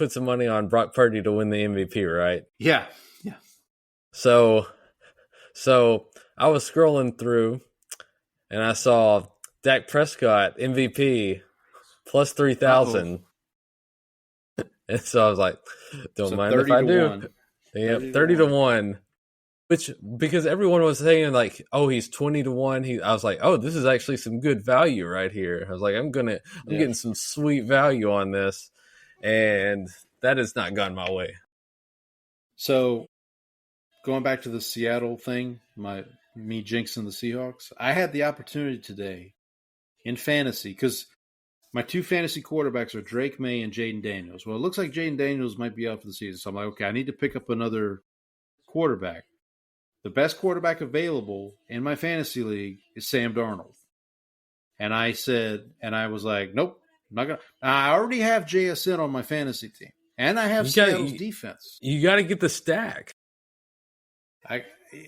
some money on Brock Purdy to win the MVP, right? Yeah. So I was scrolling through, and I saw Dak Prescott MVP plus 3,000. And so I was like, don't mind if I do. Yeah, 30 to 1. Which, because everyone was saying like, oh, he's 20 to 1. I was like, oh, this is actually some good value right here. I was like, I'm getting some sweet value on this. And that has not gone my way. So going back to the Seattle thing, me jinxing the Seahawks, I had the opportunity today in fantasy because my two fantasy quarterbacks are Drake May and Jaden Daniels. Well, it looks like Jaden Daniels might be out for the season. So I'm like, okay, I need to pick up another quarterback. The best quarterback available in my fantasy league is Sam Darnold. And I was like, nope, I'm not going to. I already have JSN on my fantasy team. And I have Seattle's defense. You got to get the stack.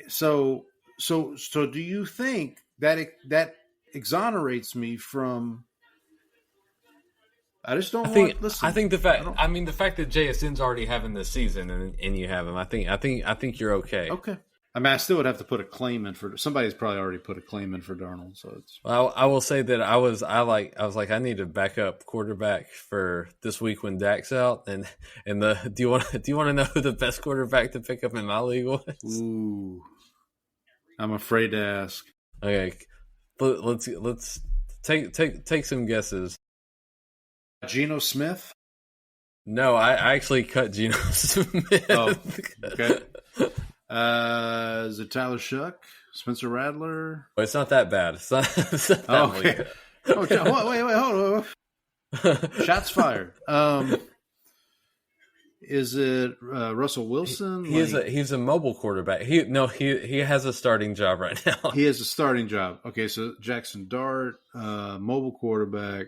So do you think that exonerates me from? I just don't want. Listen, I think the fact that JSN's already having this season and you have him, I think you're okay. Okay. I mean, I still would have to put a claim in for somebody's probably already put a claim in for Darnold. So it's. Well, I will say that I was like I need a backup quarterback for this week when Dak's out. And do you want to know who the best quarterback to pick up in my league was? Ooh, I'm afraid to ask. Okay, let's take some guesses. Geno Smith? No, I actually cut Geno Smith. Oh, okay. Is it Tyler Shuck? Spencer Rattler? Well, it's not that bad. It's not that okay. Wait, hold on. Shots fired. Is it Russell Wilson? He's a mobile quarterback. He has a starting job right now. He has a starting job. Okay, so Jackson Dart, mobile quarterback,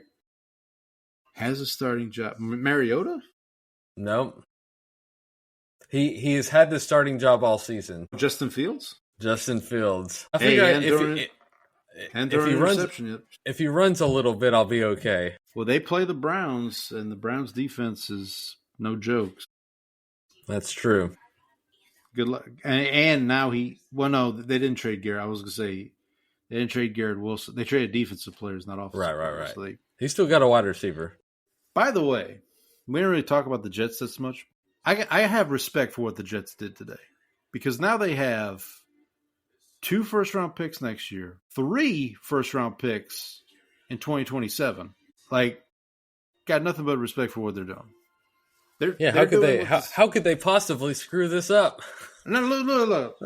has a starting job. Mariota? Nope. He has had the starting job all season. Justin Fields? Justin Fields. I think if he runs a little bit, I'll be okay. Well, they play the Browns, and the Browns defense is no jokes. That's true. Good luck. And now they didn't trade Garrett. I was going to say they didn't trade Garrett Wilson. They traded defensive players, not offensive players. Right. So He's still got a wide receiver. By the way, we don't really talk about the Jets this much. I have respect for what the Jets did today because now they have 2 first-round picks next year, 3 first-round picks in 2027. Like, got nothing but respect for what they're doing. How could they possibly screw this up? No, look.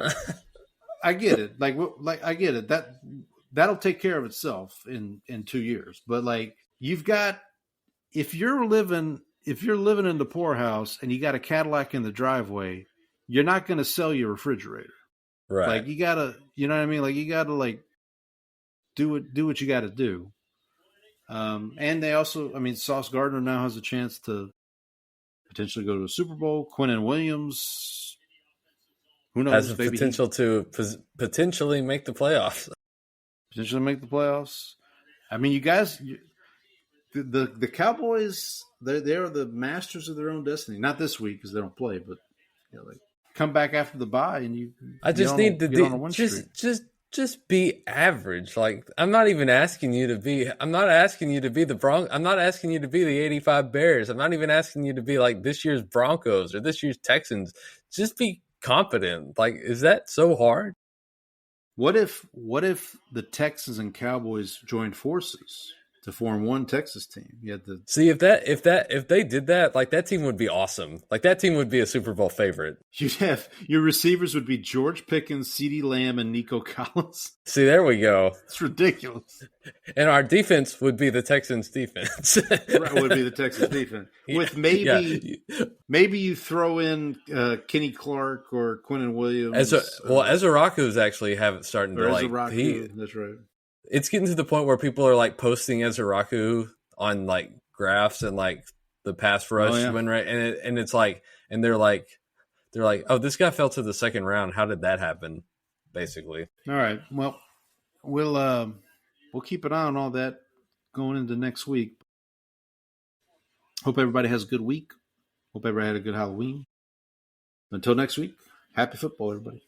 I get it. I get it. That'll take care of itself in 2 years. But like, you've got if you're living in the poorhouse and you got a Cadillac in the driveway, you're not going to sell your refrigerator. Right. Like, you got to, you know what I mean? Like, you got to like do what you got to do. And they also, I mean, Sauce Gardner now has a chance to potentially go to a Super Bowl. Quinnen Williams, who knows? Has the potential to potentially make the playoffs. I mean, you guys, The Cowboys, they're the masters of their own destiny. Not this week because they don't play, but like come back after the bye and you. I just need to get on a win streak. Just be average. Like I'm not asking you to be the Bronx. I'm not asking you to be the 85 Bears. I'm not even asking you to be like this year's Broncos or this year's Texans. Just be competent. Like, is that so hard? What if the Texans and Cowboys joined forces to form one Texas team? You had to see if they did that, like that team would be awesome. Like that team would be a Super Bowl favorite. You'd have your receivers would be George Pickens, CeeDee Lamb, and Nico Collins. See, there we go. It's ridiculous. And our defense would be the Texans' defense. Right, would be the Texans' defense. With maybe you throw in Kenny Clark or Quinnen Williams. Ezraku's actually starting to like. That's right. It's getting to the point where people are like posting Ezraku on like graphs and like the pass rush win rate, and it's like, and they're like, oh, this guy fell to the second round. How did that happen? Basically. All right. Well, we'll keep an eye on all that going into next week. Hope everybody has a good week. Hope everybody had a good Halloween. Until next week, happy football, everybody.